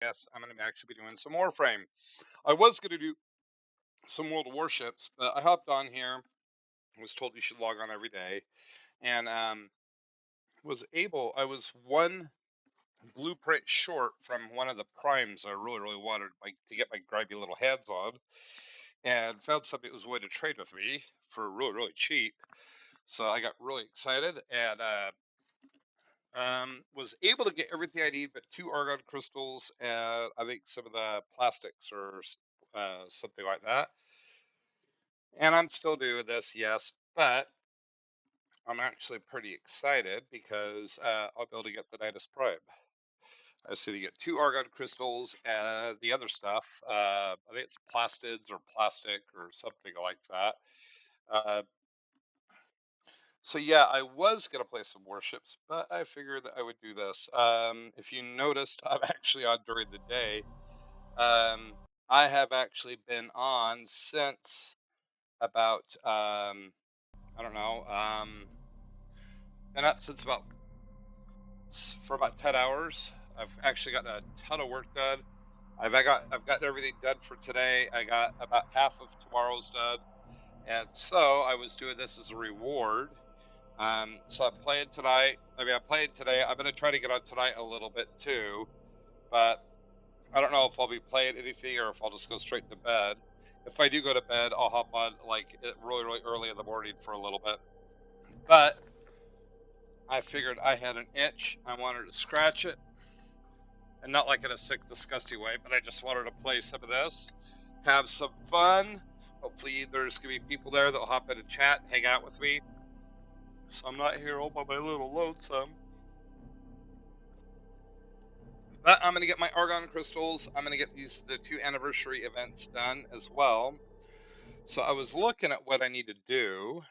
Yes, I'm going to actually be doing some Warframe. I was going to do some World of Warships, but I hopped on here. Was told you should log on every day, and I was one blueprint short from one of the primes I really wanted, like to get my grimy little hands on, and found somebody that was willing to trade with me for really cheap. So I got really excited and was able to get everything I need, but two argon crystals and I think some of the plastics or something like that. And I'm still doing this, yes, but I'm actually pretty excited because I'll be able to get the Nidus Prime. I see to get two argon crystals and the other stuff. I think it's plastids or plastic or something like that. Uh, so yeah, I was gonna play some warships, but I figured that I would do this. If you noticed, I'm actually on during the day. Um, I have actually been on since about I don't know. Been up since for about 10 hours. I've actually gotten a ton of work done. I've gotten everything done for today. I got about half of tomorrow's done, and so I was doing this as a reward. So I'm playing tonight. I'm playing today. I'm gonna try to get on tonight a little bit too, but I don't know if I'll be playing anything or if I'll just go straight to bed. If I do go to bed, I'll hop on like really early in the morning for a little bit. But I figured I had an itch. I wanted to scratch it, and not like in a sick, disgusting way, but I just wanted to play some of this, have some fun. Hopefully, there's gonna be people there that'll hop in and chat, hang out with me. So I'm not here all by my little lonesome. But I'm gonna get my argon crystals. I'm gonna get the two anniversary events done as well. So I was looking at what I need to do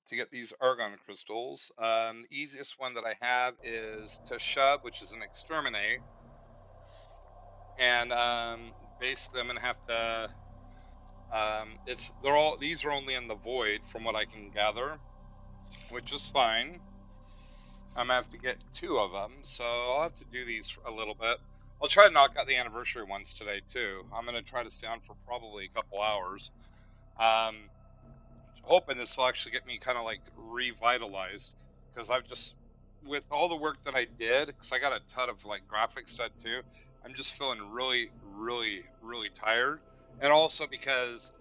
to get these argon crystals. The easiest one that I have is to shove, which is an exterminate, and basically I'm gonna have to. These are only in the void from what I can gather, which is fine. I'm gonna have to get two of them, so I'll have to do these for a little bit. I'll try to knock out the anniversary ones today too. I'm gonna try to stay on for probably a couple hours. Um, Hoping this will actually get me kind of like revitalized because I've just with all the work that I did because I got a ton of like graphics done too. I'm just feeling really tired, and also because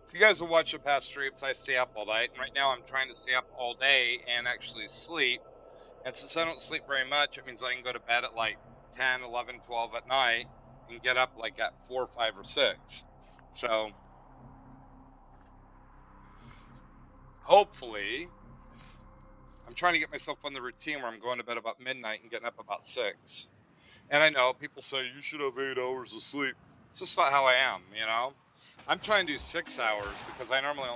if you guys will watch the past streams, I stay up all night, and right now I'm trying to stay up all day and actually sleep. And since I don't sleep very much, it means I can go to bed at like 10, 11, 12 at night and get up like at 4, 5, or 6. So hopefully, I'm trying to get myself on the routine where I'm going to bed about midnight and getting up about 6. And I know people say you should have 8 hours of sleep. It's just not how I am, you know? I'm trying to do 6 hours because um, I normally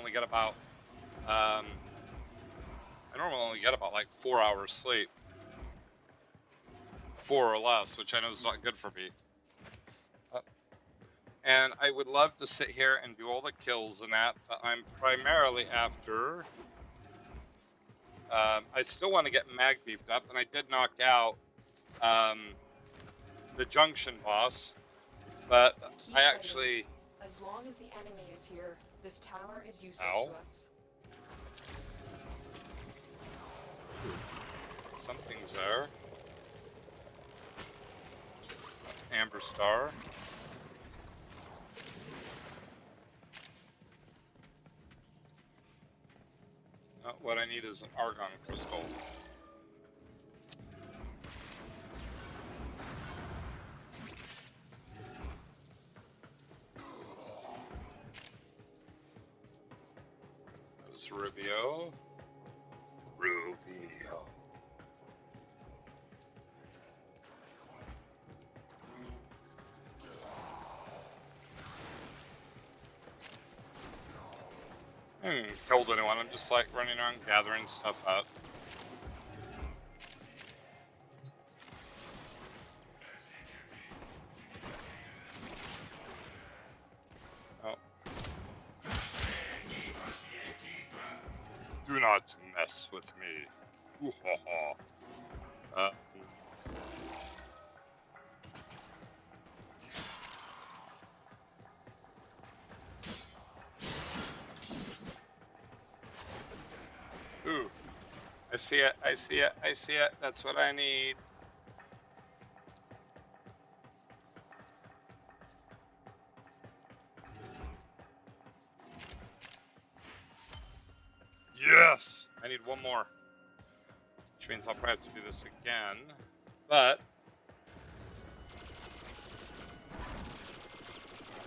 only get about like 4 hours sleep, 4 or less, which I know is not good for me. And I would love to sit here and do all the kills and that, but I'm primarily after. I still want to get mag beefed up, and I did knock out the junction boss, but I actually. As long as the enemy is here, this tower is useless to us. Something's there. Amber Star. What I need is an argon crystal. That was Rubio. I haven't killed anyone, I'm just like running around gathering stuff up. Oh. Do not mess with me. see it. I see it. I see it. That's what I need. Yes! I need one more. Which means I'll probably have to do this again. But...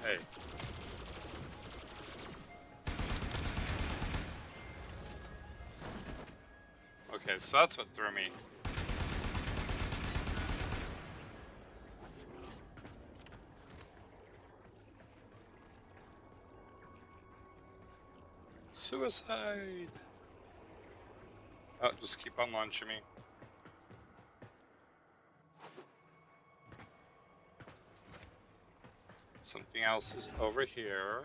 hey. Okay, so that's what threw me. Suicide! Oh, just keep on launching me. Something else is over here.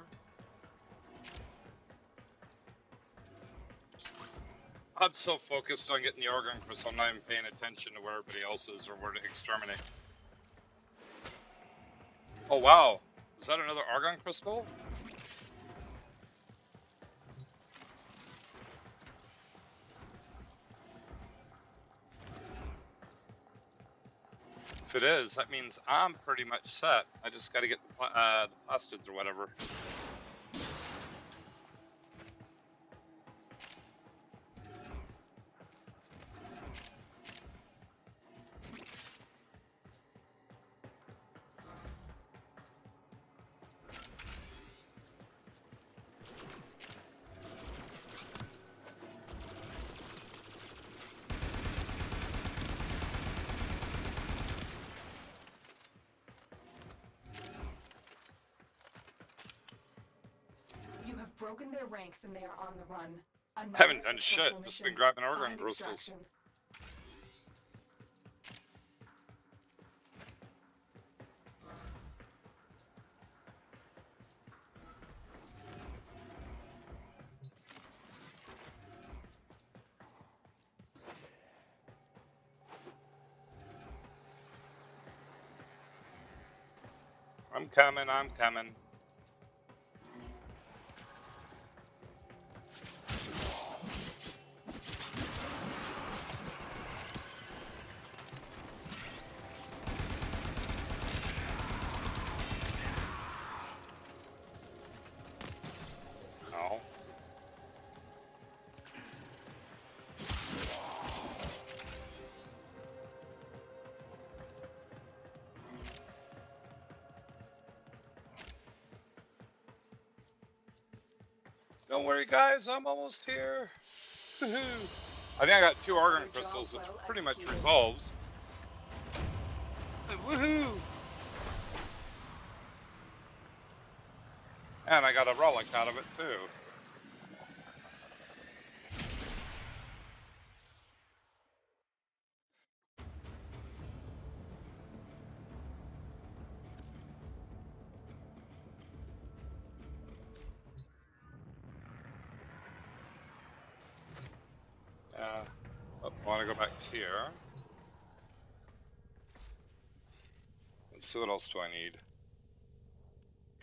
I'm so focused on getting the Argon Crystal, I'm not even paying attention to where everybody else is or where to exterminate. Oh wow, is that another Argon Crystal? If it is, that means I'm pretty much set. I just gotta get the plastids or whatever. Broken their ranks and they are on the run. I haven't done shit, just been grabbing Argon crystals. I'm coming, I'm coming. No. Don't worry guys, I'm almost here. Woohoo! I think I got 2 Argon crystals, which pretty much resolves. Woohoo! And I got a relic out of it too. I want to go back here. Let's see, what else do I need?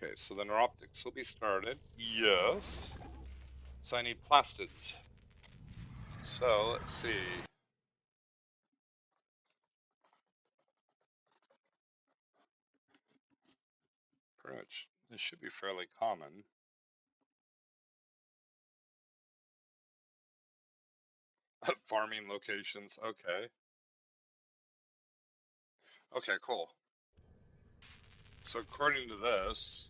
Okay, so the neuroptics will be started. Yes. So I need plastids. So let's see. Pretty much, this should be fairly common. Farming locations, okay. Okay, cool. So according to this,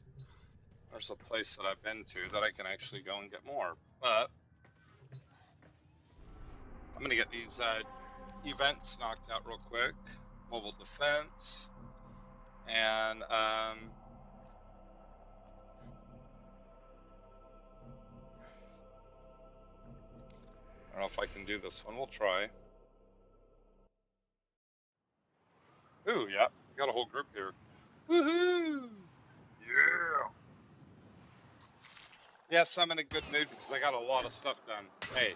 there's a place that I've been to that I can actually go and get more. But I'm gonna get these events knocked out real quick. Mobile defense, and I don't know if I can do this one. We'll try. Ooh, yeah, we got a whole group here. Woohoo! Yeah! Yes, I'm in a good mood because I got a lot of stuff done. Hey.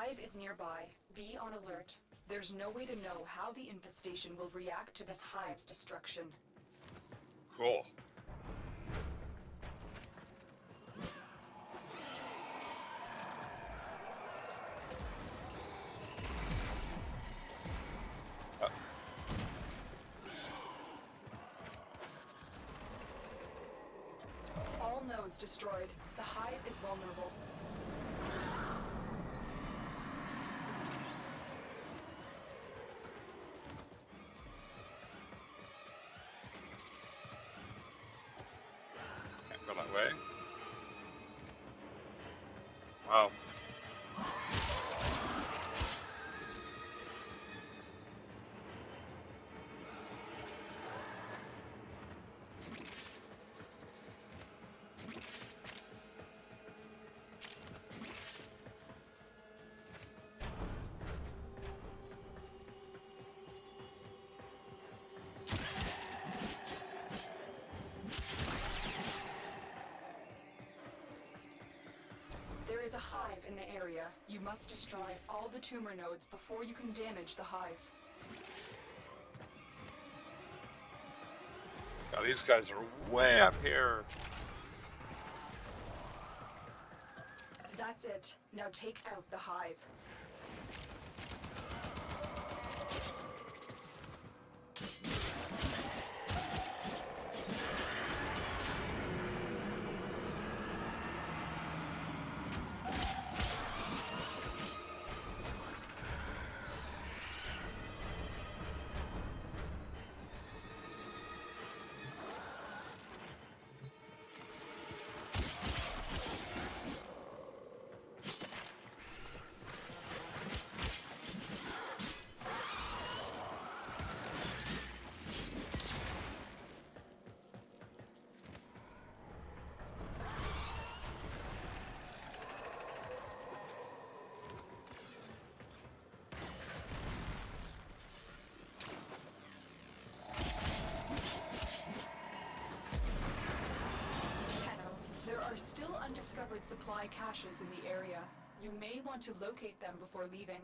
hive is nearby. Be on alert. There's no way to know how the infestation will react to this hive's destruction. Cool. All nodes destroyed. The hive is vulnerable. Can't go that way. Wow. There is a hive in the area. You must destroy all the tumor nodes before you can damage the hive. Now these guys are way up here. That's it. Now take out the hive. Undiscovered supply caches in the area. You may want to locate them before leaving.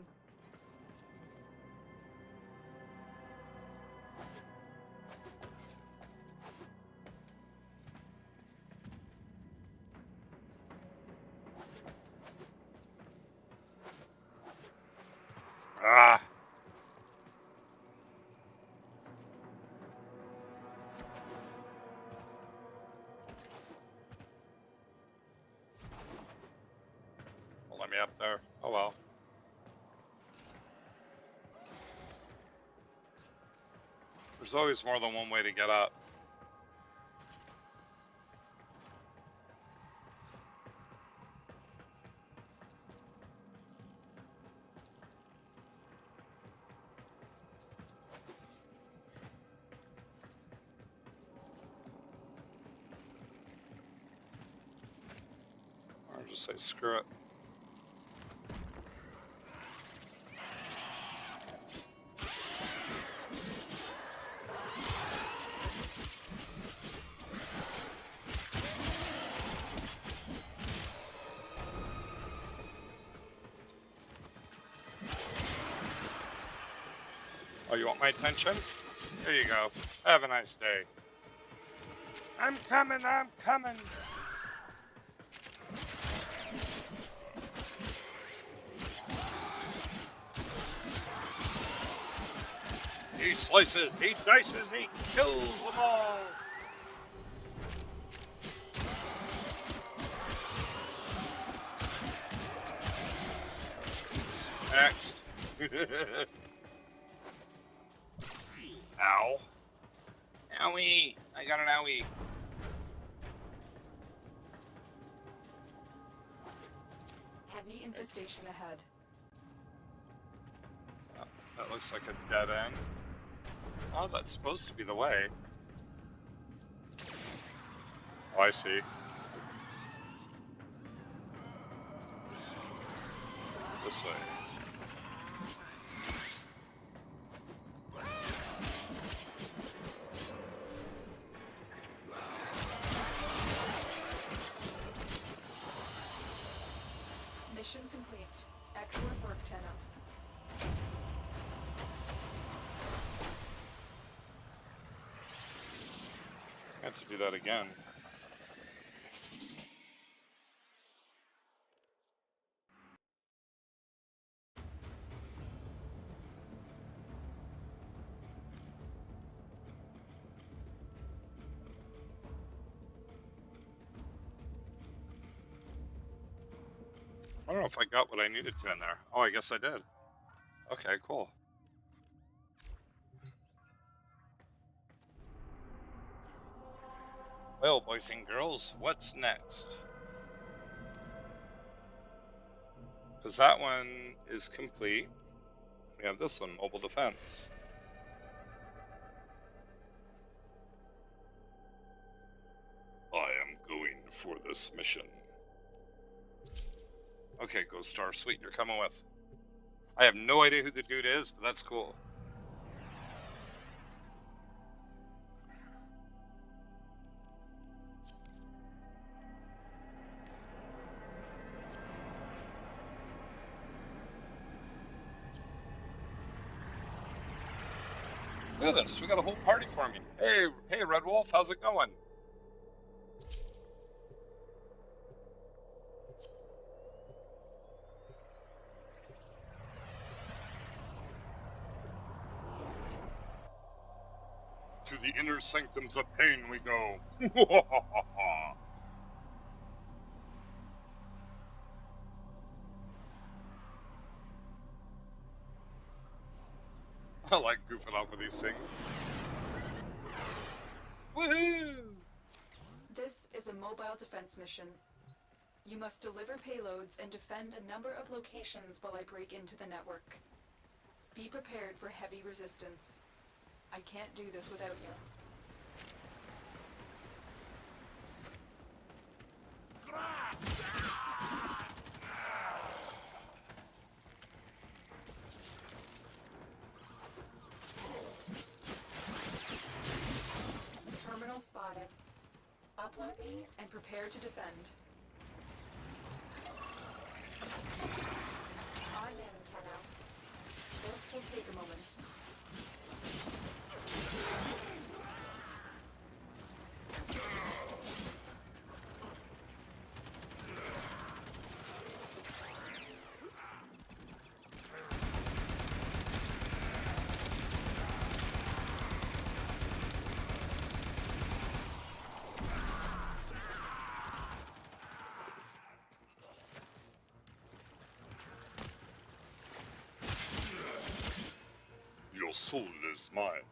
Ah! Let me up there. Oh well. There's always more than one way to get up. Or just say screw it. Oh, you want my attention? Here you go. Have a nice day. I'm coming, I'm coming. He slices, he dices, he kills them all. Next. Ow. Owie. I got an owie. Heavy infestation ahead. That looks like a dead end. Oh, that's supposed to be the way. Oh, I see. This way. Mission complete. Excellent work. have to do that again. I don't know if I got what I needed to in there. Oh, I guess I did. Okay, cool. Well, boys and girls, what's next? Because that one is complete. We have this one, mobile defense. I am going for this mission. Okay, Ghost Star, sweet, you're coming with. I have no idea who the dude is, but that's cool. Look at this, we got a whole party for me. Hey, Red Wolf, how's it going? To the inner sanctums of pain we go. I like goofing off with these things. Woohoo! This is a mobile defense mission. You must deliver payloads and defend a number of locations while I break into the network. Be prepared for heavy resistance. I can't do this without you. Terminal spotted. Upload me and prepare to defend. I'm in, Tenno. This will take a moment. Your soul is mine.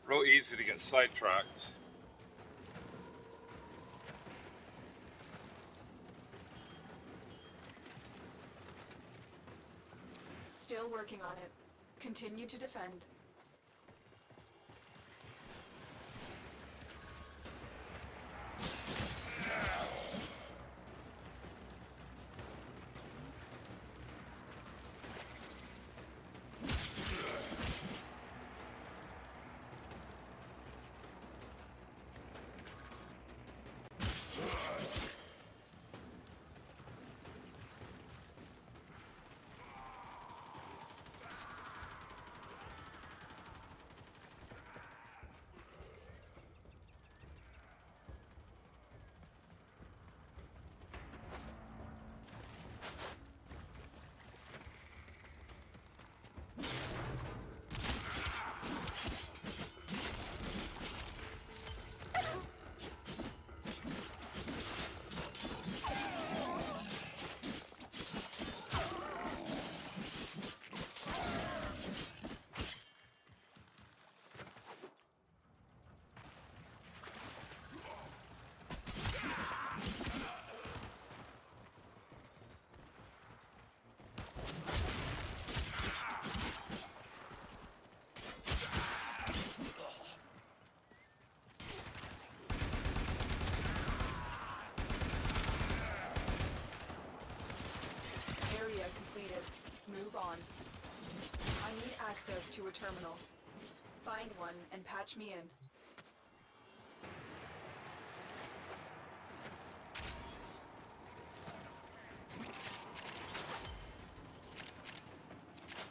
Real easy to get sidetracked. Still working on it. Continue to defend. to a terminal. Find one and patch me in.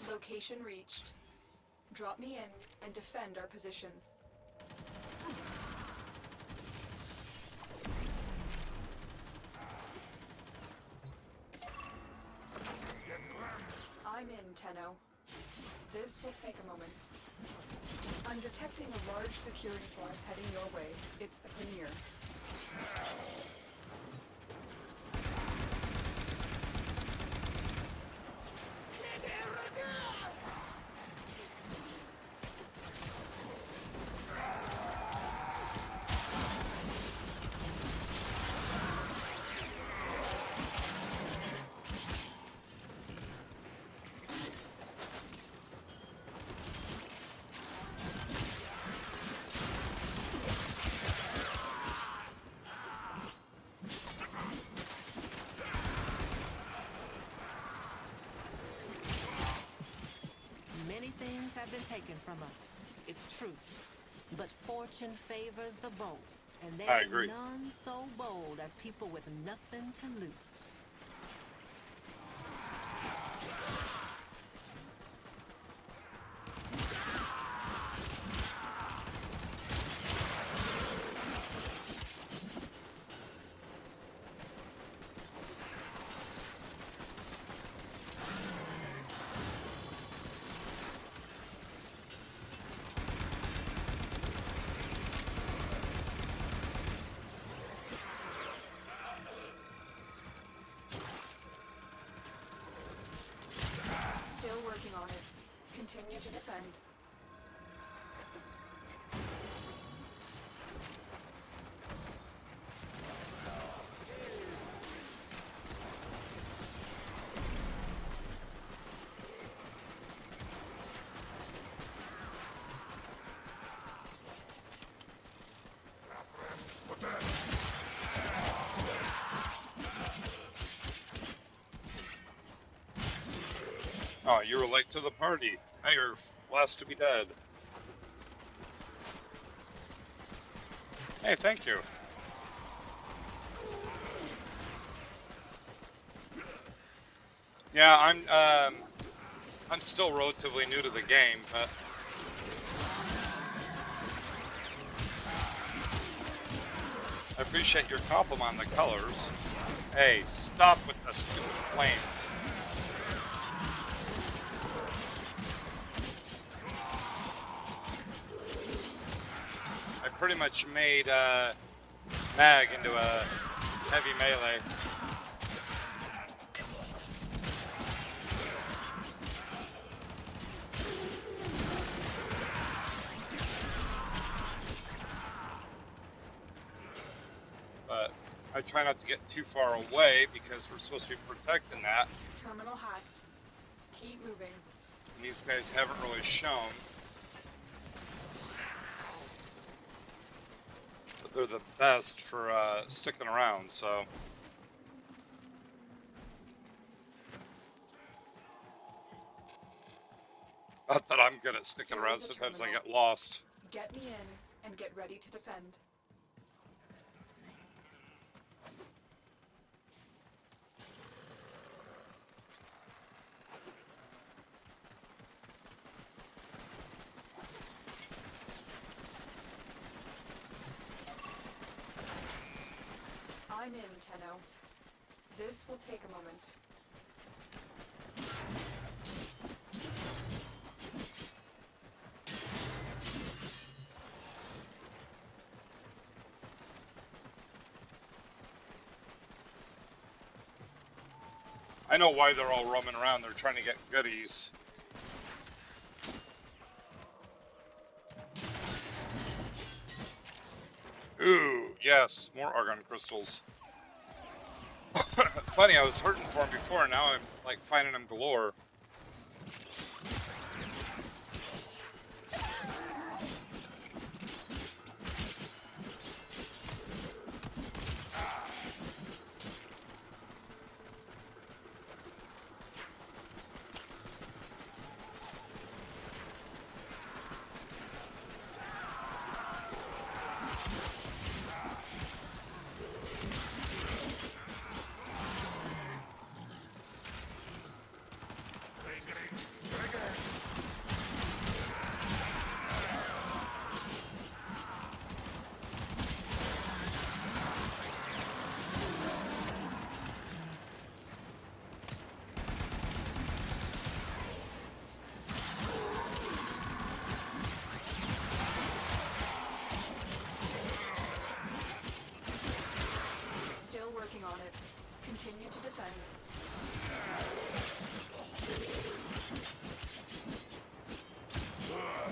Location reached. Drop me in and defend our position. I'm in, Tenno. This will take a moment. I'm detecting a large security force heading your way. It's the Premier. Things have been taken from us. It's true. But fortune favors the bold, and there I is agree. none so bold as people with nothing to lose. Still working on it. Continue to defend. Oh, you were late to the party. Now you're last to be dead. Hey, thank you. Yeah, I'm still relatively new to the game, but I appreciate your compliment on the colors. Hey, stop with the stupid flames. I pretty much made Mag into a heavy melee. But I try not to get too far away because we're supposed to be protecting that. Terminal hacked. Keep moving. And these guys haven't really shown that they're the best for sticking around, so. Not that I'm good at sticking Here around, is a sometimes I terminal. get lost. Get me in and get ready to defend. I'm in, Tenno. This will take a moment. I know why they're all roaming around. They're trying to get goodies. Ooh, yes, more argon crystals. Funny, I was hurting for them before, and now I'm like finding them galore.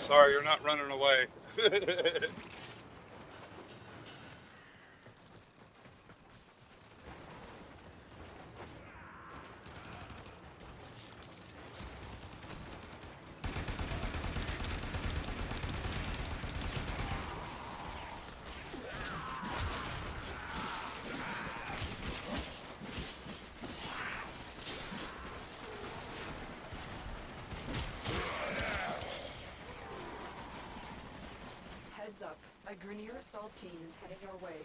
Sorry, you're not running away. Heads up, a Grineer assault team is heading your way.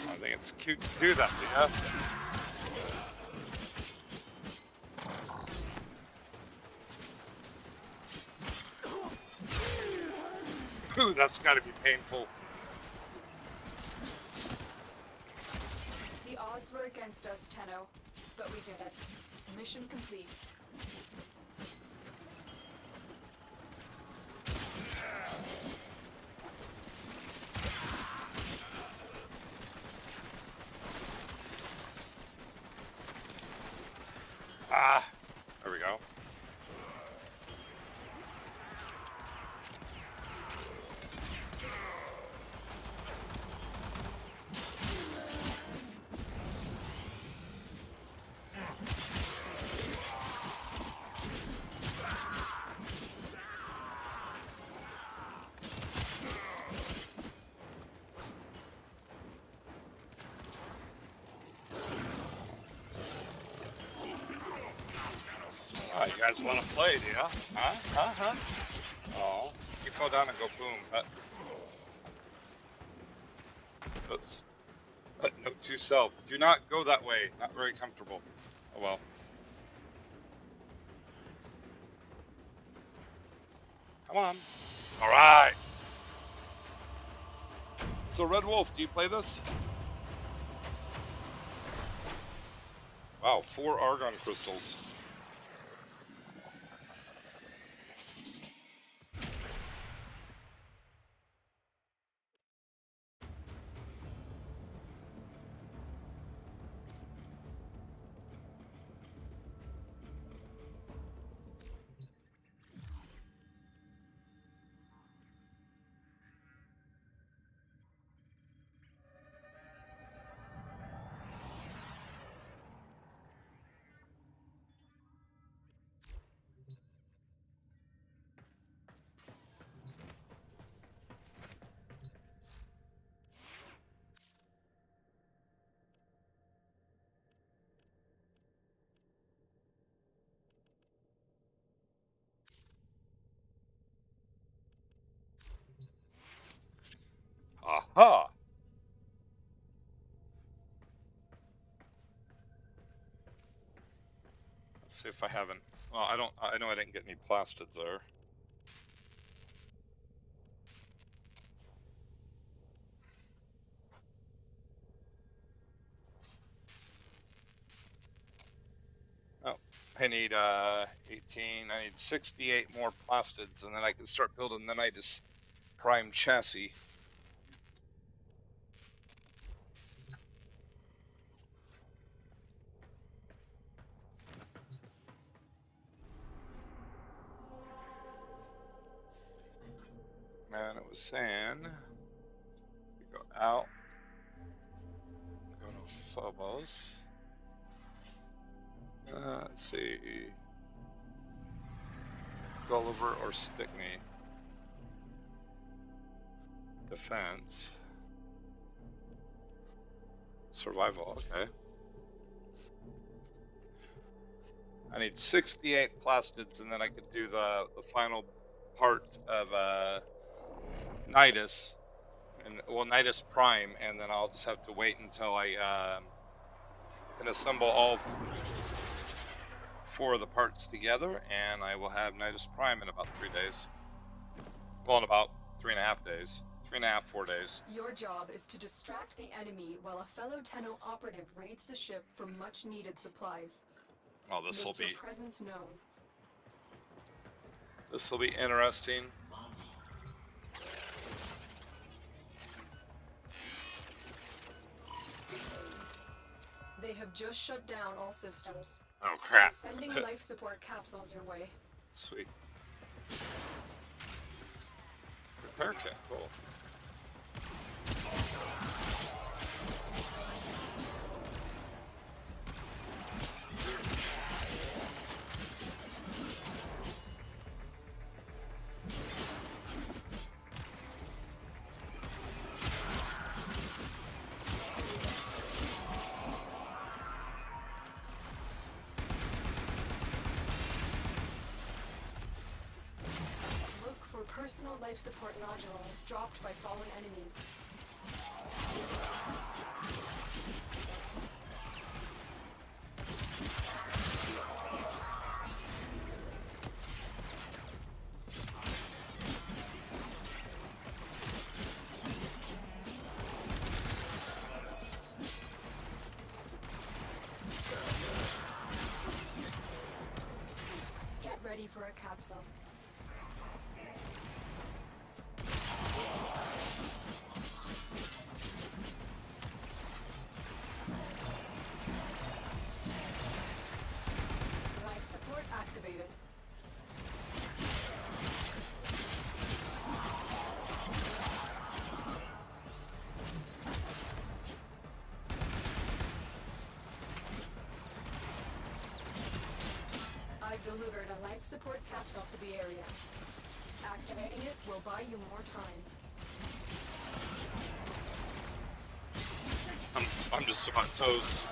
I think it's cute to do that, yeah. Ooh, that's got to be painful. The odds were against us, Tenno, but we did it. Mission complete. Ah, there we go. Oh, you guys want to play, do ya? Huh? Oh, you fall down and go boom. Oops. Note to self: do not go that way. Not very comfortable. Oh well. Come on. All right. So Red Wolf, do you play this? Wow, 4 argon crystals. Aha! Let's see if I haven't. Well, I don't. I know I didn't get any plastids there. Oh, I need 18. I need 68 more plastids, and then I can start building the Nidus Prime chassis. And it was saying, go out, go to Phobos. Let's see, Gulliver or Stickney. Defense. Survival, okay. I need 68 plastids, and then I could do the final part of Nidus, and well, Nidus Prime, and then I'll just have to wait until I can assemble all 4 of the parts together, and I will have Nidus Prime in about 3 days. Well, in about 3.5 days. 3.5, 4 days. Your job is to distract the enemy while a fellow Tenno operative raids the ship for much-needed supplies. Oh, this will Make your be presence known. interesting. They have just shut down all systems. Oh crap! Sending life support capsules your way. Sweet. Repair kit, cool. Look for personal life support nodules dropped by fallen enemies. Get ready for a capsule. Life support activated. I've delivered a life support capsule to the area. Activating it will buy you more time. I'm just on toast.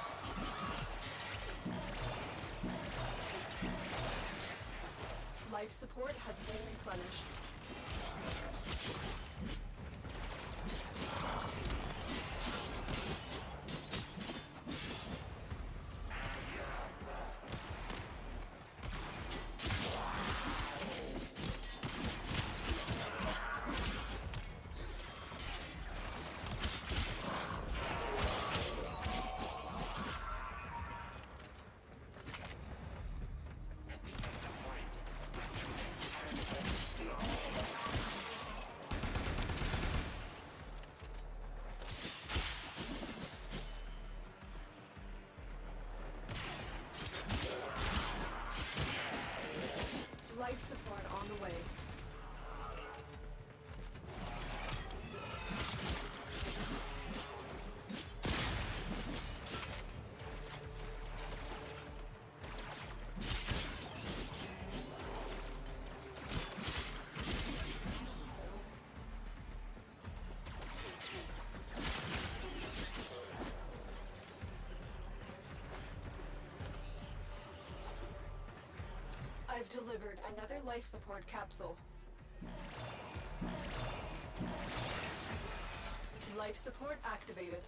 Life support has been replenished. Life support on the way. I've delivered another life support capsule. Life support activated.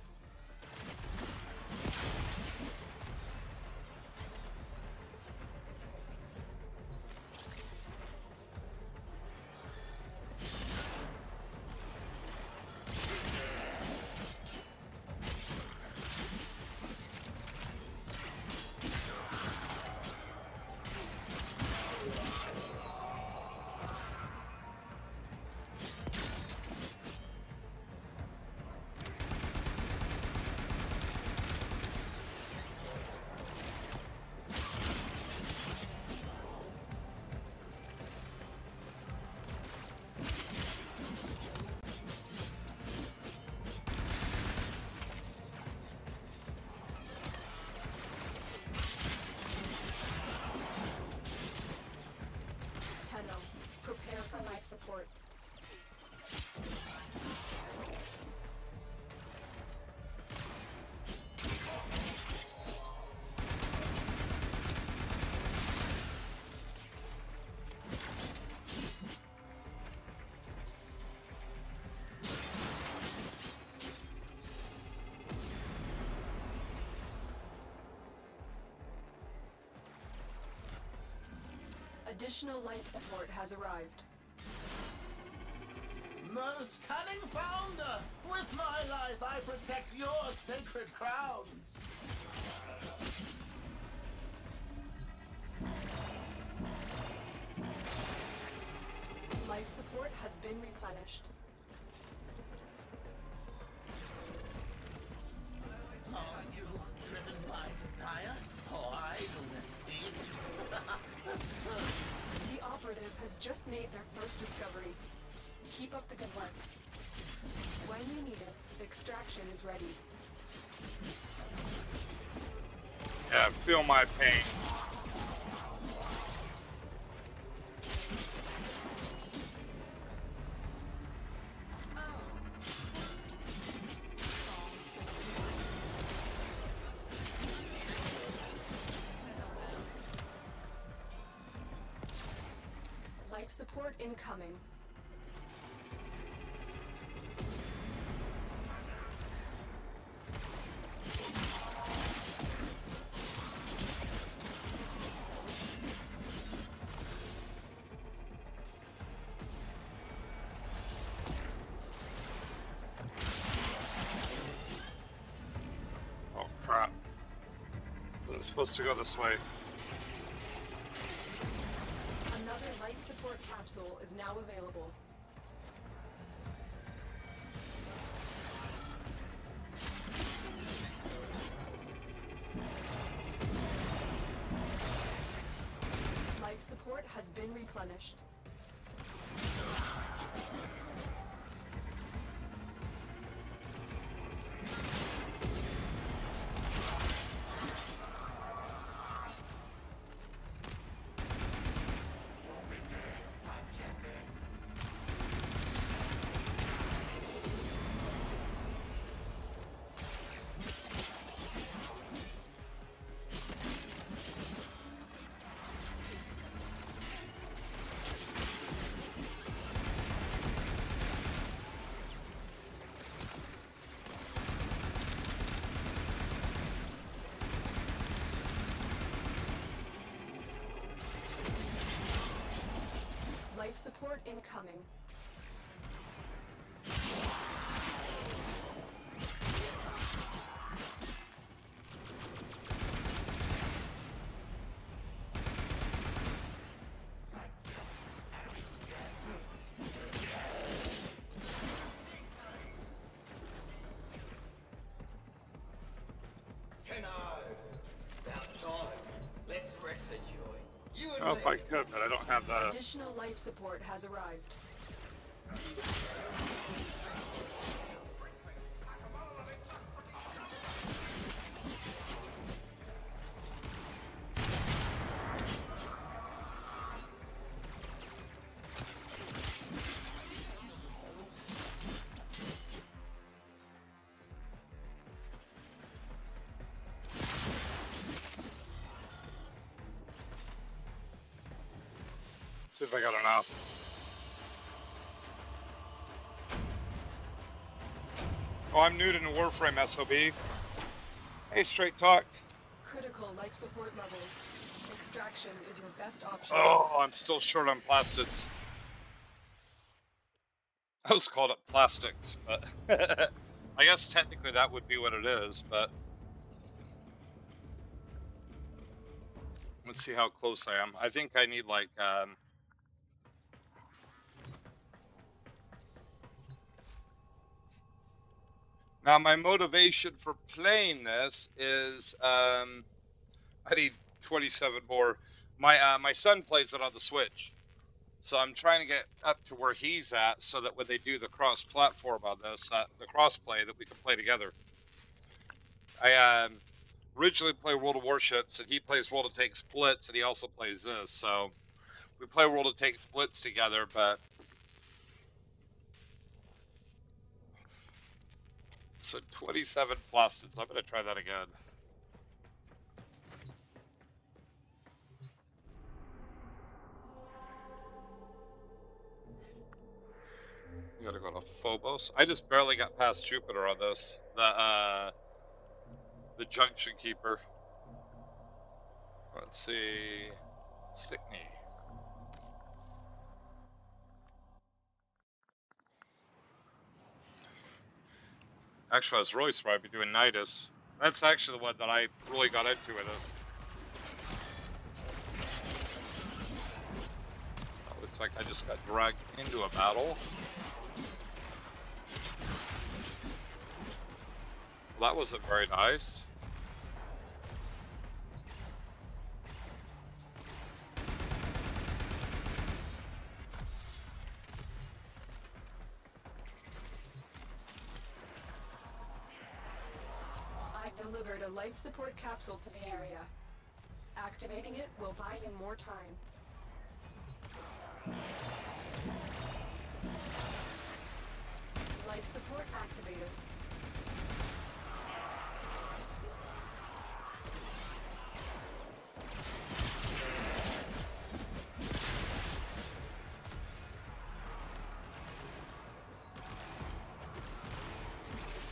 Tenno, prepare for life support. Additional life support has arrived. My most cunning founder! With my life, I protect your sacred crowns! Life support has been replenished. Are you driven by desire or idleness, Steve? The operative has just made their first discovery. Keep up the good work. When you need it, extraction is ready. Yeah, feel my pain. Life support incoming. Oh crap. Wasn't supposed to go this way. Another life support capsule is now available. Life support has been replenished. Life support incoming. Let's rest the joy. You and Oh, if I could, but I don't have that. Additional life support has arrived. See if I got enough. Oh, I'm new to Warframe SOB. Hey, straight talk. Critical life support levels. Extraction is your best option. Oh, I'm still short on plastics. I was called it plastics, but I guess technically that would be what it is, but let's see how close I am. I think I need like, now my motivation for playing this is, I need 27 more. My son plays it on the Switch. So I'm trying to get up to where he's at so that when they do the cross-platform on this, the cross-play, that we can play together. I originally played World of Warships, and he plays World of Tank Splits, and he also plays this. So we play World of Tank Splits together, but... So 27 plastids. I'm going to try that again. You gotta go to Phobos. I just barely got past Jupiter on this. The Junction Keeper. Let's see. Stickney. Actually, I was really surprised to be doing Nidus. That's actually the one that I really got into with this. Oh, looks like I just got dragged into a battle. Well, that wasn't very nice. I've delivered a life support capsule to the area. Activating it will buy you more time. Life support activated.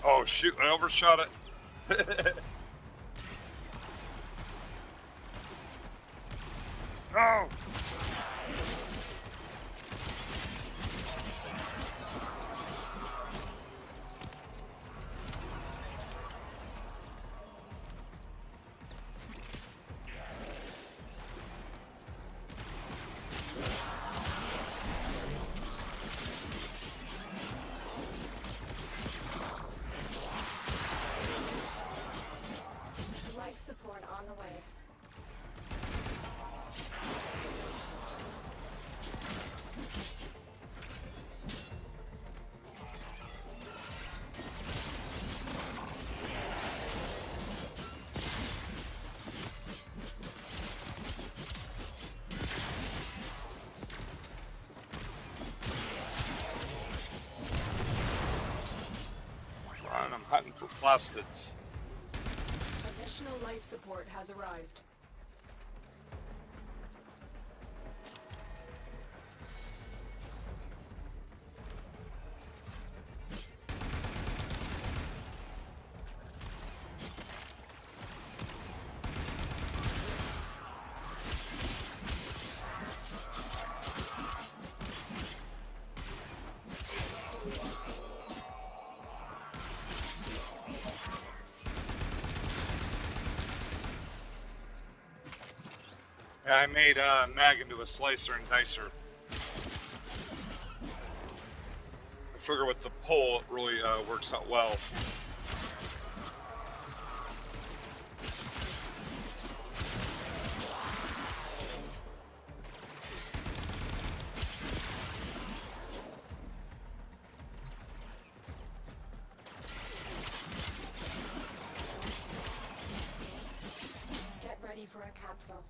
Oh shoot, I overshot it. No! Life support on the way. Run, I'm hunting for plastids. Additional life support has arrived. Yeah, I made Mag into a slicer and dicer. I figure with the pull, it really works out well. Get ready for a capsule.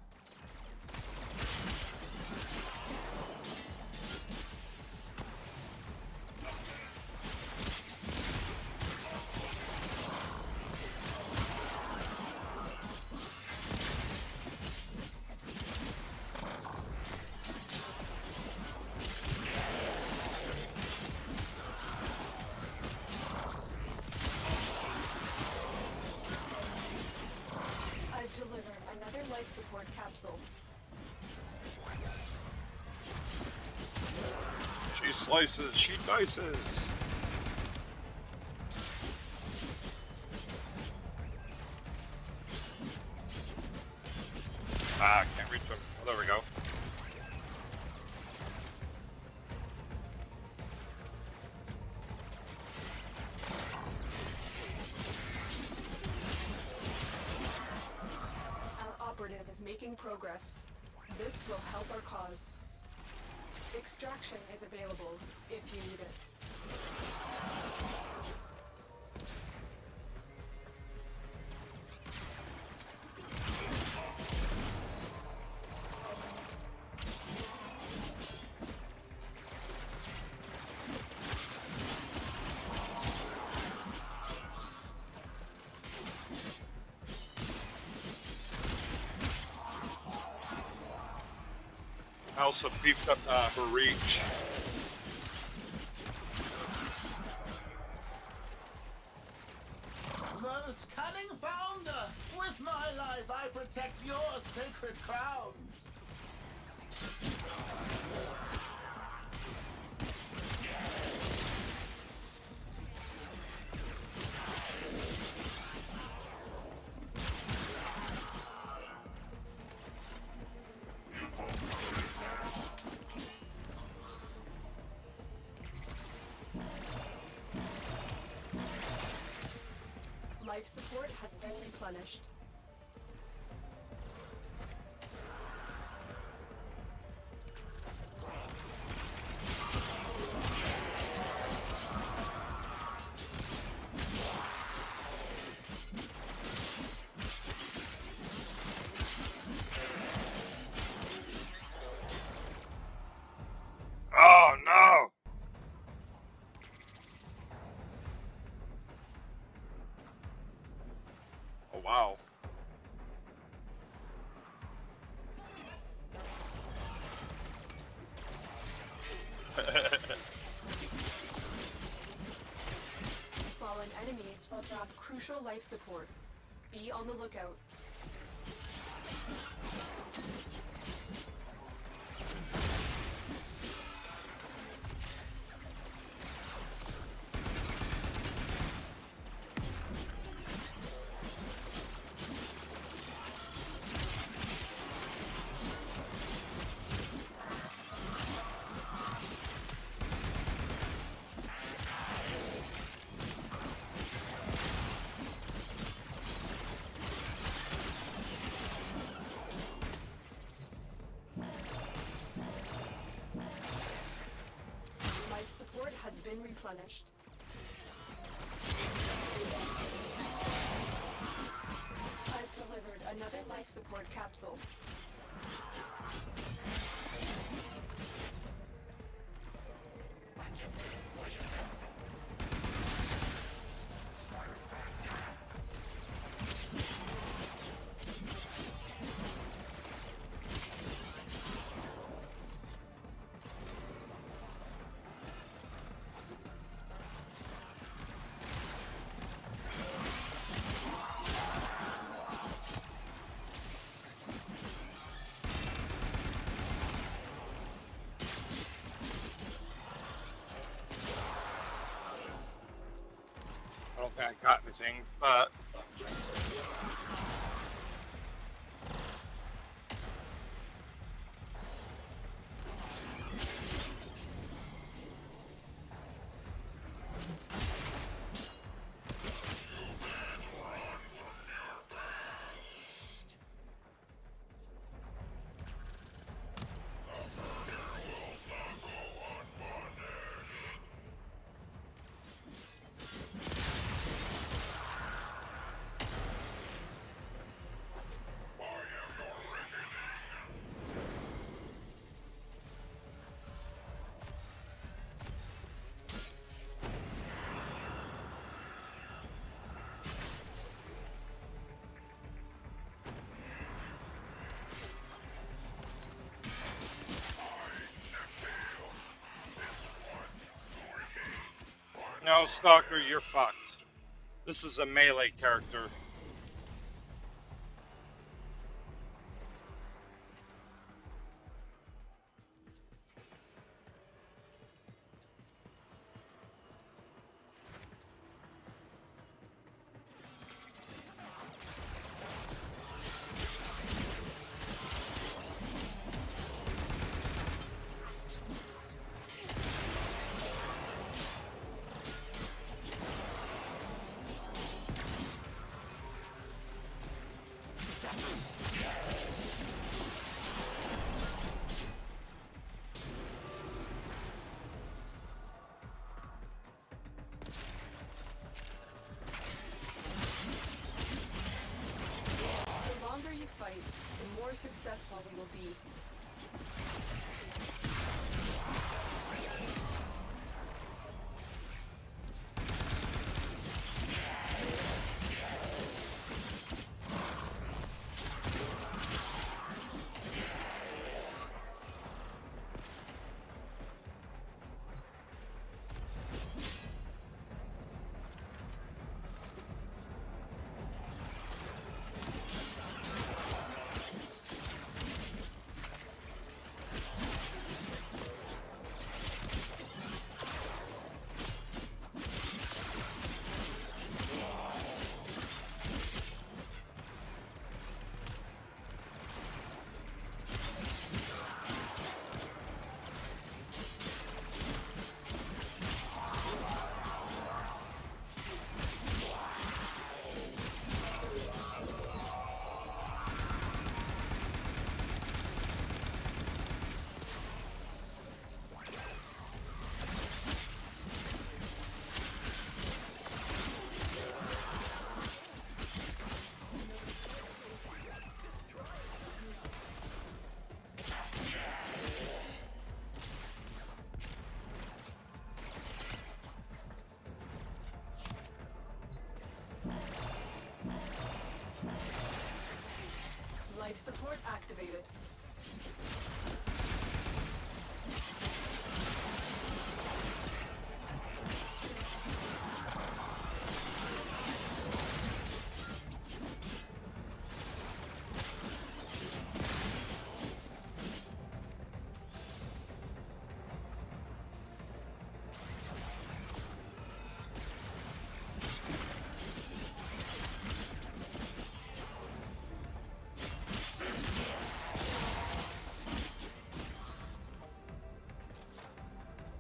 I've delivered another life support capsule. She slices, she dices. Ah, can't reach him. Oh, there we go. Our operative is making progress. This will help our cause. Extraction is available if you need it. I also beefed up her reach. Most cunning founder, with my life I protect your sacred crowns. Life support has been replenished. Oh no! Oh wow. Fallen enemies will drop crucial life support. Be on the lookout. Life support has been replenished. I've delivered another life support capsule. I don't think I got anything, but no, Stalker, you're fucked. This is a melee character. The longer you fight, the more successful you will be. support activated.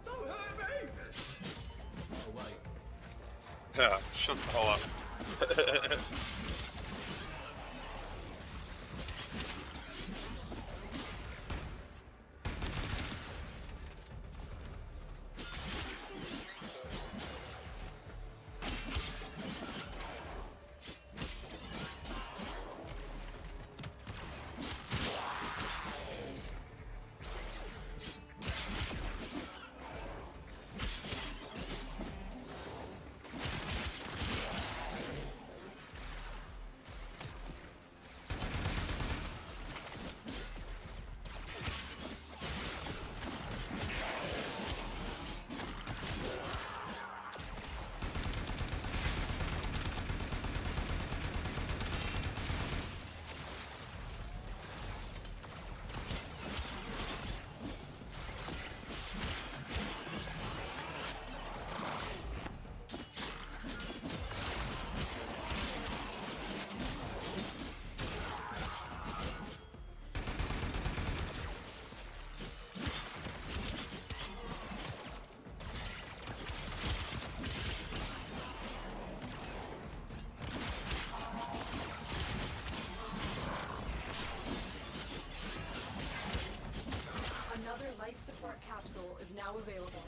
Don't hurt me! Oh, wait. Yeah, shut the hell up. Another life support capsule is now available.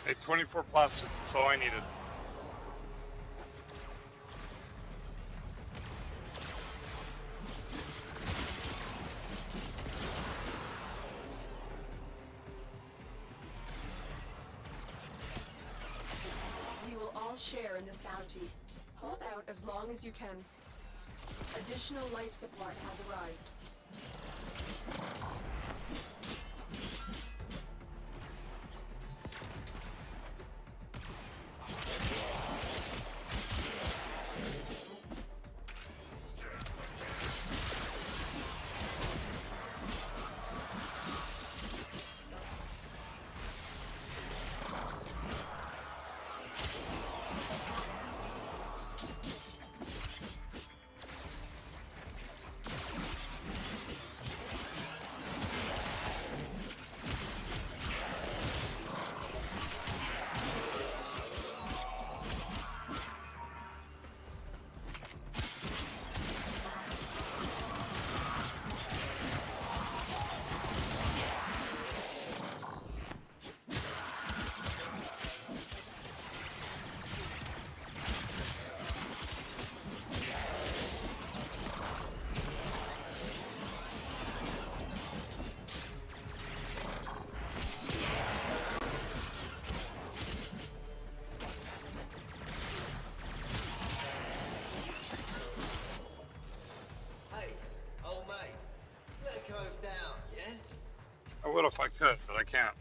Hey, 24 plastics, that's all I needed. We will all share in this bounty. Hold out as long as you can. Additional life support has arrived. I would if I could, but I can't.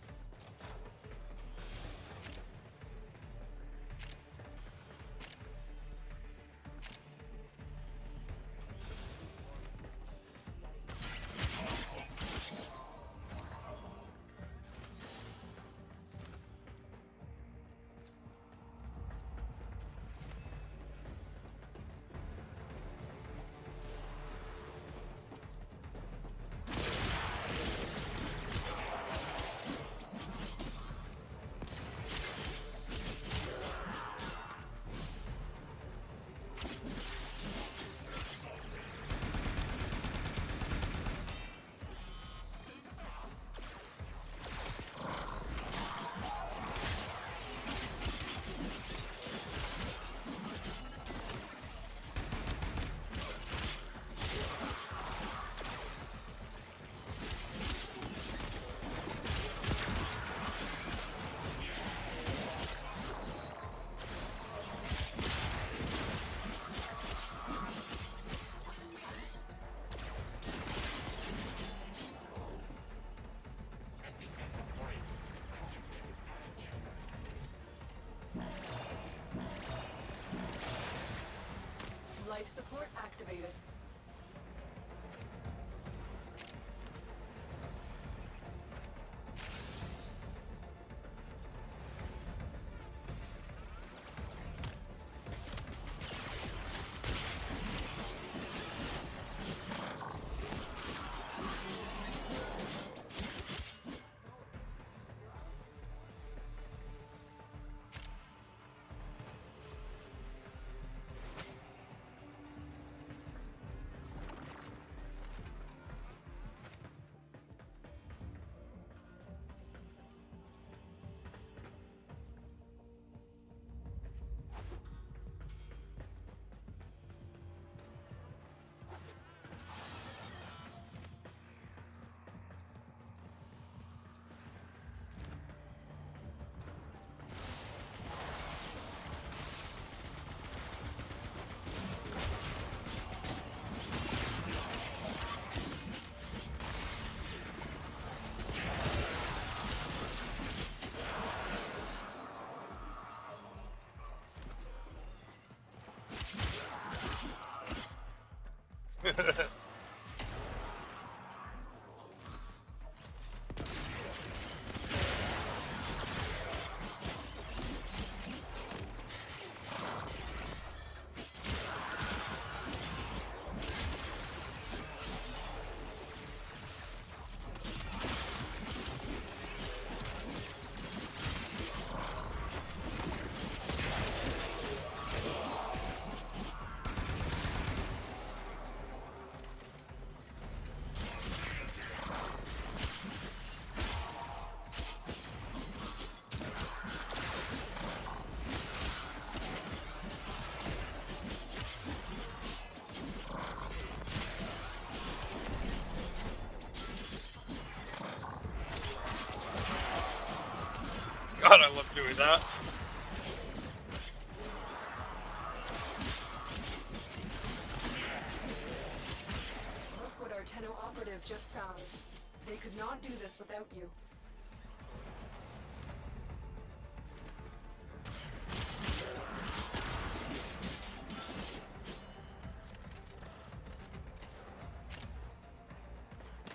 support activated. God, I love doing that. Look what our Tenno operative just found. They could not do this without you.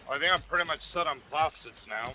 I think I'm pretty much set on plastids now.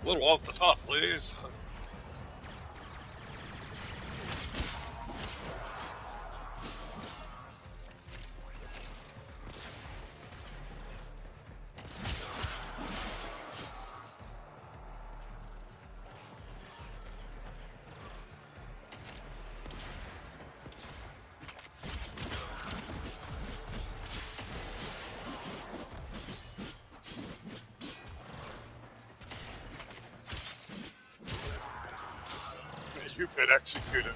A little off the top, please. You've been executed.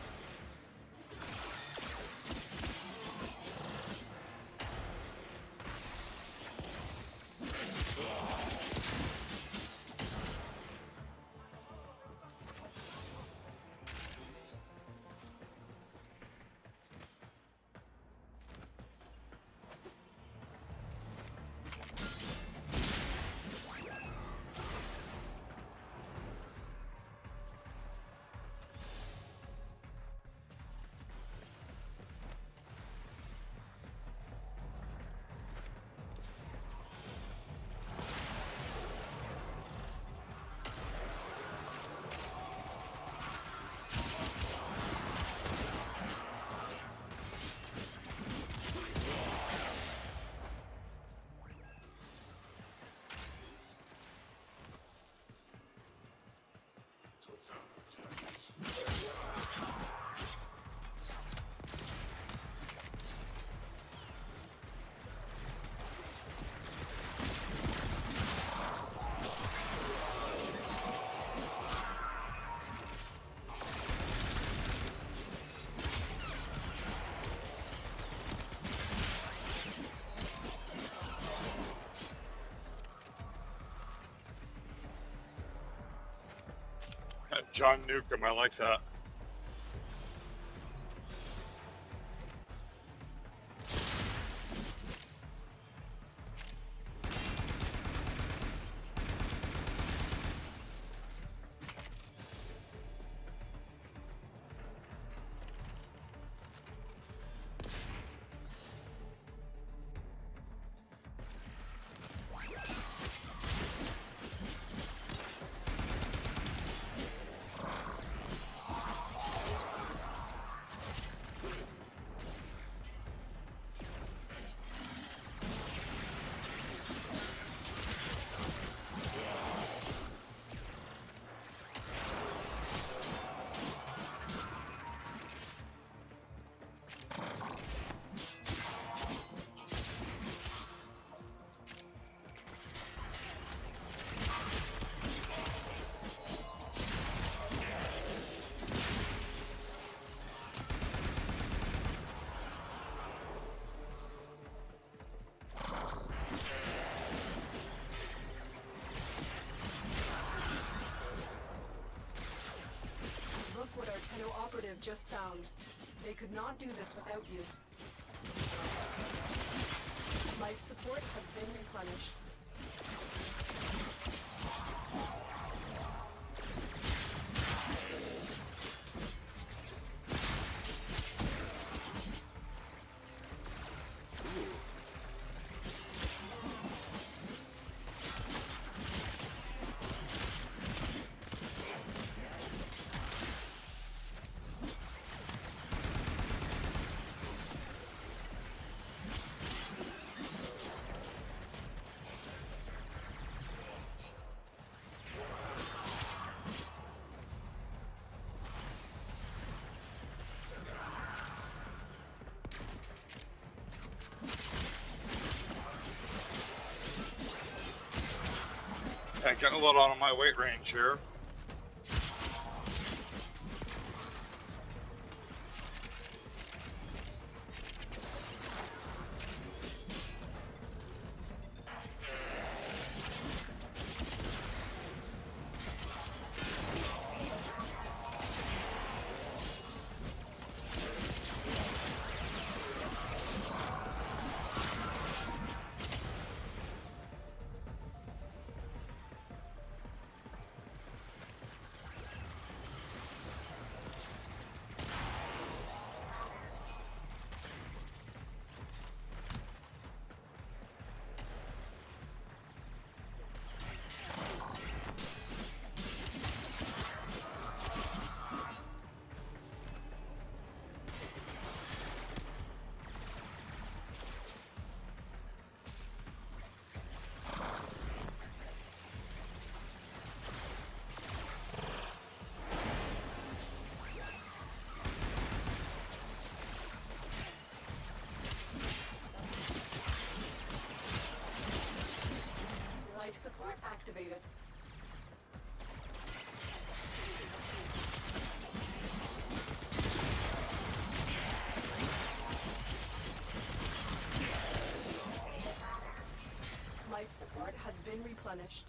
John Newcomb, I like that. Look what our Tenno operative just found. They could not do this without you. Life support has been replenished. Yeah, getting a little out of my weight range here. Life support activated. Life support has been replenished.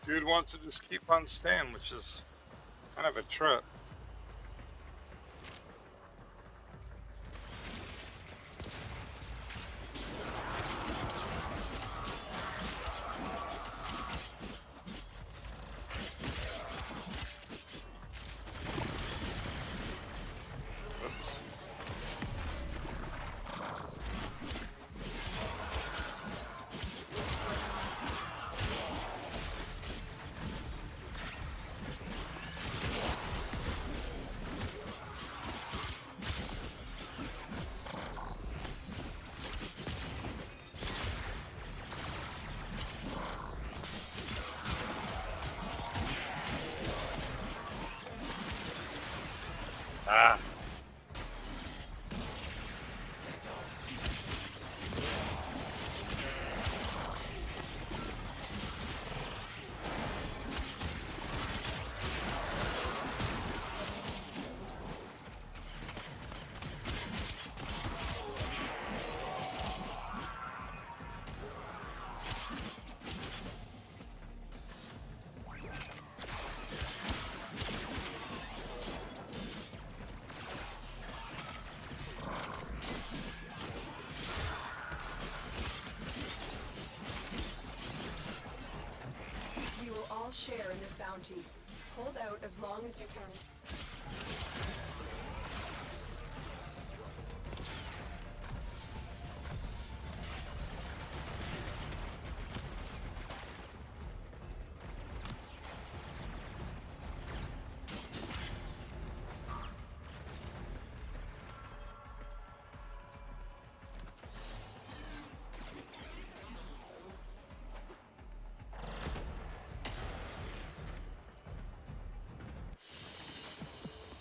Dude wants to just keep on staying, which is kind of a trip. Ah. We will all share in this bounty. Hold out as long as you can.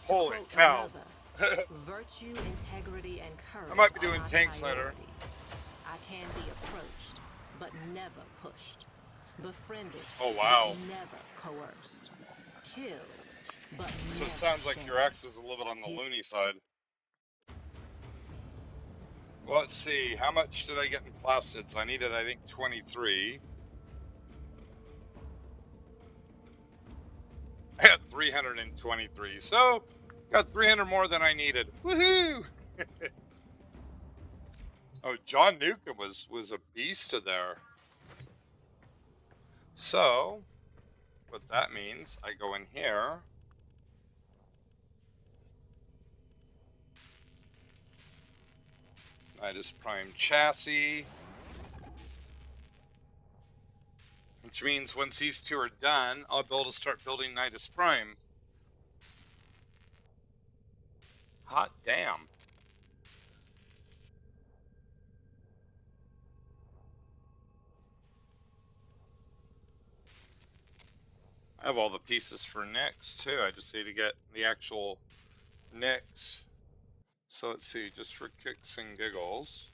Holy Quote cow. another, virtue, integrity, and courage I might be are doing my tank slider. priorities. I can be approached, but never pushed. Befriended, Oh, wow. but never coerced. Killed, but So never it sounds like your shamed. ex is a little bit on the loony side. Well, let's see. How much did I get in plastids? I needed, I think, 23. I got 323. So, got 300 more than I needed. Woohoo! Oh, John Newcomb was a beast there. So, what that means, I go in here. Nidus Prime chassis. Which means once these two are done, I'll be able to start building Nidus Prime. Hot damn. I have all the pieces for Nyx too. I just need to get the actual Nyx. So let's see, just for kicks and giggles.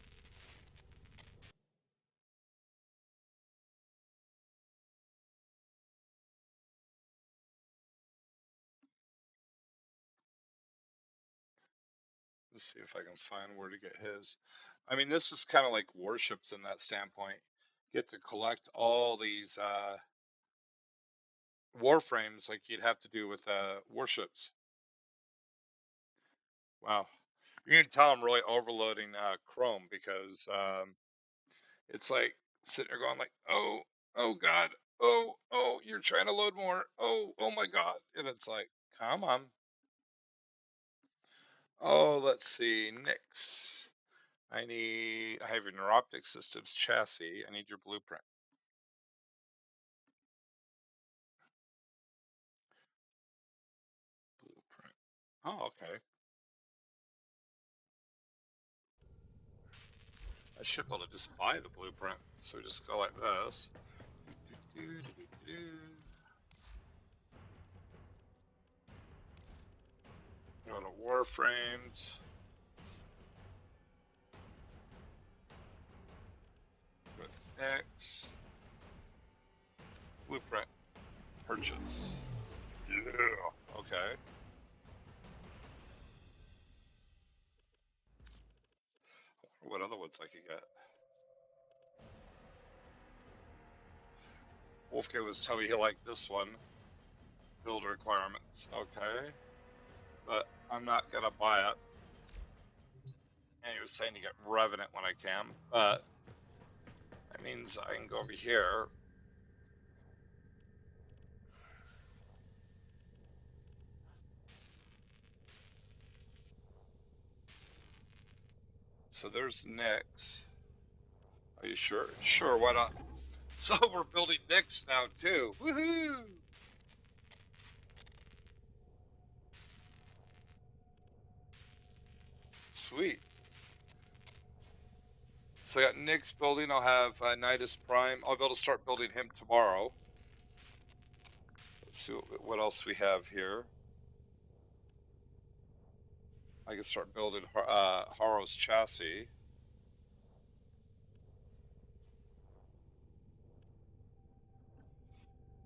Let's see if I can find where to get his. I mean, this is kind of like warships in that standpoint. Get to collect all these warframes like you'd have to do with warships. Wow. You can tell I'm really overloading Chrome because it's like sitting there going like, oh God, oh, you're trying to load more. Oh my God. And it's like, come on. Oh, let's see. Nyx. I have your neuroptic systems chassis. I need your blueprint. Blueprint. Oh, okay. I should be able to just buy the blueprint. So we just go like this. Go to Warframes. Go to X. Blueprint. Purchase. Yeah. Okay. What other ones I could get? Wolfgang was telling me he liked this one. Build requirements. Okay. But I'm not going to buy it. And he was saying to get Revenant when I can. But that means I can go over here. So there's Nyx. Are you sure? Sure, why not? So we're building Nyx now too. Woohoo! Sweet. So I got Nyx building. I'll have Nidus Prime. I'll be able to start building him tomorrow. Let's see what else we have here. I can start building Haro's chassis.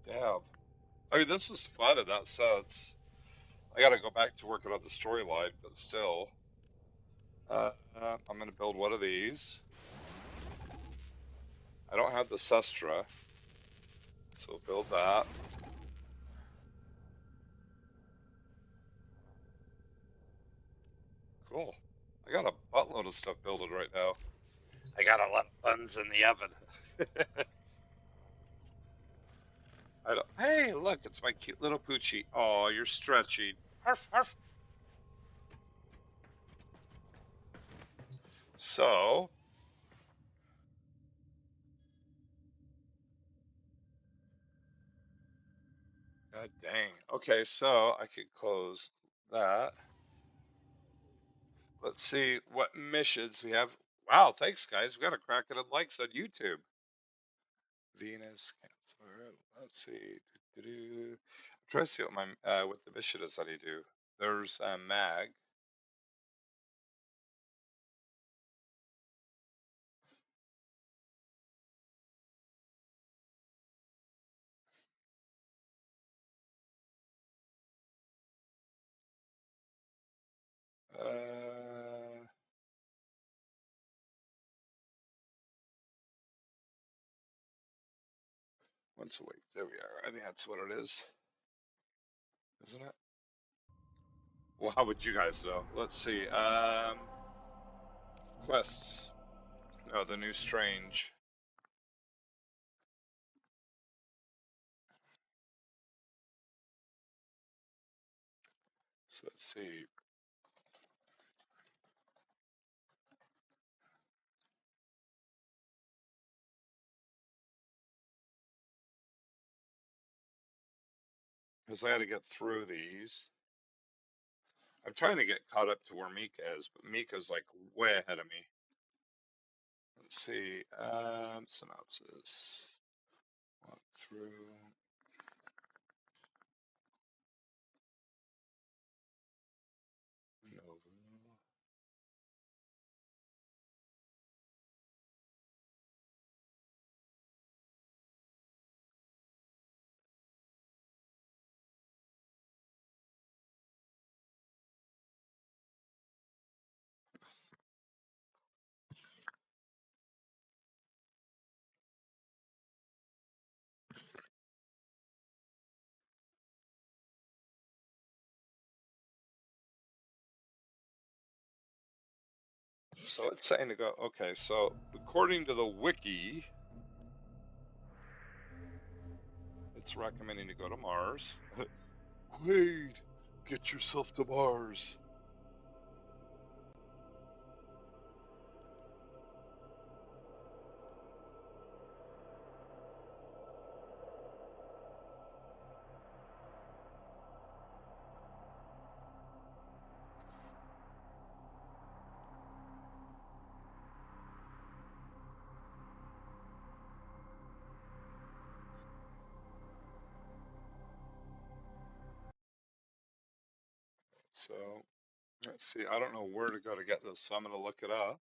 Damn. I mean, this is fun in that sense. I gotta go back to working on the storyline, but still. I'm gonna build one of these. I don't have the Sestra, so we'll build that. Cool. I got a buttload of stuff building right now. I got a lot of buns in the oven. I don't, hey, look, it's my cute little Poochie. Oh, you're stretching. Arf, arf. So, god dang. Okay, so I could close that. Let's see what missions we have. Wow, thanks guys. We got a cracking of likes on YouTube. Venus, Cancer. Let's see. I'm trying to see what my what the mission is that I do. There's Mag. Uh, once a week. There we are. I think that's what it is, isn't it? Well, how would you guys know? Let's see. Quests. No, the new Strange. So let's see. Because I had to get through these. I'm trying to get caught up to where Mika is, but Mika's like way ahead of me. Let's see. Synopsis. Walk through. Nova. So it's saying to go. Okay, so according to the wiki, it's recommending to go to Mars. Wade, get yourself to Mars. So let's see. I don't know where to go to get this, so I'm going to look it up.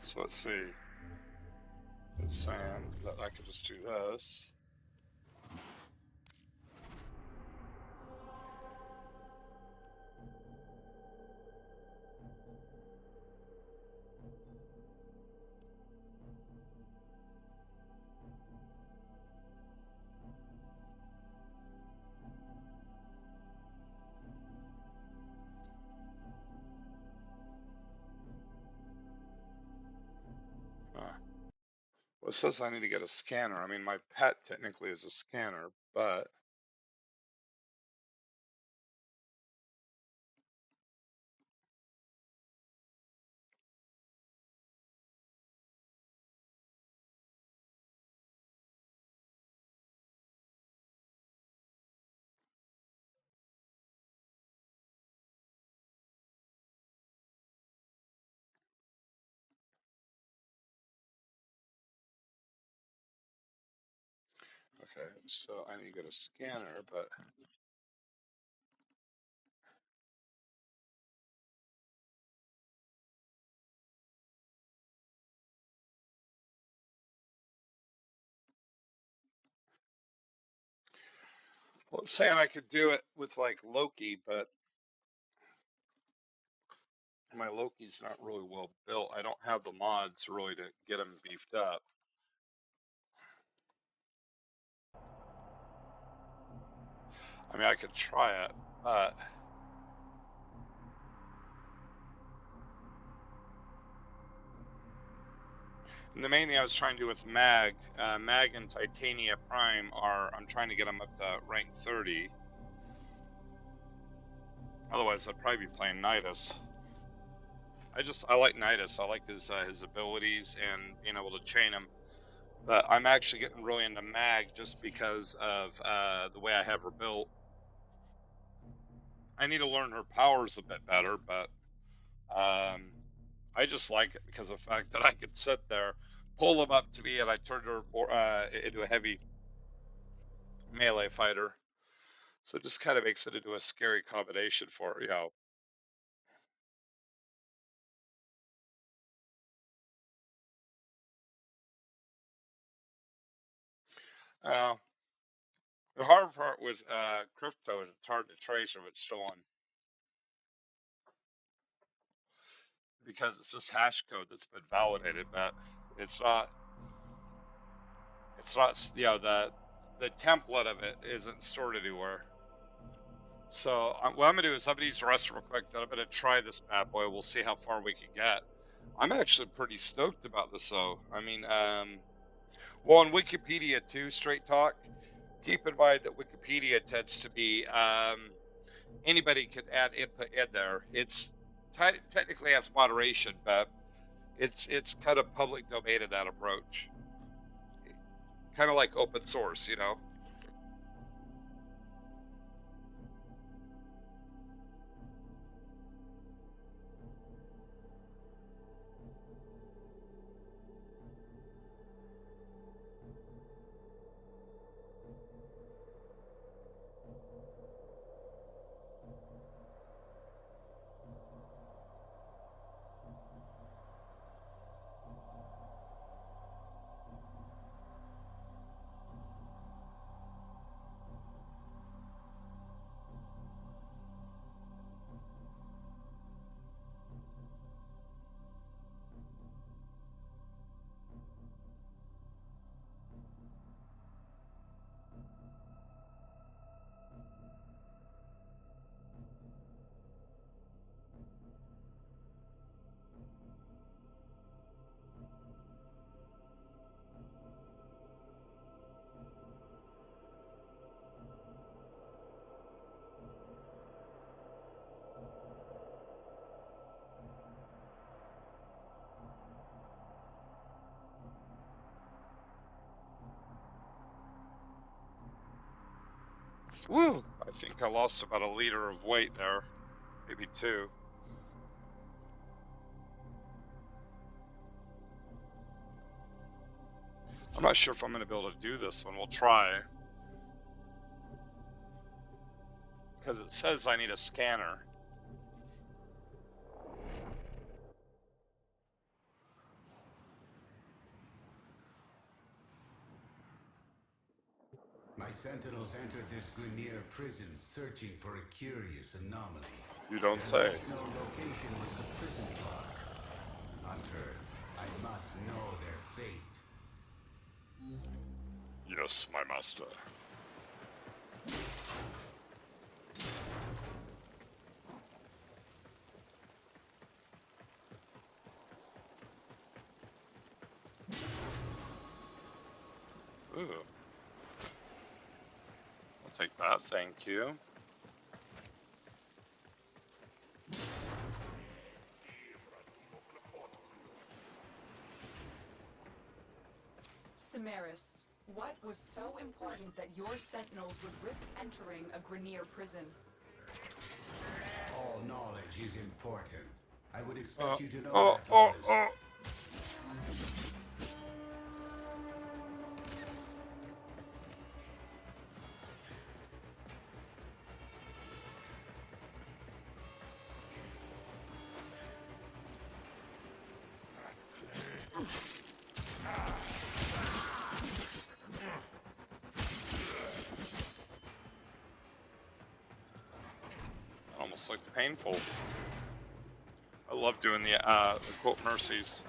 So let's see. It's saying that I could just do this. Well, it says I need to get a scanner. I mean, my pet technically is a scanner, but okay, so I need to get a scanner, but well, it's saying I could do it with like Loki, but my Loki's not really well built. I don't have the mods really to get him beefed up. I mean, I could try it, but and the main thing I was trying to do with Mag and Titania Prime I'm trying to get them up to rank 30. Otherwise, I'd probably be playing Nidus. I like Nidus. I like his abilities and being able to chain him. But I'm actually getting really into Mag just because of the way I have her built. I need to learn her powers a bit better, but I just like it because of the fact that I could sit there, pull them up to me, and I turned her into a heavy melee fighter. So it just kind of makes it into a scary combination for her. Uh, the hard part with crypto is it's hard to trace if it's stolen because it's just hash code that's been validated, but it's not. It's not. The template of it isn't stored anywhere. So what I'm gonna do is I'm gonna use the rest real quick. Then I'm gonna try this bad boy. We'll see how far we can get. I'm actually pretty stoked about this, though. I mean, well, on Wikipedia too. Straight talk. Keep in mind that Wikipedia tends to be anybody can add input in there. It's technically has moderation, but it's kind of public domain in that approach, kind of like open source. Woo! I think I lost about a liter of weight there, maybe two. I'm not sure if I'm going to be able to do this one. We'll try. Because it says I need a scanner. Sentinels entered this Grenier prison searching for a curious anomaly. You don't Their say. last known location was the prison block. Hunter, I must know their fate. Yes, my master. Ooh. I'll take that, thank you. Samaris, what was so important that your sentinels would risk entering a Grenier prison? All knowledge is important. I would expect you to know Oh, that, oh, Lotus. oh. Almost like the painful. I love doing the occult mercies.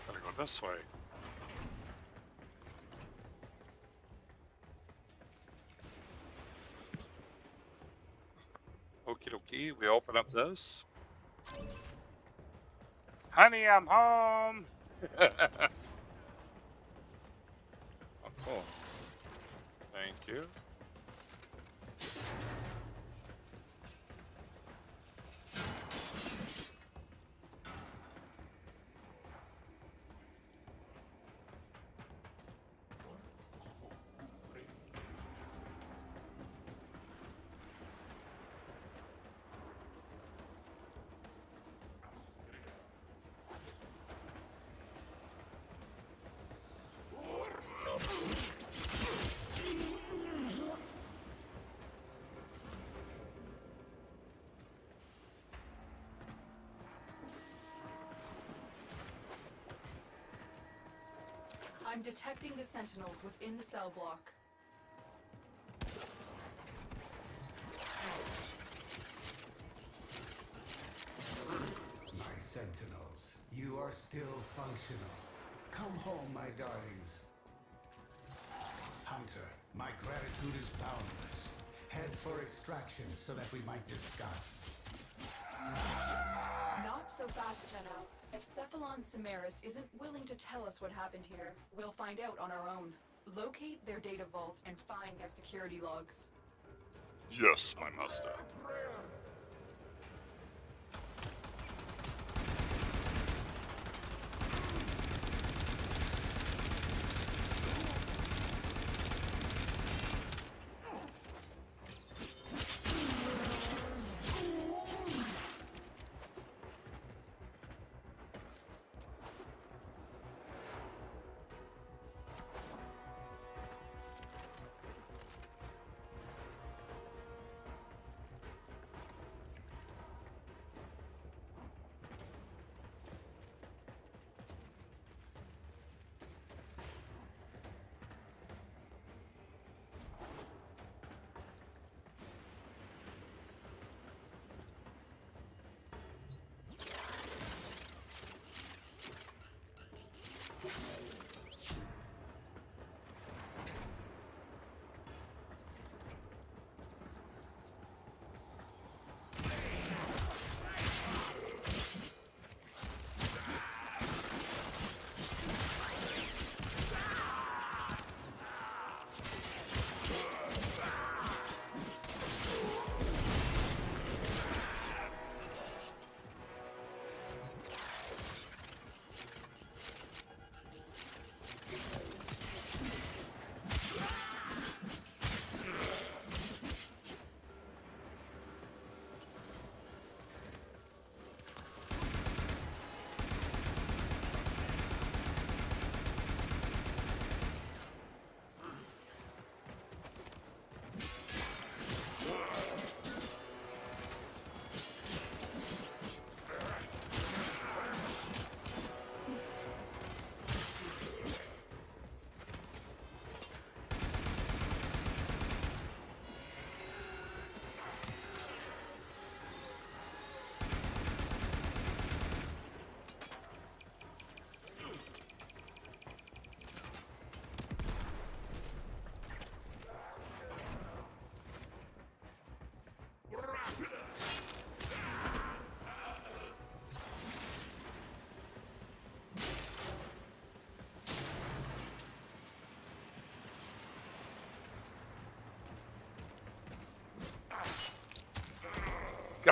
Gotta go this way. Okie dokie, we open up this. Honey, I'm home! Oh, cool. Thank you. I'm detecting the sentinels within the cell block. My sentinels, you are still functional. Come home, my darlings. Hunter, my gratitude is boundless. Head for extraction so that we might discuss. Not so fast, Jenna. If Cephalon Samaris isn't willing to tell us what happened here, we'll find out on our own. Locate their data vault and find their security logs. Yes, my master.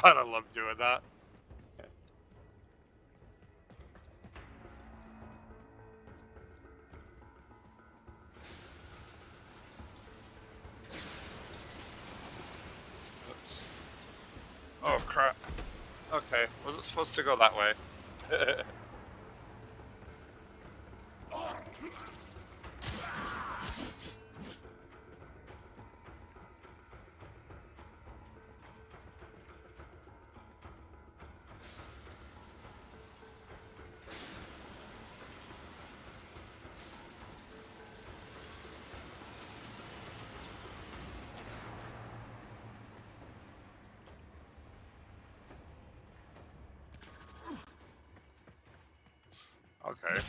God, I love doing that. Oops. Oh, crap. Okay, was it supposed to go that way? Okay.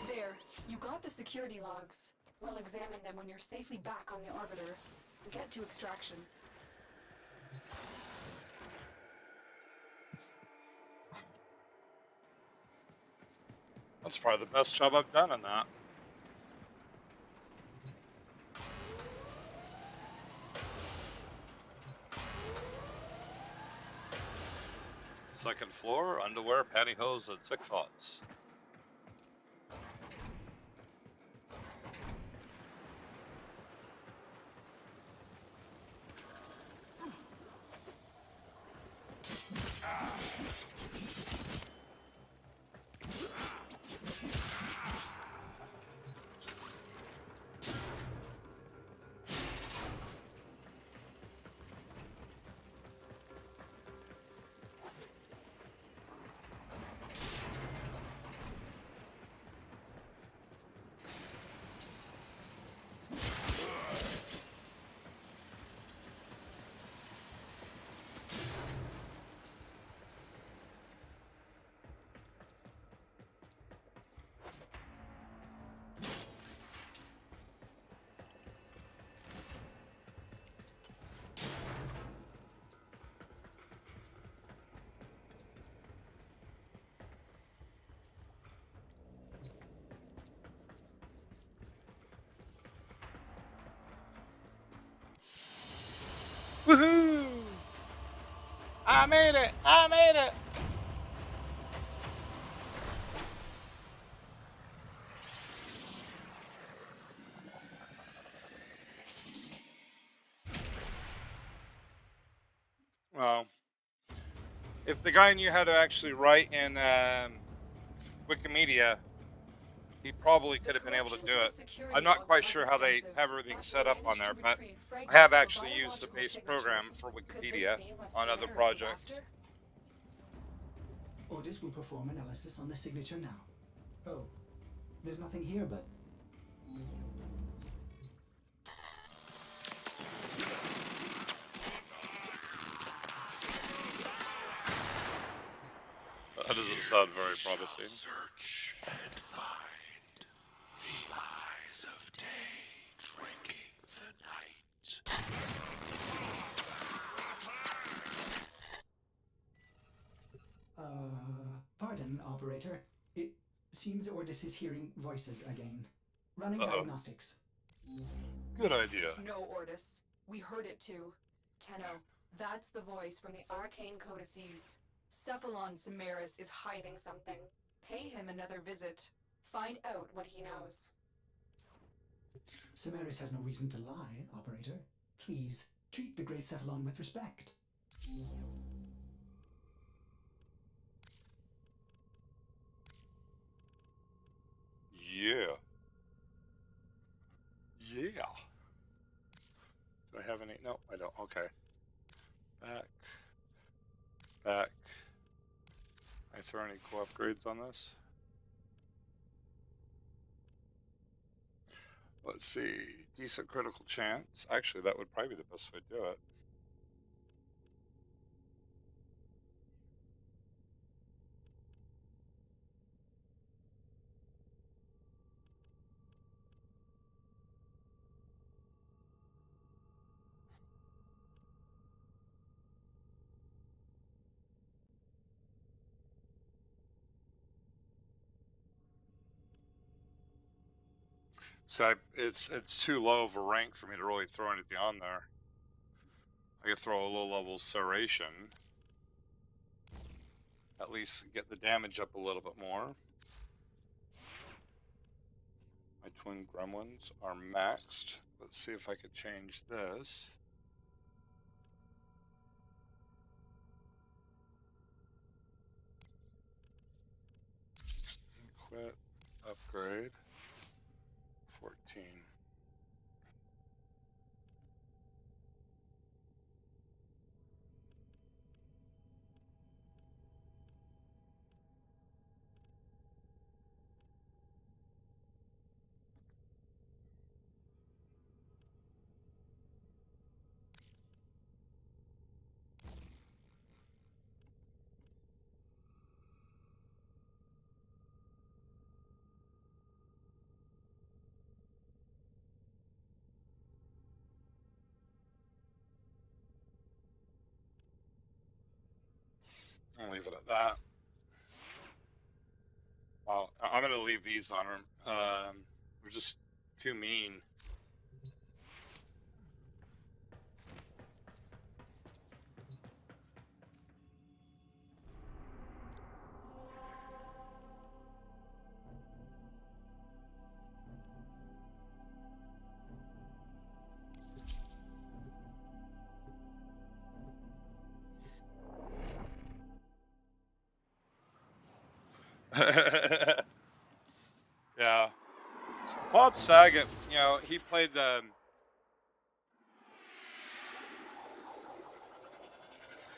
There, you got the security logs. We'll examine them when you're safely back on the orbiter. Get to extraction. That's probably the best job I've done in that. Second floor, underwear, pantyhose, and 6 aughts. Woohoo! I made it! I made it! if the guy knew how to actually write in Wikimedia, he probably The could have been able to corruption do the it. security I'm not logs quite was sure how they extensive, have everything but set they up on managed there, to but retrieve I fragments have of a actually used the biological base signature. program for Could this Wikipedia be what on other Solaris was projects. after? Otis will perform analysis on the signature now. Oh, there's nothing here but... That doesn't sound very promising. Search and find the eyes of day drinking the night. Pardon, operator. It seems Otis is hearing voices again. Running Uh-oh. diagnostics. Good idea. No, Ortis. We heard it too. Tenno, that's the voice from the arcane codices. Cephalon Samaris is hiding something. Pay him another visit. Find out what he knows. Samaris has no reason to lie, operator. Please, treat the Great Cephalon with respect. Yeah. Yeah. Do I have any? No, I don't. Okay. Back. Back. I throw any cool upgrades on this? Let's see. Decent critical chance. Actually, that would probably be the best way to do it. So it's too low of a rank for me to really throw anything on there. I could throw a low-level serration. At least get the damage up a little bit more. My twin gremlins are maxed. Let's see if I could change this. Quit. Upgrade. 14. I'll leave it at that. Well, I'm going to leave these on her. They're just too mean. Yeah. Bob Saget, you know, he played the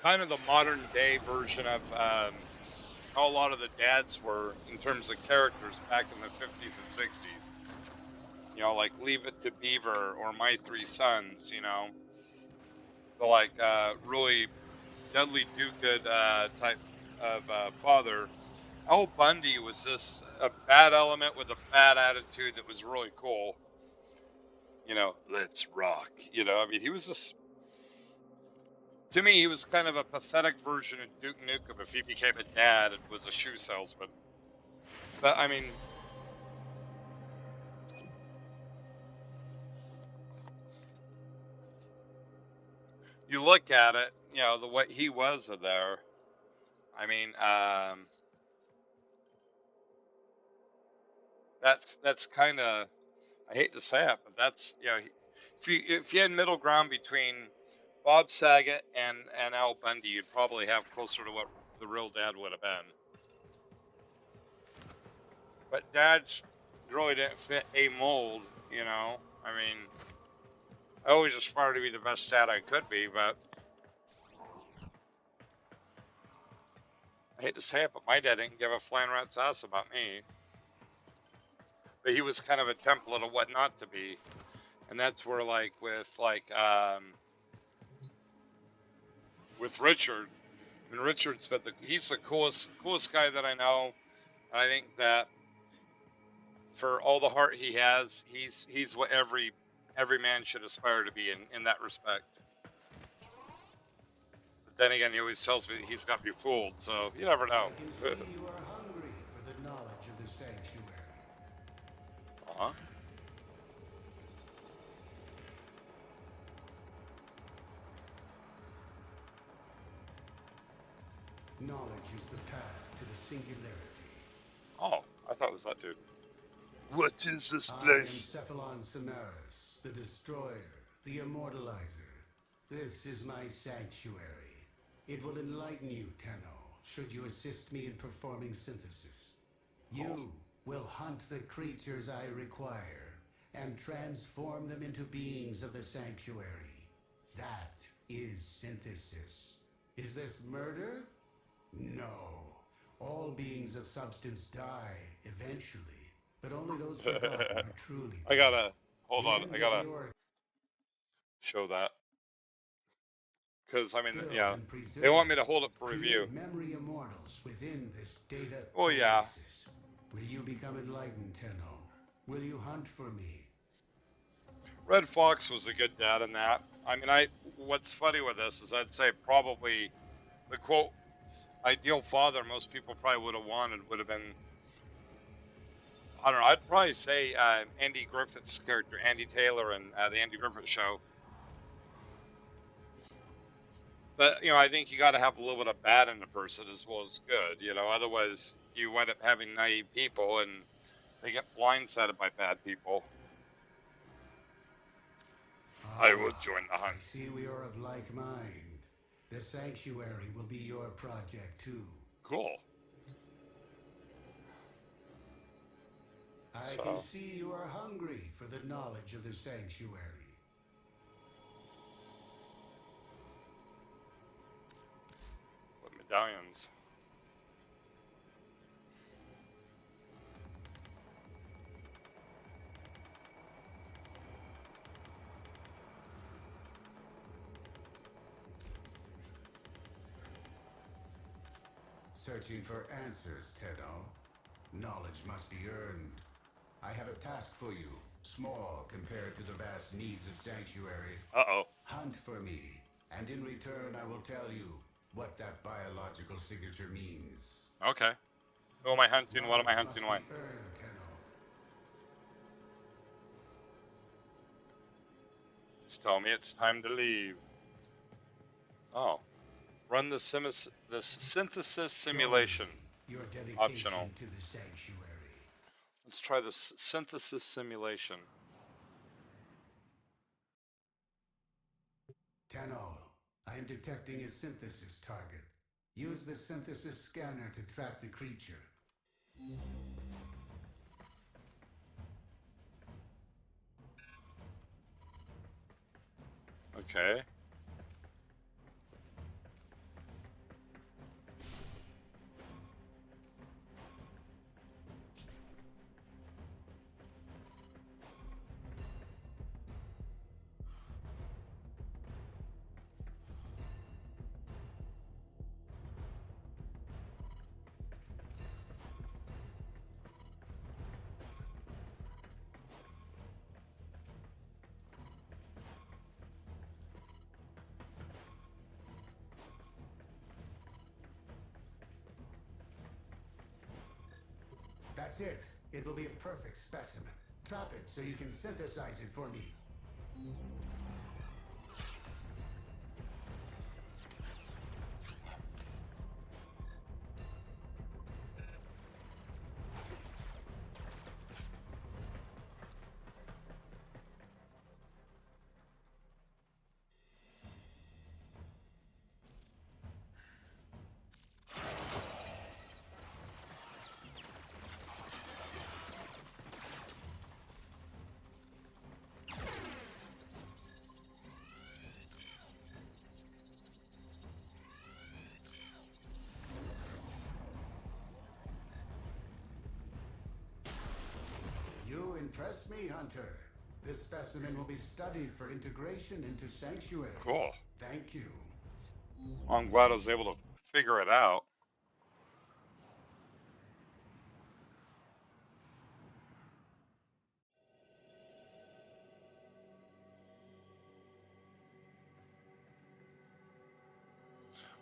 kind of the modern day version of how a lot of the dads were in terms of characters back in the 50s and 60s. You know, like Leave It to Beaver or My Three Sons, you know. The like really deadly do-good type of father. Al Bundy was just a bad element with a bad attitude that was really cool. You know, let's rock. You know, I mean, he was just, to me, he was kind of a pathetic version of Duke Nukem if he became a dad and was a shoe salesman. But, I mean, you look at it, you know, the way he was there. I mean, that's kind of, I hate to say it, but that's, you know, if you had middle ground between Bob Saget and Al Bundy, you'd probably have closer to what the real dad would have been. But Dad's really didn't fit a mold, you know. I mean, I always aspired to be the best dad I could be, but I hate to say it, but my dad didn't give a flying rat's ass about me. But he was kind of a template of what not to be. And that's where, like, with Richard, I mean, Richard's he's the coolest guy that I know. And I think that for all the heart he has, he's what every man should aspire to be in that respect. But then again, he always tells me he's got me fooled, so you never know. I can see you are hungry for the knowledge of the sanctuary. Uh-huh. Knowledge is the path to the singularity. Oh, I thought it was that dude. What is this I am place? Cephalon Samaris, the Destroyer, the Immortalizer. This is my sanctuary. It will enlighten you, Tenno, should you assist me in performing synthesis. You will hunt the creatures I require and transform them into beings of the sanctuary. That is synthesis. Is this murder? No. All beings of substance die eventually, but only those forgotten are truly I gotta hold The on. end I of gotta your show that because I mean, build yeah, and preserve, they want me to hold it for create review. memory immortals within this data Oh yeah. oasis. Will you become enlightened, Tenno? Will you hunt for me? Red Fox was a good dad in that. I mean, what's funny with this is I'd say probably the quote ideal father most people probably would have wanted would have been, I don't know, I'd probably say Andy Griffith's character, Andy Taylor, in the Andy Griffith Show. But, you know, I think you got to have a little bit of bad in the person as well as good, you know, otherwise you wind up having naive people and they get blindsided by bad people. I would join the hunt. I see we are of like mind. The sanctuary will be your project too. Cool. I can see you are hungry for the knowledge of the sanctuary. What medallions? Searching for answers, Tenno. Knowledge must be earned. I have a task for you, small compared to the vast needs of Sanctuary. Uh-oh. Hunt for me, and in return I will tell you what that biological signature means. Okay. Who am I hunting? What am I hunting? Why? Knowledge must be earned, Tenno. Just tell me it's time to leave. Oh. Run the synthesis simulation. Your dedication Optional. to the Sanctuary. Let's try the synthesis simulation. Tenno, I am detecting a synthesis target. Use the synthesis scanner to track the creature. Okay. That's it. It will be a perfect specimen. Trap it so you can synthesize it for me. impress me, Hunter. This specimen will be studied for integration into Sanctuary. Cool. Thank you. Well, I'm glad I was able to figure it out.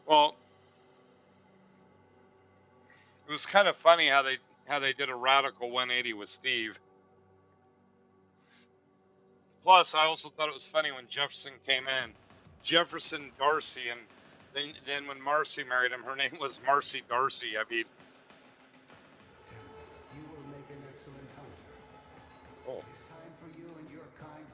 Well, it was kind of funny how they did a radical 180 with Steve. Plus, I also thought it was funny when Jefferson came in, Jefferson Darcy, and then when Marcy married him, her name was Marcy Darcy. I mean, Tenno, you will make an excellent hunter. oh, It is time for you and your kind.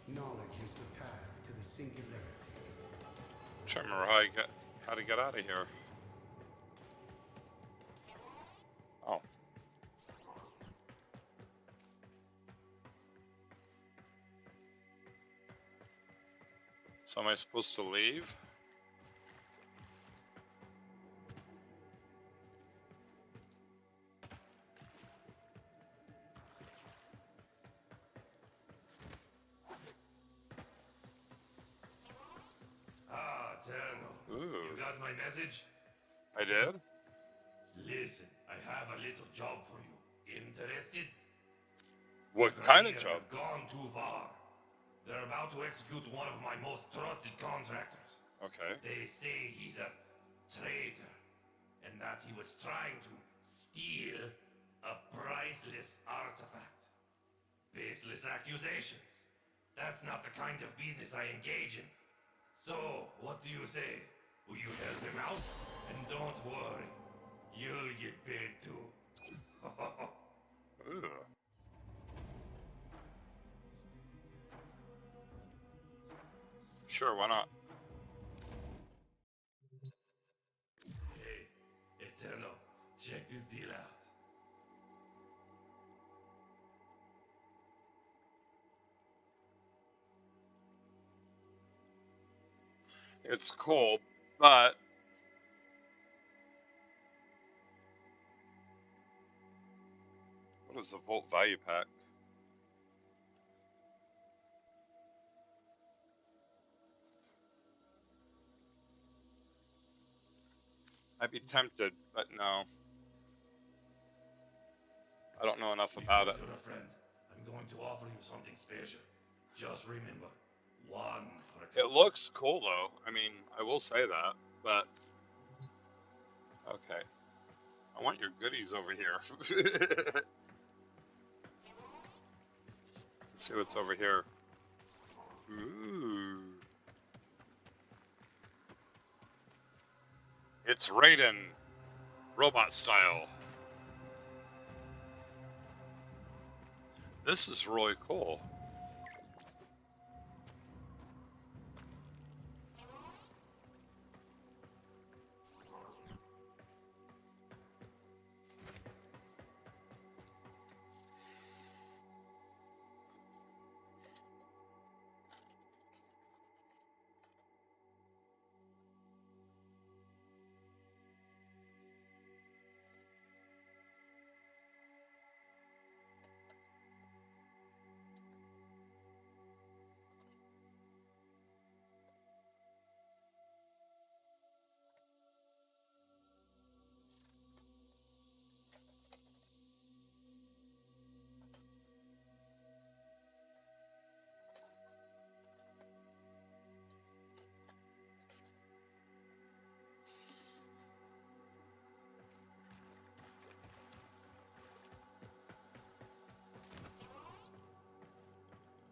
Knowledge is the path to the singularity. I'm trying to remember how to get out of here. Oh. So am I supposed to leave? Ah, Terno. Ooh. You got my message? I did? Listen, I have a little job for you. Interested? What The kind of Graniers job? have gone too far. They're about to execute one of my most trusted contractors. Okay. They say he's a traitor, and that he was trying to steal a priceless artifact. Baseless accusations. That's not the kind of business I engage in. So, what do you say? Will you help him out? And don't worry, you'll get paid too. Ooh. Sure, why not? Hey, Eterno, check this deal out. It's cool, but what is the Volt Value Pack? I'd be tempted, but no. I don't know enough about it. Because you're a friend, I'm going to offer you something special. Just remember, one per It customer. looks cool though. I mean, I will say that, but okay. I want your goodies over here. Let's see what's over here. Ooh. It's Raiden, robot style. This is really cool.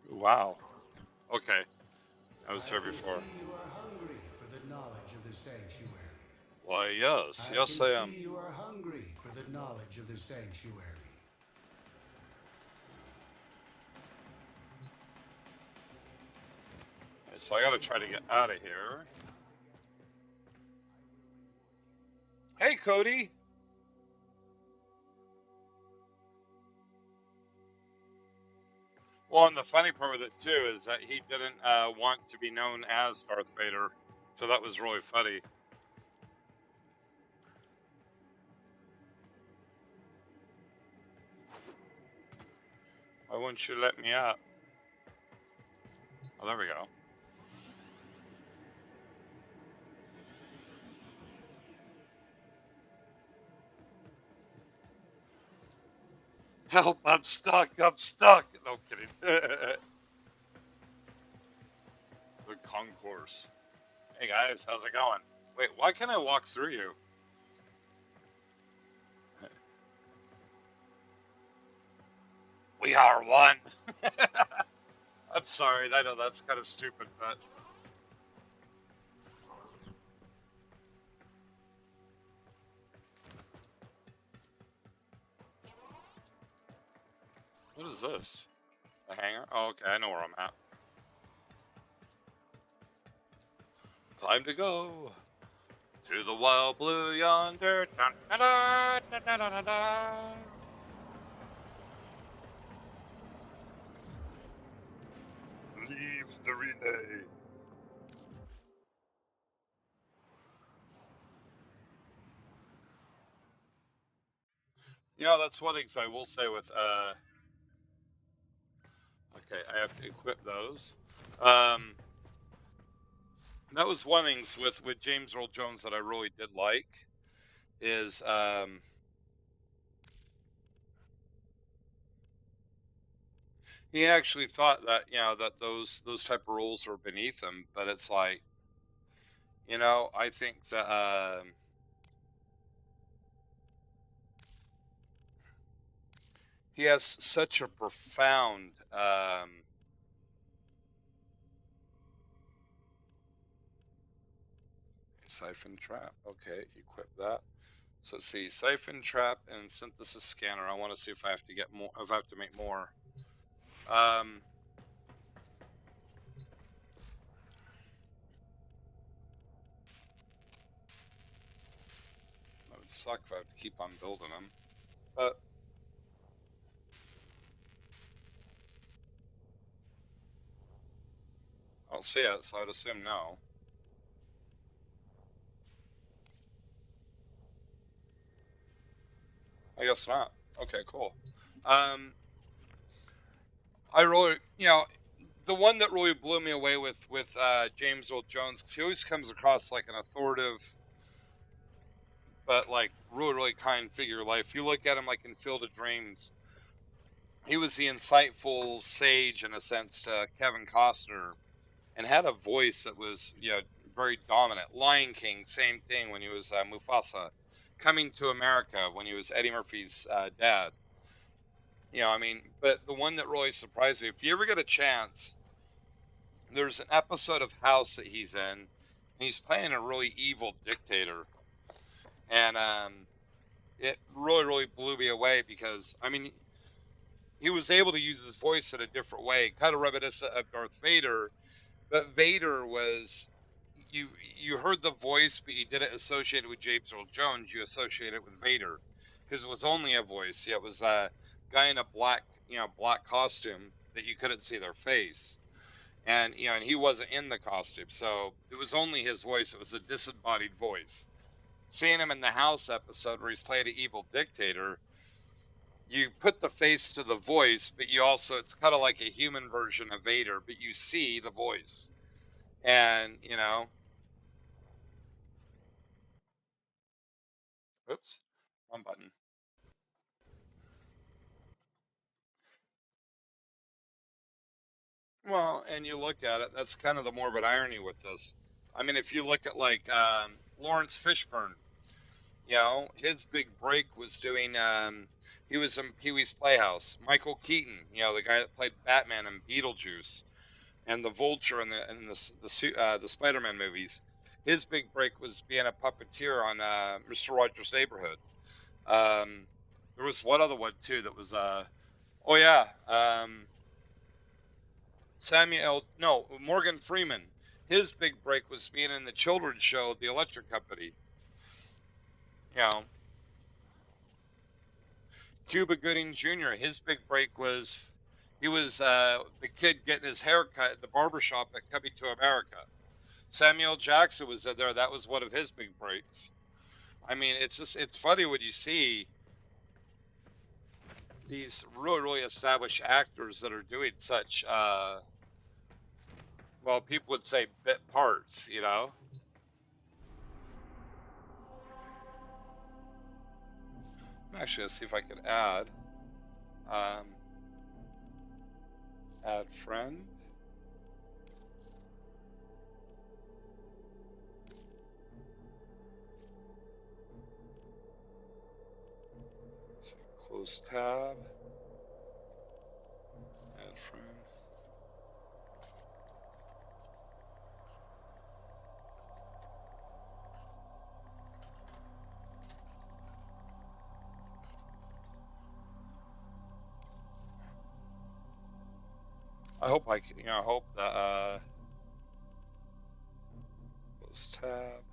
Wow. Okay. I was here before. I can see you are hungry for the knowledge of the sanctuary. Why, yes. Yes, I I am. can see you are hungry for the knowledge of the sanctuary. Okay, so I gotta try to get out of here. Hey, Cody. Well, and the funny part with it too is that he didn't want to be known as Darth Vader, so that was really funny. Why wouldn't you let me up? Oh, there we go. Help! I'm stuck! I'm stuck! No I'm kidding. The concourse. Hey guys, how's it going? Wait, why can't I walk through you? We are one. I'm sorry, I know that's kind of stupid, but what is this? A hangar? Oh, okay, I know where I'm at. Time to go to the wild blue yonder. Dun, dun, dun, dun, dun, dun, dun, dun. Leave the relay. You know, that's one thing I will say with okay, I have to equip those. Um, that was one thing with James Earl Jones that I really did like is he actually thought that that those type of rules were beneath him, but it's like I think that he has such a profound siphon trap. Okay, equip that. So let's see, siphon trap and synthesis scanner. I want to see if I have to get more. If I have to make more. That would suck if I have to keep on building them. But I don't see it, so I'd assume no. I guess not. Okay, cool. I really, the one that really blew me away with James Earl Jones, because he always comes across like an authoritative, but like really really kind figure. Like if you look at him like in Field of Dreams, he was the insightful sage in a sense to Kevin Costner, and had a voice that was very dominant. Lion King, same thing when he was Mufasa. Coming to America when he was Eddie Murphy's dad. I mean, but the one that really surprised me, if you ever get a chance, there's an episode of House that he's in, and he's playing a really evil dictator, and it really really blew me away because I mean he was able to use his voice in a different way, kind of reminiscent of Darth Vader, but Vader was you heard the voice, but you didn't associate it with James Earl Jones. You associate it with Vader because it was only a voice. Yeah, it was a guy in a black costume that you couldn't see their face, and and he wasn't in the costume, so it was only his voice. It was a disembodied voice. Seeing him in the House episode where he's played an evil dictator, you put the face to the voice, but you also it's kind of like a human version of Vader, but you see the voice, and oops, one button. Well, and you look at it, that's kind of the morbid irony with this. I mean, if you look at like Lawrence Fishburne, his big break was doing. He was in Pee Wee's Playhouse. Michael Keaton, the guy that played Batman and Beetlejuice, and the Vulture in the Spider-Man movies. His big break was being a puppeteer on Mr. Rogers' Neighborhood. Um, there was one other one too that was oh yeah, Morgan Freeman. His big break was being in the children's show, The Electric Company. You know, Cuba Gooding Jr. His big break was He was the kid getting his hair cut at the barbershop at Coming to America. Samuel Jackson was in there. That was one of his big breaks. I mean, it's funny when you see these really established actors that are doing such well, people would say bit parts, you know. I'm actually gonna see if I can um, add friend. So close tab, add friend. I hope I can, I hope that close tab.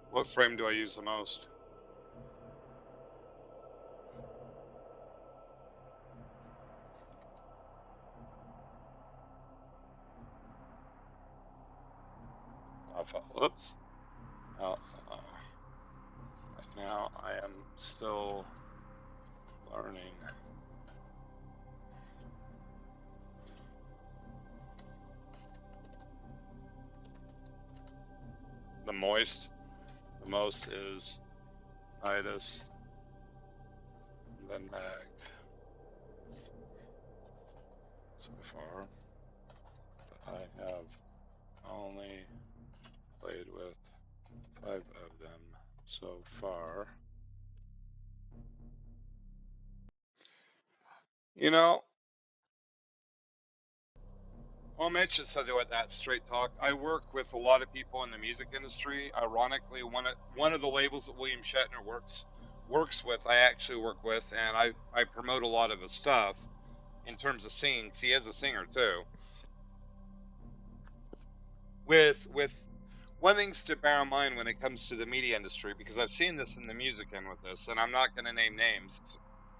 What frame do I use the most? Whoops. Oh, right now I am still learning. The moist, the most is Nidus, then mag. So far, but I have only played with 5 of them so far. You know, I'll mention something with that straight talk. I work with a lot of people in the music industry. Ironically, one of the labels that William Shatner works with, I actually work with, and I promote a lot of his stuff in terms of singing. 'Cause he is a singer too. With one thing's to bear in mind when it comes to the media industry, because I've seen this in the music end with this, and I'm not going to name names.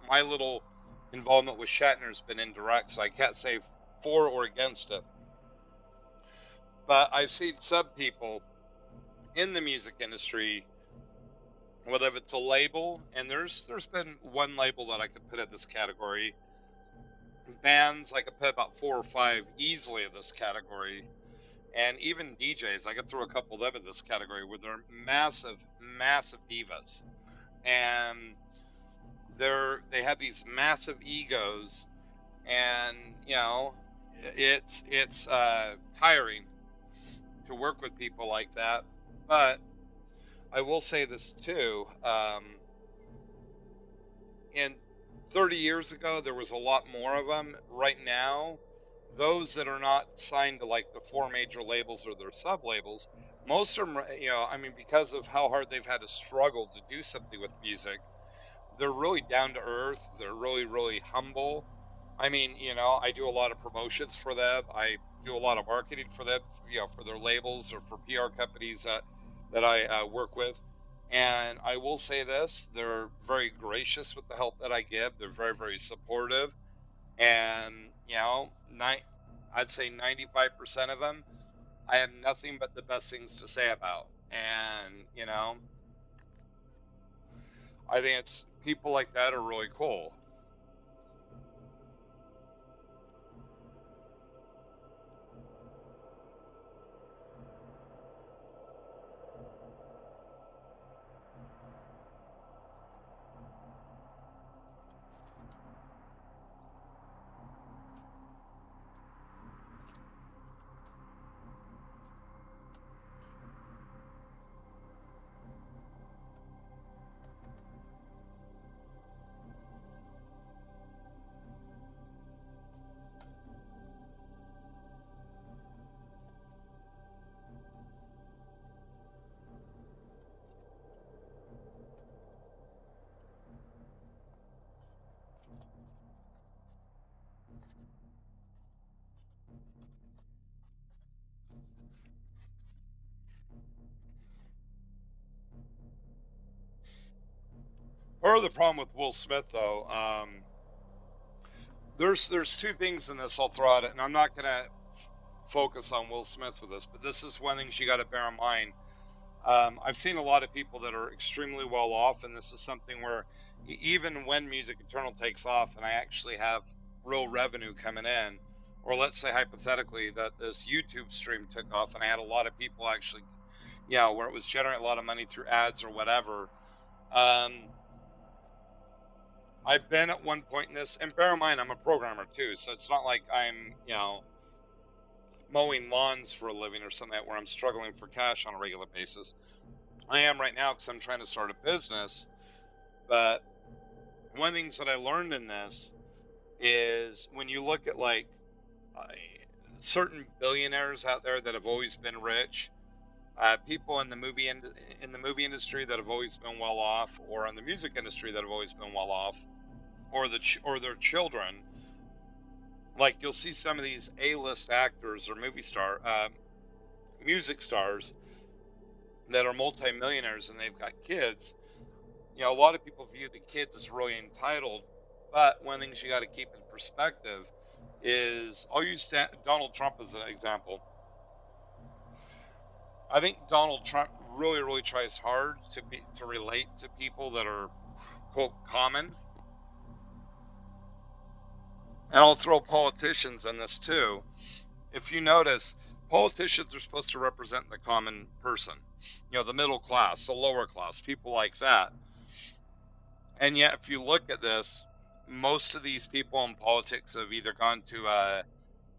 My little involvement with Shatner's been indirect, so I can't say for or against it. But I've seen some people in the music industry, whether it's a label, and there's been one label that I could put in this category. Bands, I could put about 4 or 5 easily in this category. And even DJs, I could throw a couple of them in this category where they're massive divas. And they have these massive egos, and it's tiring to work with people like that. But I will say this too. And 30 years ago, there was a lot more of them. Right now, those that are not signed to like the 4 major labels or their sub labels, most of them, I mean, because of how hard they've had to struggle to do something with music, they're really down to earth. They're really humble. I mean, I do a lot of promotions for them. I do a lot of marketing for them, for their labels or for PR companies that I work with. And I will say this: they're very gracious with the help that I give. They're very supportive, and I'd say 95% of them, I have nothing but the best things to say about. And I think it's people like that are really cool. part of the problem with Will Smith, though, there's two things in this I'll throw at it, and I'm not gonna focus on Will Smith with this, but this is one thing you got to bear in mind. I've seen a lot of people that are extremely well off, and this is something where even when Music Eternal takes off, and I actually have real revenue coming in, or let's say hypothetically that this YouTube stream took off, and I had a lot of people actually, where it was generating a lot of money through ads or whatever. Um, I've been at one point in this, and bear in mind, I'm a programmer too, so it's not like I'm, mowing lawns for a living or something where I'm struggling for cash on a regular basis. I am right now because I'm trying to start a business. But one of the things that I learned in this is when you look at like certain billionaires out there that have always been rich, people in the movie industry that have always been well off, or in the music industry that have always been well off, or their children. Like you'll see some of these A-list actors or music stars that are multimillionaires and they've got kids. A lot of people view the kids as really entitled, but one of the things you got to keep in perspective is I'll use Donald Trump as an example. I think Donald Trump really, really tries hard to relate to people that are quote common. And I'll throw politicians in this too. If you notice, politicians are supposed to represent the common person, the middle class, the lower class, people like that. And yet, if you look at this, most of these people in politics have either gone to a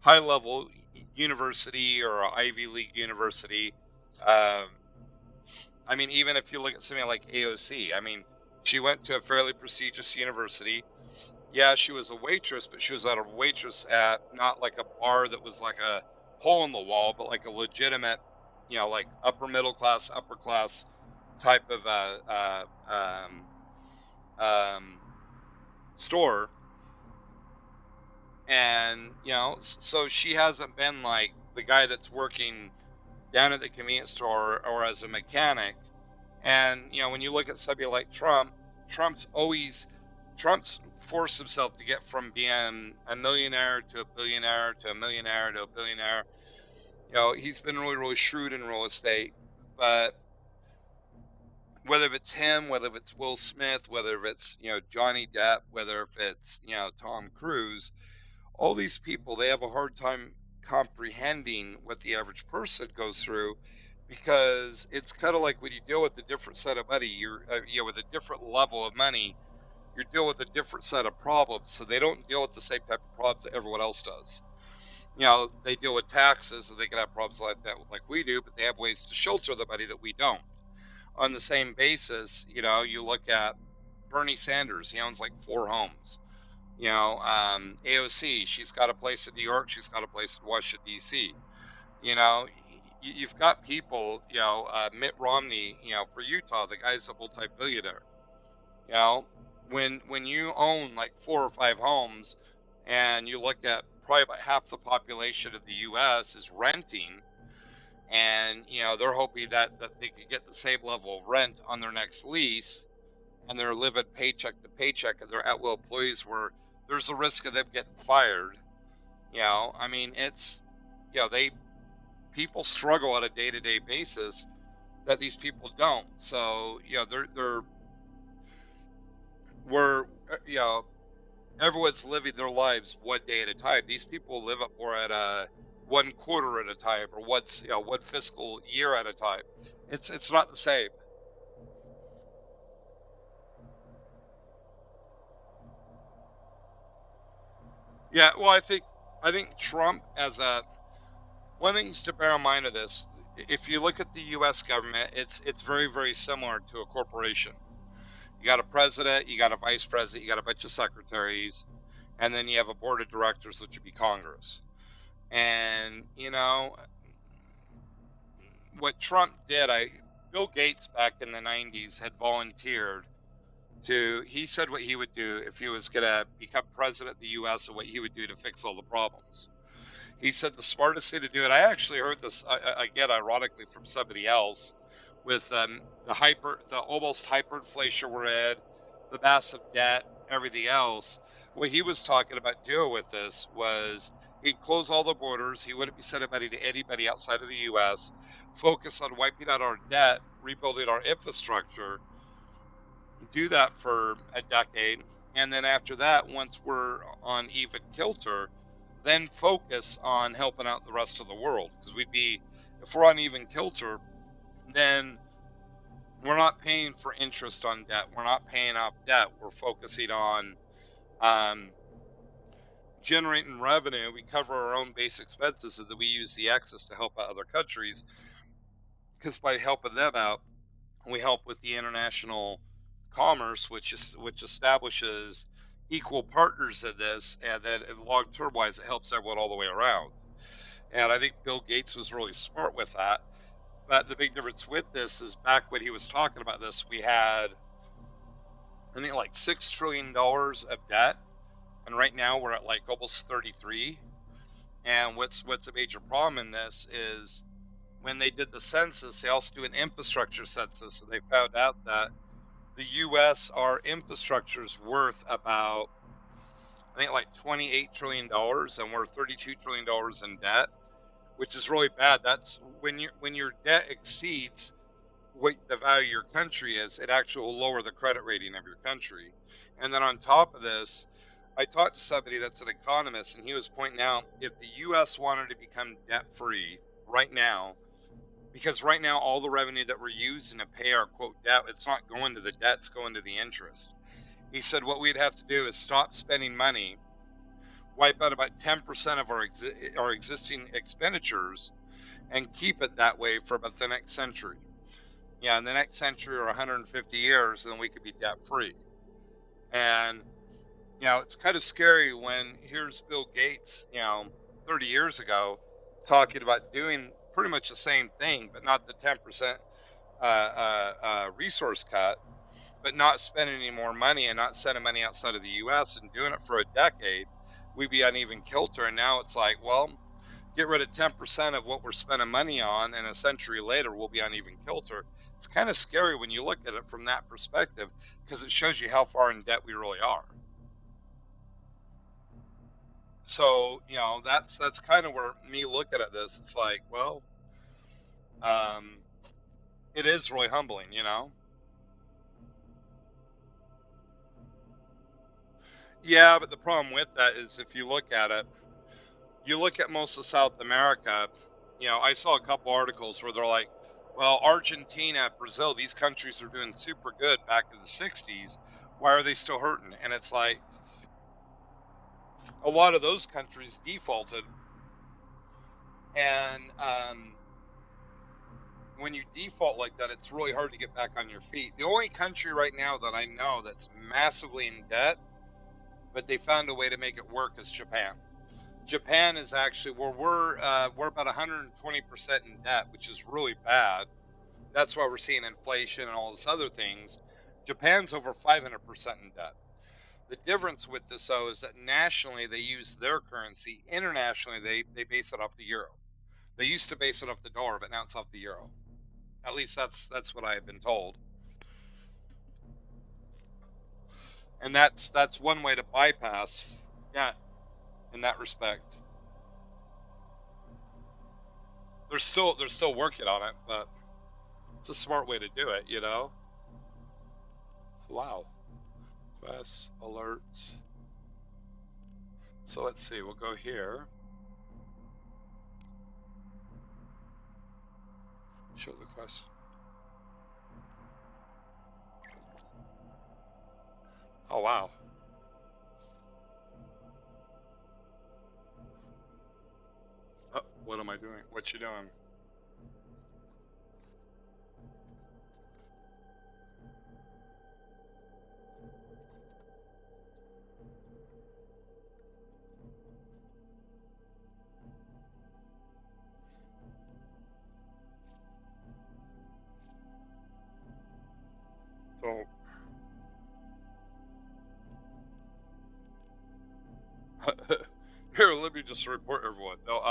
high level university or an Ivy League university. I mean, even if you look at something like AOC, I mean, she went to a fairly prestigious university. Yeah, she was a waitress, but she was a waitress at not like a bar that was like a hole in the wall, but like a legitimate, like upper middle class, upper class type of store. And so she hasn't been like the guy that's working down at the convenience store or as a mechanic. And when you look at somebody like Trump, Trump's forced himself to get from being a millionaire to a billionaire to a millionaire to a billionaire. He's been really, really shrewd in real estate, but whether it's him, whether it's Will Smith, whether it's, Johnny Depp, whether it's, Tom Cruise, all these people, they have a hard time comprehending what the average person goes through, because it's kind of like when you deal with a different set of money, you're, with a different level of money, you deal with a different set of problems. So they don't deal with the same type of problems that everyone else does. They deal with taxes, and they can have problems like that, like we do, but they have ways to shelter the money that we don't. On the same basis, you look at Bernie Sanders, he owns like 4 homes. AOC, she's got a place in New York, she's got a place in Washington, D.C. You've got people, Mitt Romney, for Utah, the guy's a multi-billionaire. When you own like 4 or 5 homes, and you look at probably about half the population of the U.S. is renting, and they're hoping that they could get the same level of rent on their next lease, and they're living paycheck to paycheck, and they're at-will employees where there's a risk of them getting fired. I mean, it's people struggle on a day-to-day basis that these people don't. So everyone's living their lives one day at a time. These people live up more at a 1 quarter at a time, or one fiscal year at a time. It's not the same. Yeah, well, I think Trump as a one thing to bear in mind of this. If you look at the U.S. government, it's very, very similar to a corporation. You got a president, you got a vice president, you got a bunch of secretaries, and then you have a board of directors, which would be Congress. And what Trump did, Bill Gates back in the 90s had volunteered he said what he would do if he was going to become president of the U.S. and what he would do to fix all the problems. He said the smartest thing to do, and I actually heard this again, ironically, from somebody else, with the almost hyperinflation we're in, the massive debt, everything else. What he was talking about doing with this was he'd close all the borders. He wouldn't be sending money to anybody outside of the U.S., focus on wiping out our debt, rebuilding our infrastructure, do that for a decade. And then after that, once we're on even kilter, then focus on helping out the rest of the world. Because if we're on even kilter, then we're not paying for interest on debt. We're not paying off debt. We're focusing on um, generating revenue. We cover our own base expenses, and then we use the excess to help out other countries. Because by helping them out, we help with the international commerce, which establishes equal partners in this, and then long term wise, it helps everyone all the way around. And I think Bill Gates was really smart with that. But the big difference with this is back when he was talking about this, we had, I think, like $6 trillion of debt, and right now we're at like almost 33. And what's a major problem in this is when they did the census, they also do an infrastructure census, and they found out that the U.S., our infrastructure is worth about, I think, like $28 trillion, and we're $32 trillion in debt, which is really bad. That's when your debt exceeds what the value of your country is, it actually will lower the credit rating of your country. And then on top of this, I talked to somebody that's an economist, and he was pointing out if the U.S. wanted to become debt free right now, because right now all the revenue that we're using to pay our quote debt, it's not going to the debt, it's going to the interest. He said what we'd have to do is stop spending money, wipe out about 10% of our existing expenditures, and keep it that way for about the next century. Yeah, in the next century or 150 years, then we could be debt free. And it's kind of scary when here's Bill Gates, 30 years ago, talking about doing pretty much the same thing, but not the 10% resource cut, but not spending any more money and not sending money outside of the U.S. and doing it for a decade. We'd be on even kilter. And now it's like, well, get rid of 10% of what we're spending money on, and a century later, we'll be on even kilter. It's kind of scary when you look at it from that perspective, because it shows you how far in debt we really are. So, that's kind of where me looking at this, it's like, well, it is really humbling, Yeah, but the problem with that is if you look at it, you look at most of South America, I saw a couple articles where they're like, well, Argentina, Brazil, these countries are doing super good back in the 60s. Why are they still hurting? And it's like, a lot of those countries defaulted. And when you default like that, it's really hard to get back on your feet. The only country right now that I know that's massively in debt, but they found a way to make it work, is Japan. Japan is actually where we're about 120% in debt, which is really bad. That's why we're seeing inflation and all those other things. Japan's over 500% in debt. The difference with this, though, is that nationally they use their currency. Internationally, they base it off the euro. They used to base it off the dollar, but now it's off the euro. At least that's what I have been told. And that's one way to bypass debt in that respect. They're still working on it, but it's a smart way to do it, Wow. Quest alerts. So let's see, we'll go here. Show the quest. Oh, wow. What am I doing? What you doing? So here, let me just report everyone. No,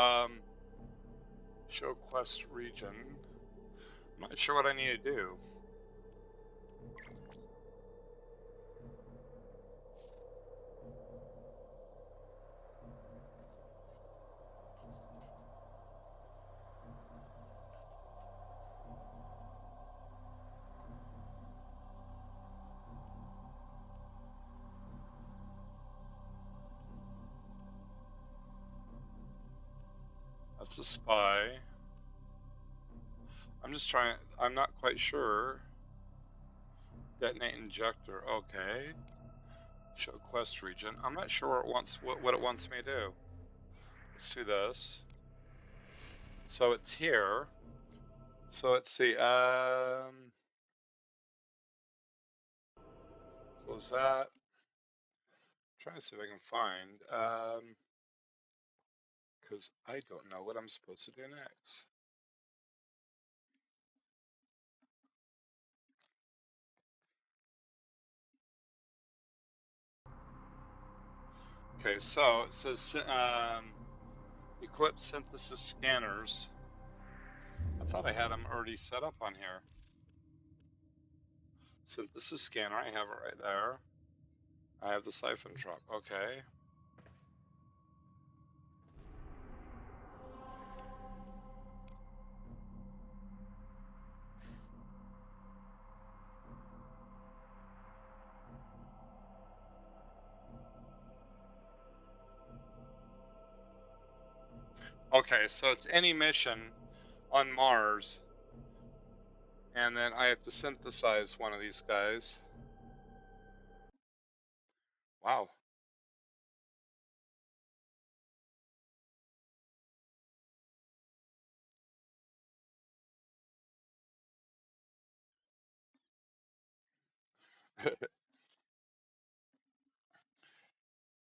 show quest region. I'm not sure what I need to do. That's a spy. I'm just trying. I'm not quite sure. Detonate injector. Okay. Show quest region. I'm not sure what it wants me to do. Let's do this. So it's here. So let's see. Close that. Trying to see if I can find. Because I don't know what I'm supposed to do next. Okay, so it says equip synthesis scanners. I thought I had them already set up on here. Synthesis scanner, I have it right there. I have the siphon truck, okay. Okay, so it's any mission on Mars, and then I have to synthesize one of these guys. Wow.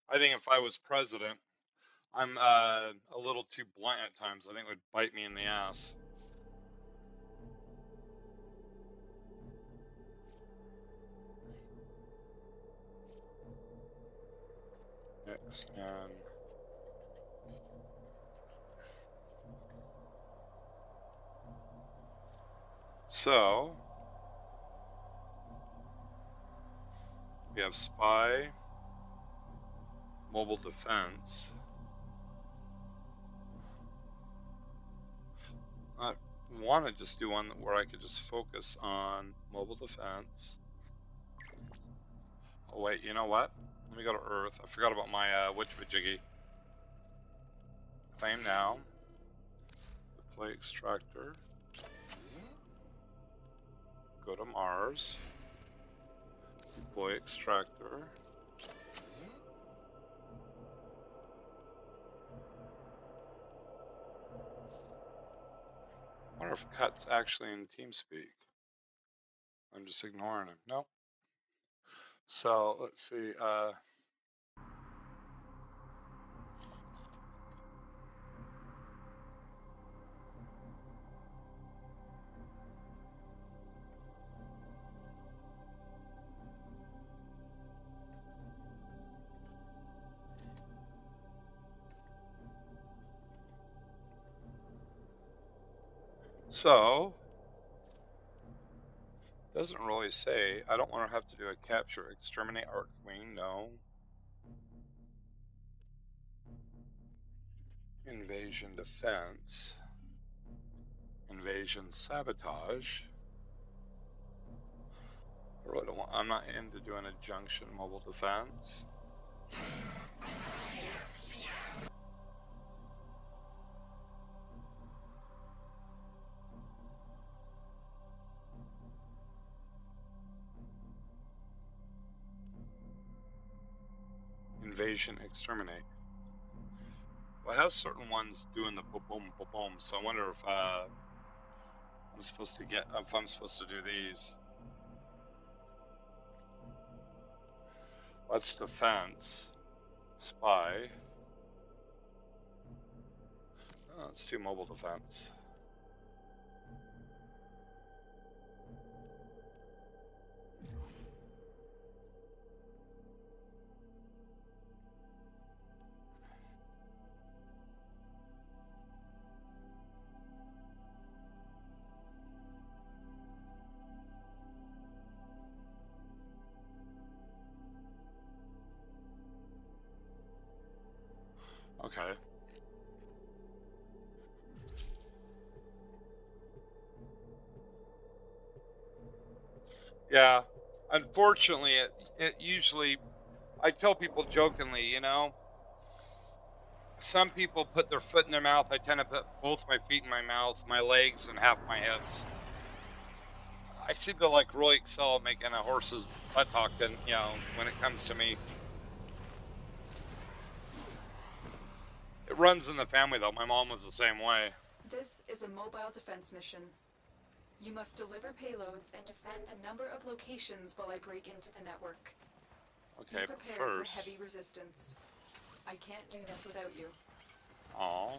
I think if I was president, I'm a little too blunt at times. I think it would bite me in the ass. X and so we have spy, mobile defense. I want to just do one where I could just focus on mobile defense. Oh wait, you know what? Let me go to Earth. I forgot about my witchmajiggy. Claim now. Deploy extractor. Go to Mars. Deploy extractor. I wonder if Cut's actually in TeamSpeak. I'm just ignoring him. Nope. So let's see. So doesn't really say. I don't want to have to do a capture, exterminate Arc Queen. No. Invasion defense. Invasion sabotage. I really don't want. I'm not into doing a junction mobile defense. Invasion exterminate. Well, it has certain ones doing the boom boom boom boom. So I wonder if I'm supposed to get if I'm supposed to do these. What's defense? Spy. Oh, let's do mobile defense. Okay. Yeah. Unfortunately, it usually, I tell people jokingly, you know, some people put their foot in their mouth. I tend to put both my feet in my mouth, my legs, and half my hips. I seem to like really excel at making a horse's buttock, and when it comes to me, it runs in the family though. My mom was the same way. This is a mobile defense mission. You must deliver payloads and defend a number of locations while I break into the network. Okay, Be but prepared first, for heavy resistance. I can't do this without you. aw.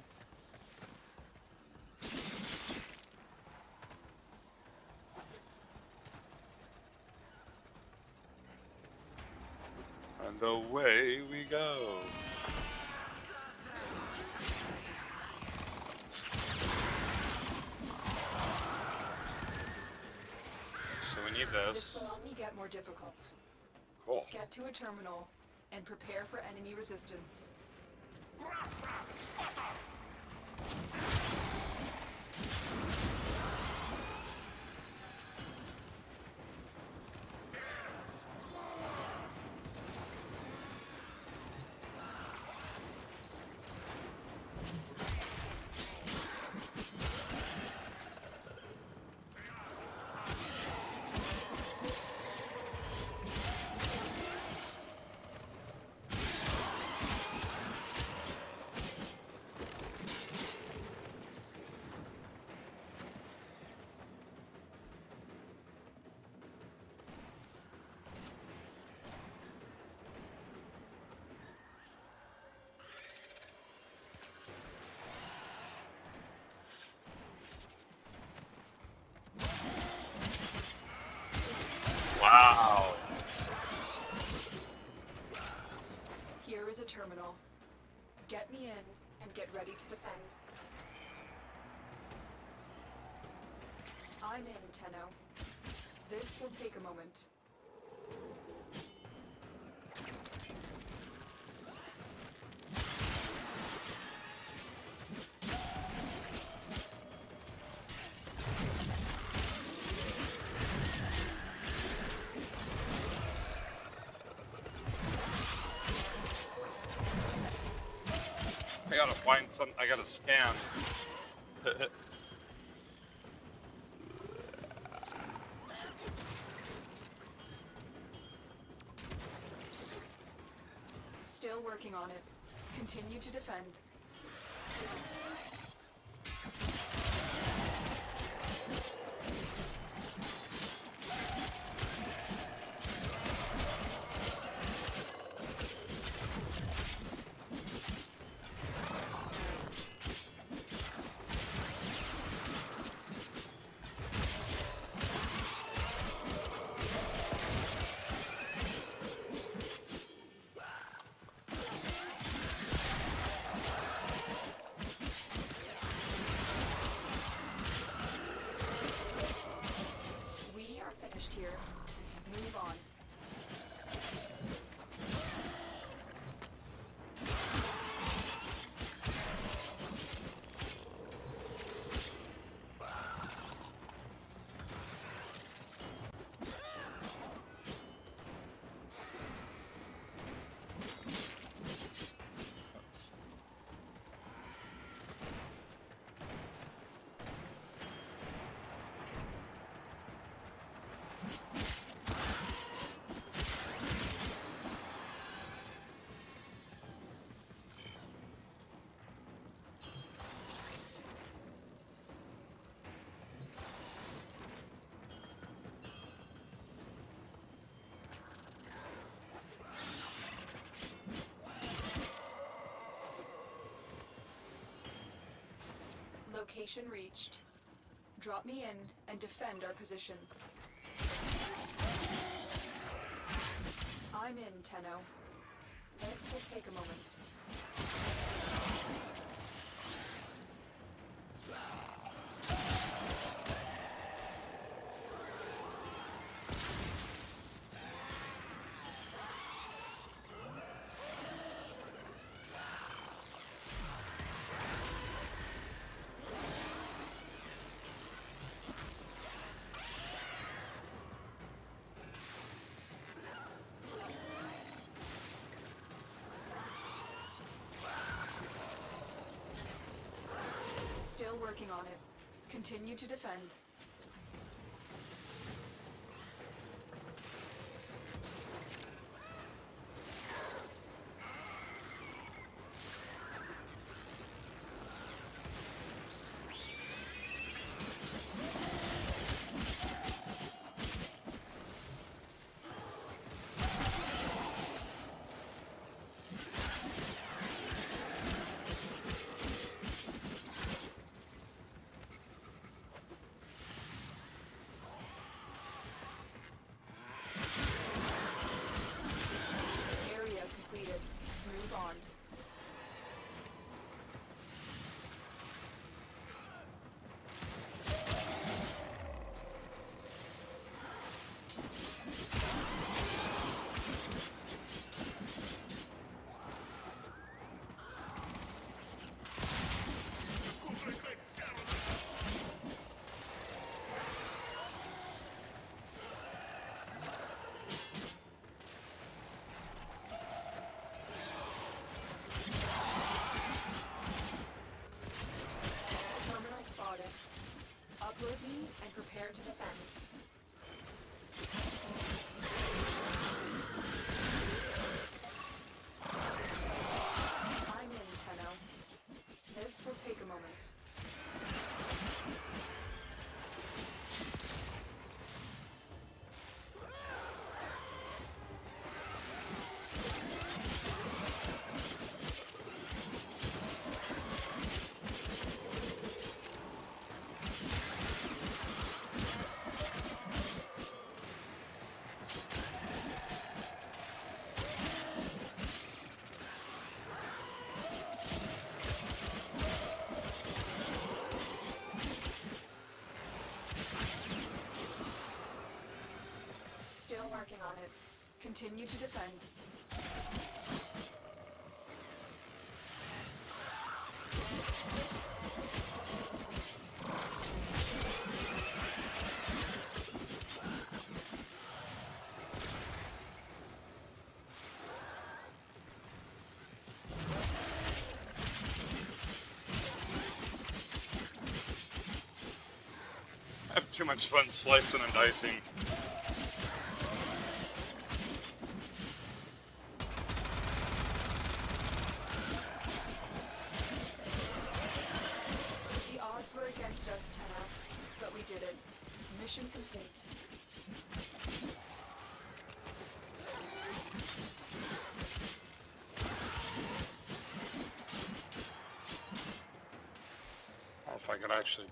And away we go. So we need This this. will only get more difficult. Cool. Get to a terminal and prepare for enemy resistance. Wow. Here is a terminal. Get me in and get ready to defend. I'm in, Tenno. This will take a moment. I gotta find some. I gotta scan. Still working on it. Continue to defend. We are finished here. Move on. Oops. Location reached. Drop me in and defend our position. I'm in, Tenno. This will take a moment. working on it. Continue to defend. Area completed. Move on. Terminal spotted. Upload me and prepare to defend. I'm in, Tenno. This will take a moment. Still working on it. Continue to defend. I have too much fun slicing and dicing. The odds were against us, Tenno, but we did it. Mission complete. I don't know if I could actually.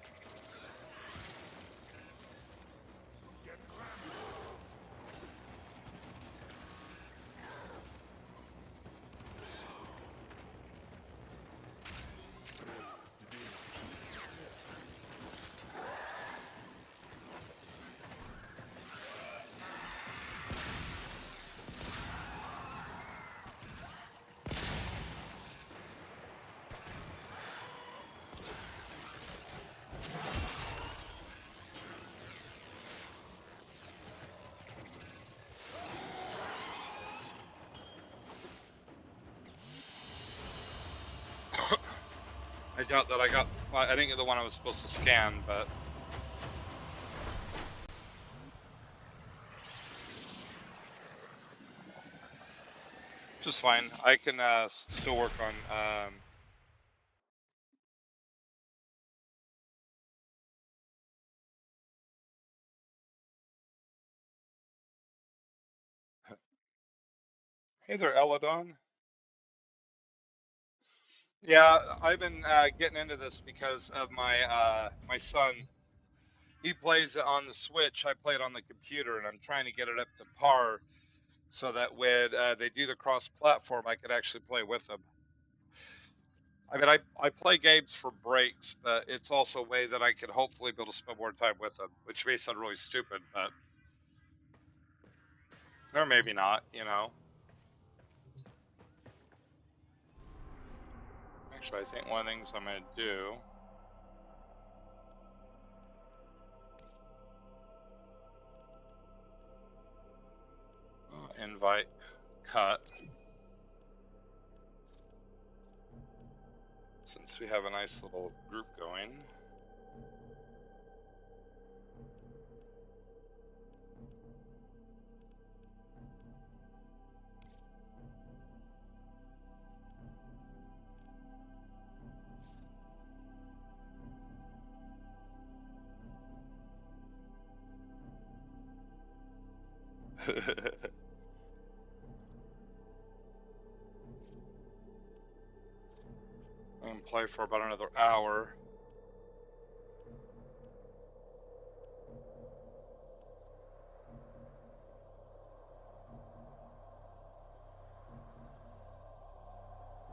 I doubt that I got. Well, I didn't get the one I was supposed to scan, but. Just fine. I can still work on. Hey there, Eladon. Yeah, I've been getting into this because of my son. He plays it on the Switch. I play it on the computer, and I'm trying to get it up to par so that when they do the cross-platform, I could actually play with them. I mean, I play games for breaks, but it's also a way that I could hopefully be able to spend more time with them, which may sound really stupid, but or maybe not, you know. Actually, I think one of the things I'm going to do. Invite cut. Since we have a nice little group going. I'm gonna play for about another hour.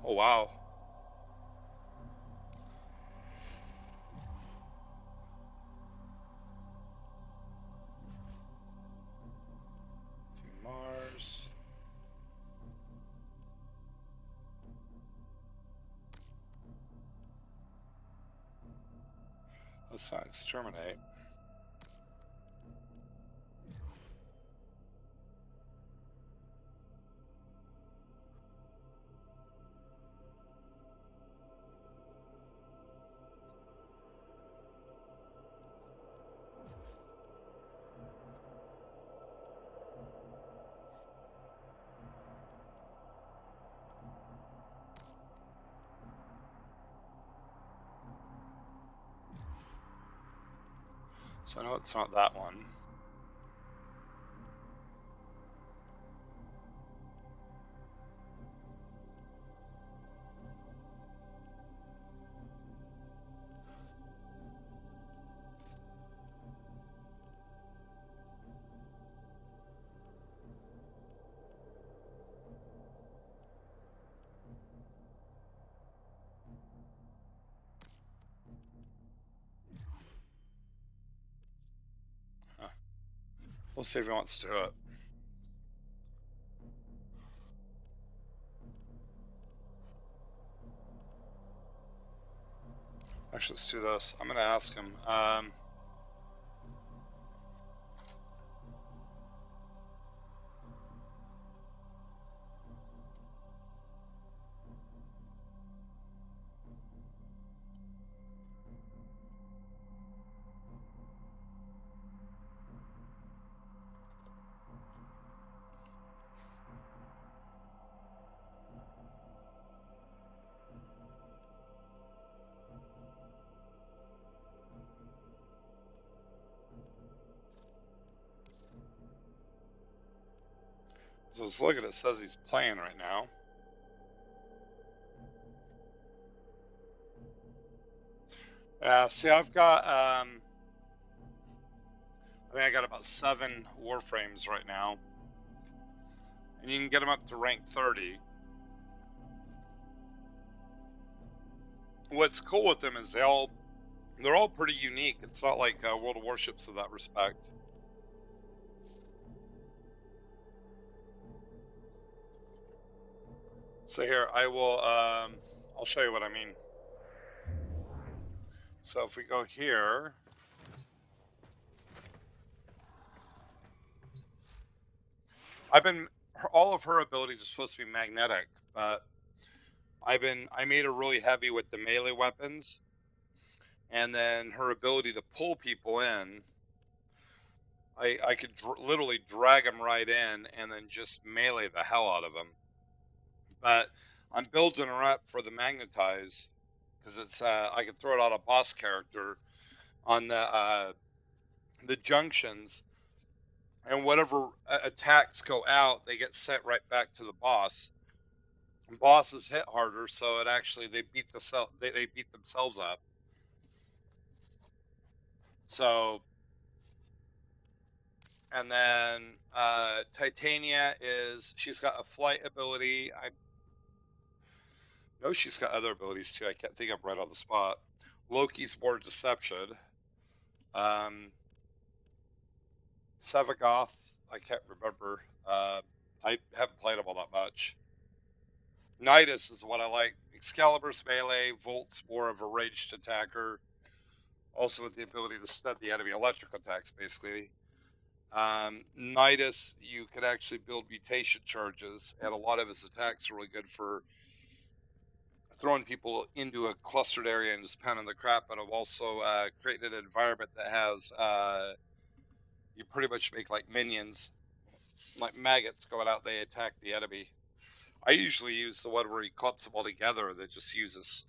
Oh wow. To Mars. Let's not exterminate. So I know it's not that one. Huh. We'll see if he wants to do it. Actually, let's do this. I'm gonna ask him. So let's look at it. It says he's playing right now. See, I've got, I think I got about 7 Warframes right now. And you can get them up to rank 30. What's cool with them is they're all pretty unique. It's not like World of Warships in that respect. So here, I'll show you what I mean. So if we go here, all of her abilities are supposed to be magnetic, but I made her really heavy with the melee weapons, and then her ability to pull people in, I could literally drag them right in and then just melee the hell out of them. But I'm building her up for the magnetize, because it's I can throw it on a boss character on the junctions, and whatever attacks go out, they get sent right back to the boss. And bosses hit harder, so it actually they beat themselves up. So, and then Titania she's got a flight ability. I know she's got other abilities too. I can't think of right on the spot. Loki's more deception. Um, Sevagoth, I can't remember. I haven't played him all that much. Nidus is what I like. Excalibur's melee. Volt's more of a ranged attacker. Also with the ability to stun the enemy electric attacks, basically. Nidus, you can actually build mutation charges, and a lot of his attacks are really good for throwing people into a clustered area and just pounding the crap out of. Also, creating an environment that has you pretty much make like minions, like maggots going out. They attack the enemy. I usually use the one where he clumps them all together that just uses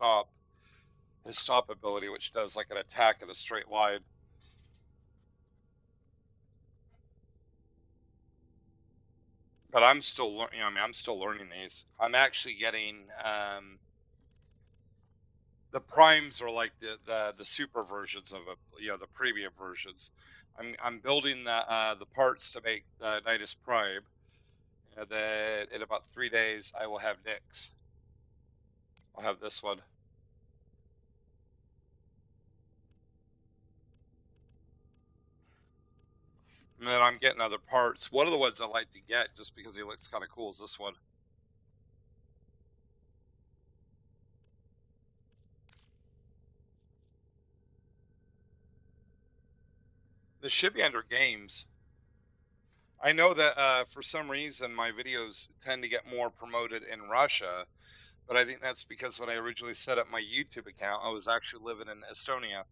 his stop ability, which does like an attack in a straight line. But I'm still learning. I mean, I'm still learning these. I'm actually getting the primes are like the super versions of it. The premium versions. I'm building the parts to make the Nidus Prime. And then in about 3 days, I will have Nyx. I'll have this one. And then I'm getting other parts. One of the ones I like to get just because he looks kind of cool is this one. This should be under games. I know that for some reason my videos tend to get more promoted in Russia, but I think that's because when I originally set up my YouTube account, I was actually living in Estonia.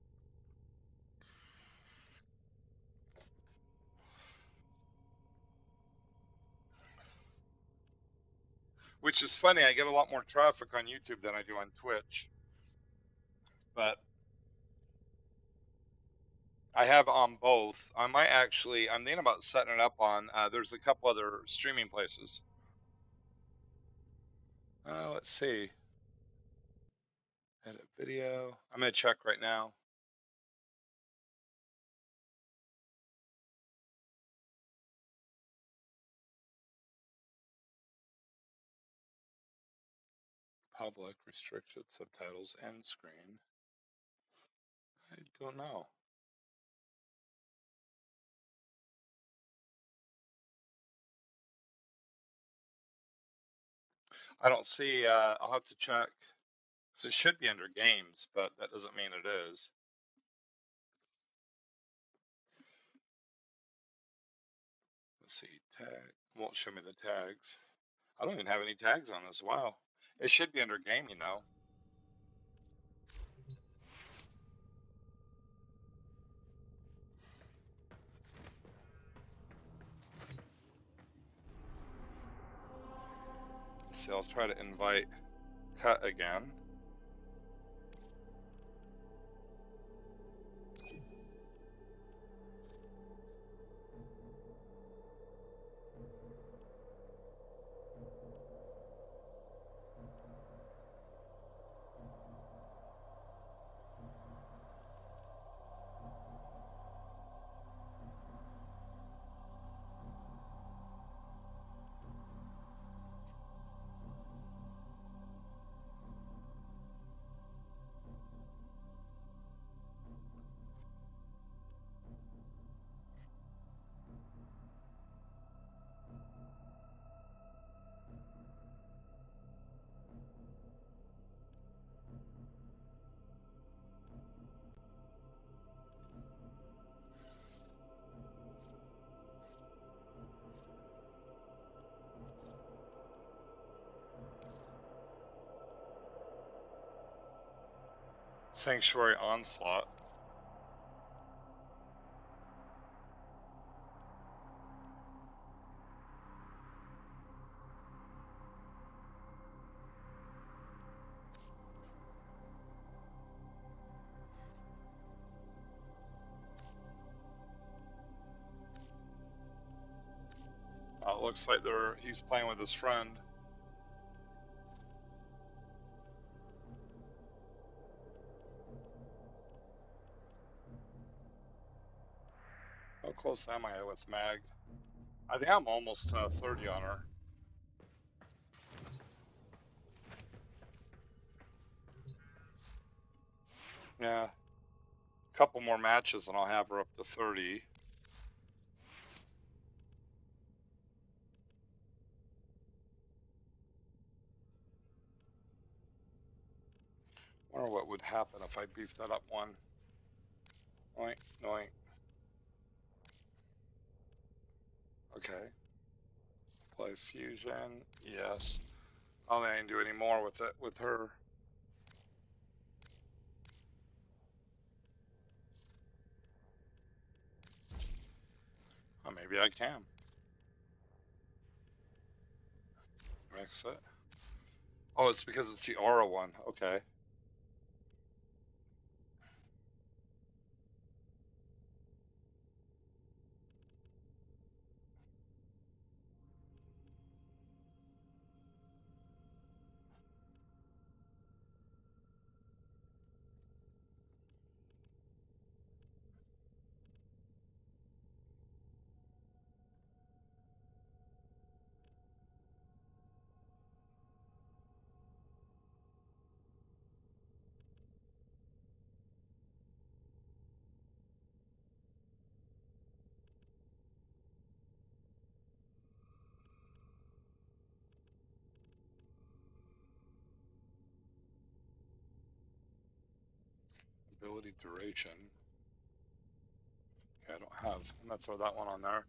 Which is funny. I get a lot more traffic on YouTube than I do on Twitch. But I have on both. I'm thinking about setting it up on, there's a couple other streaming places. Let's see. Edit video. I'm going to check right now. Public, restricted, subtitles, end screen. I don't know. I don't see, I'll have to check. So it should be under games, but that doesn't mean it is. Let's see, tag. Won't show me the tags. I don't even have any tags on this. Wow. It should be under gaming though. So I'll try to invite Cut again. Sanctuary Onslaught. It looks like he's playing with his friend. How close am I with Mag? I think I'm almost 30 on her. Yeah. A couple more matches and I'll have her up to 30. Wonder what would happen if I beefed that up one. Oink, oink. Okay. Play fusion. Yes. I don't think I can do any more with it with her. Oh, maybe I can. Mix it. Oh, it's because it's the aura one. Okay. ability duration. Okay, I don't have. I'm gonna throw that one on there.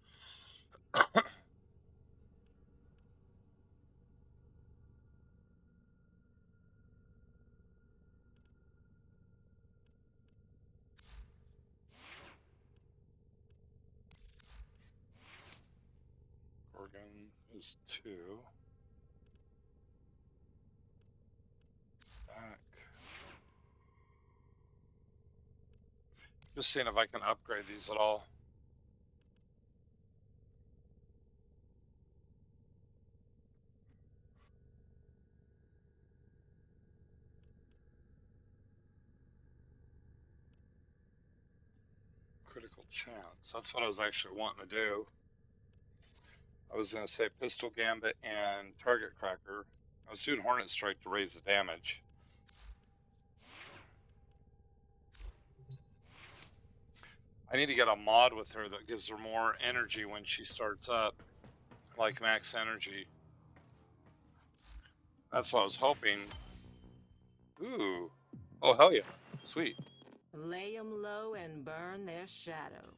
Organ is 2. Back. Just seeing if I can upgrade these at all. Critical chance. That's what I was actually wanting to do. I was going to say Pistol Gambit and Target Cracker. I was doing Hornet Strike to raise the damage. I need to get a mod with her that gives her more energy when she starts up, like max energy. That's what I was hoping. Ooh. Oh, hell yeah. Sweet. Lay 'em low and burn their shadow.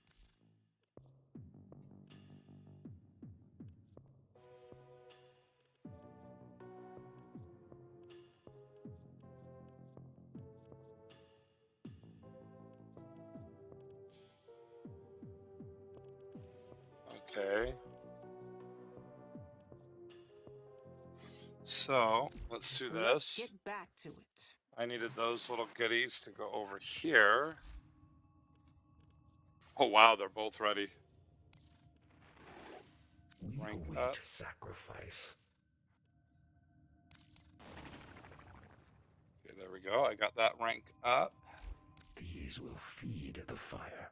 Okay. So, let's do this. Let's get back to it. I needed those little goodies to go over here. Oh, wow, they're both ready. We Rank await up. sacrifice. Okay, there we go. I got that rank up. These will feed the fire.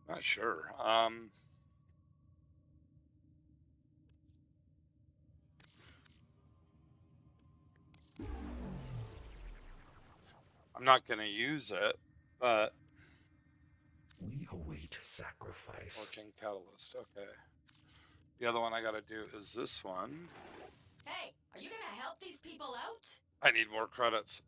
Not sure. I'm not going to use it, but We await sacrifice. Working Catalyst. Okay. The other one I got to do is this one. Hey, are you gonna help these people out? I need more credits.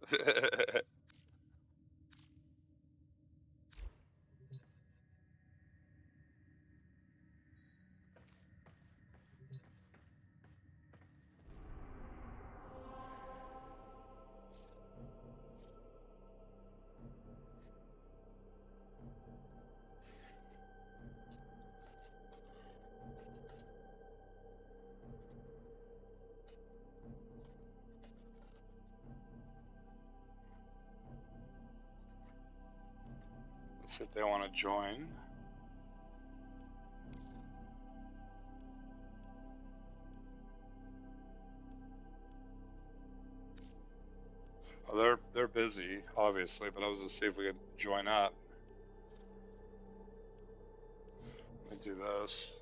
Let's see if they want to join. Oh, they're busy, obviously, but I was gonna see if we could join up. Let me do this.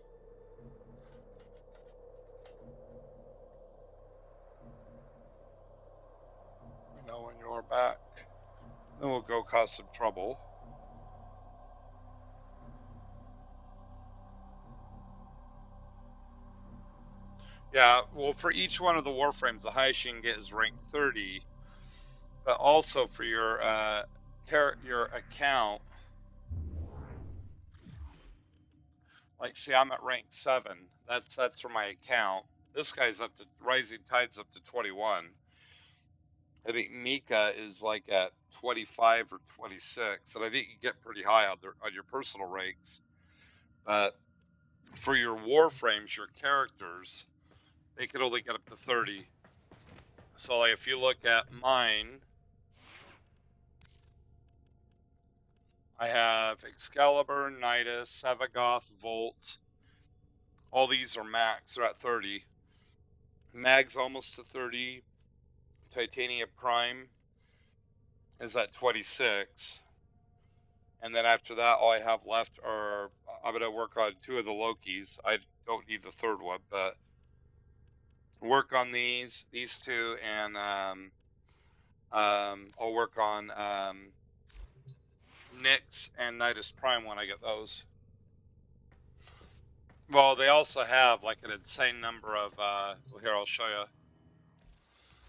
Let me know when you're back. Then we'll go cause some trouble. Yeah, well, for each one of the Warframes, the highest you can get is rank 30. But also for your account, like, see, I'm at rank 7. That's for my account. This guy's up to Rising Tide's up to 21. I think Mika is like at 25 or 26, and I think you get pretty high on your personal ranks. But for your Warframes, your characters, they could only get up to 30. So, like, if you look at mine, I have Excalibur, Nidus, Sevagoth, Volt. All these are max. They're at 30. Mag's almost to 30. Titania Prime is at 26. And then after that, all I have left are I'm gonna work on 2 of the Lokis. I don't need the third one, but work on these 2, and I'll work on Nyx and Nidus Prime when I get those. Well, they also have like an insane number of well, here I'll show you.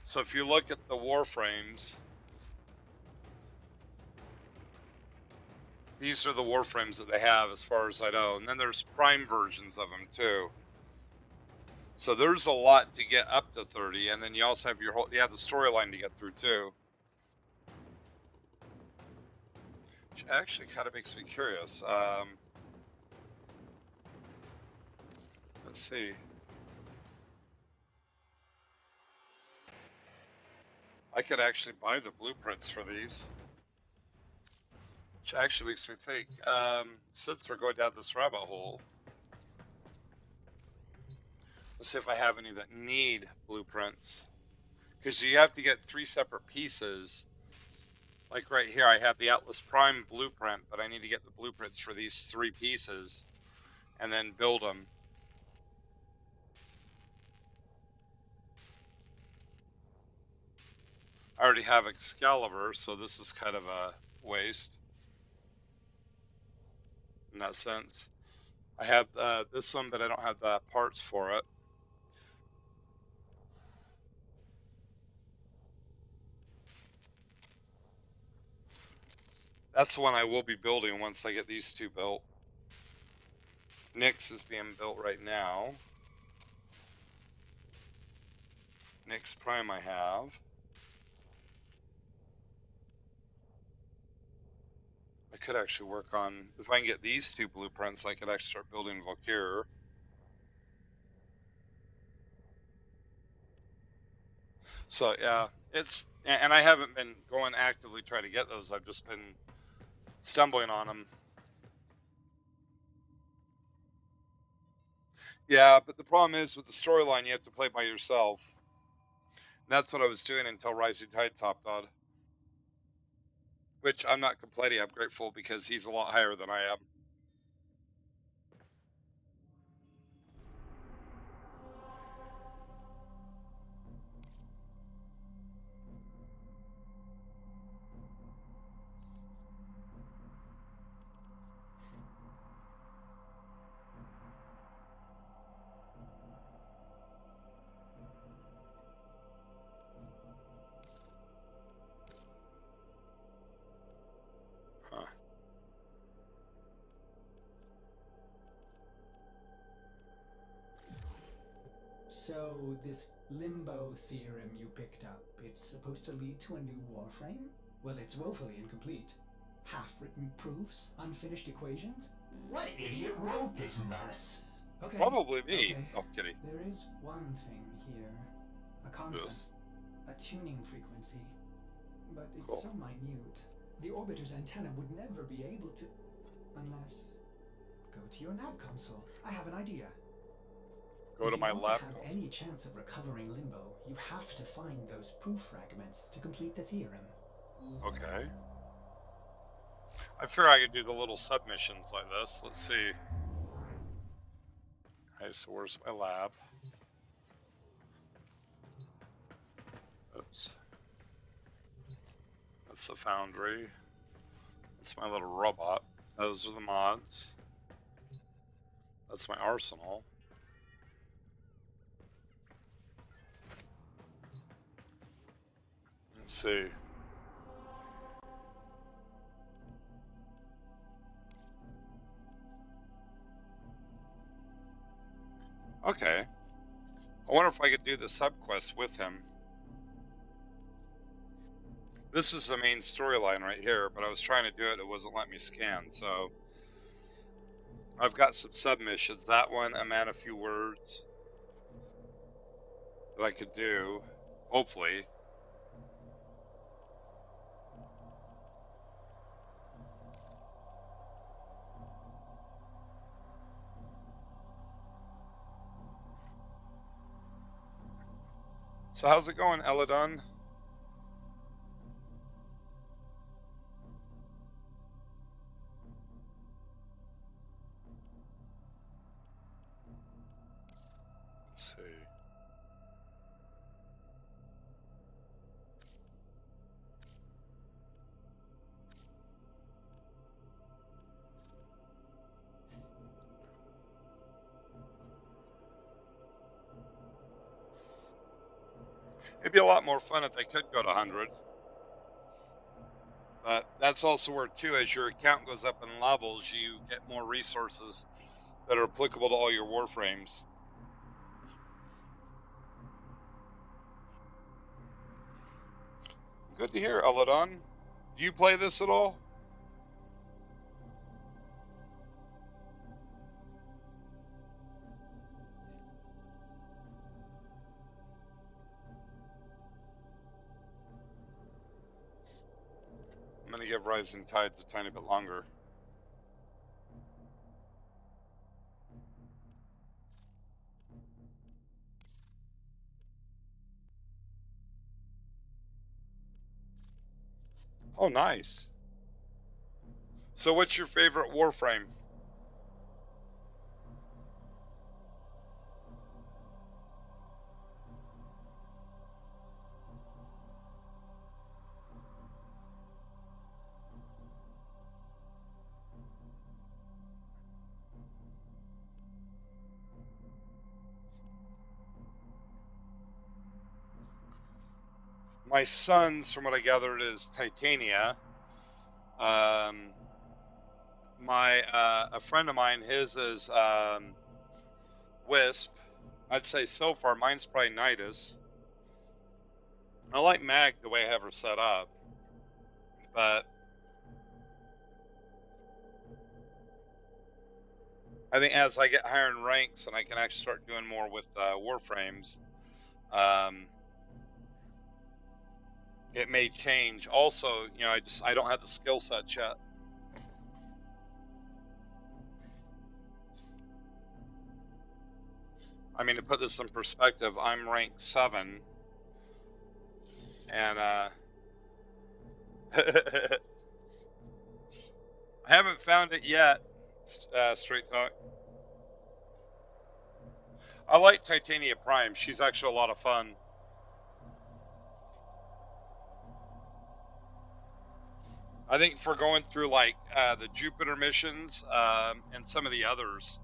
So if you look at the Warframes, these are the Warframes that they have as far as I know, and then there's Prime versions of them too. So there's a lot to get up to 30, and then you also have your whole, you have the storyline to get through too. Which actually kind of makes me curious. Let's see. I could actually buy the blueprints for these. Which actually makes me think, since we're going down this rabbit hole, let's see if I have any that need blueprints. Because you have to get 3 separate pieces. Like right here, I have the Atlas Prime blueprint, but I need to get the blueprints for these 3 pieces and then build them. I already have Excalibur, so this is kind of a waste in that sense. I have this one, but I don't have the parts for it. That's the one I will be building once I get these 2 built. Nyx is being built right now. Nyx Prime I have. I could actually work on, if I can get these 2 blueprints, I could actually start building Valkyr. So yeah, it's, and I haven't been going actively trying to get those. I've just been stumbling on them. Yeah, but the problem is with the storyline, you have to play by yourself. And that's what I was doing until Rising Tide topped on. Which I'm not complaining, I'm grateful because he's a lot higher than I am. Huh. So, this limbo theorem you picked up, it's supposed to lead to a new Warframe? Well, it's woefully incomplete. Half-written proofs? Unfinished equations? What idiot wrote this mess? Okay. Probably me. Okay. Oh, kidding. There is one thing here. A constant. Yes. A tuning frequency. But it's Cool. so minute. The orbiter's antenna would never be able to... Unless... Go to your nav console. I have an idea. Go to my lab. If you want to have any chance of recovering Limbo, you have to find those proof fragments to complete the theorem. Okay. I figure I could do the little submissions like this. Let's see. Okay, so where's my lab? Oops. That's the foundry. That's my little robot. Those are the mods. That's my arsenal. Let's see. Okay. I wonder if I could do the subquest with him. This is the main storyline right here, but I was trying to do it, it wasn't letting me scan, so... I've got some submissions. That one, a man, a few words, that I could do, hopefully. So how's it going, Eladon? It'd be a lot more fun if they could go to 100. But that's also where, too, as your account goes up in levels, you get more resources that are applicable to all your Warframes. Good to hear, Eladon. Do you play this at all? I'm going to give Rising Tides a tiny bit longer. Oh, nice. So what's your favorite Warframe? My son's, from what I gathered, is Titania. A friend of mine, his is Wisp. I'd say so far mine's probably Nidus. I like Mag the way I have her set up, but I think as I get higher in ranks and I can actually start doing more with Warframes, it may change. Also, you know, I don't have the skill set yet. I mean, to put this in perspective, I'm rank 7, and I haven't found it yet. Straight talk. I like Titania Prime. She's actually a lot of fun. I think for going through like the Jupiter missions and some of the others,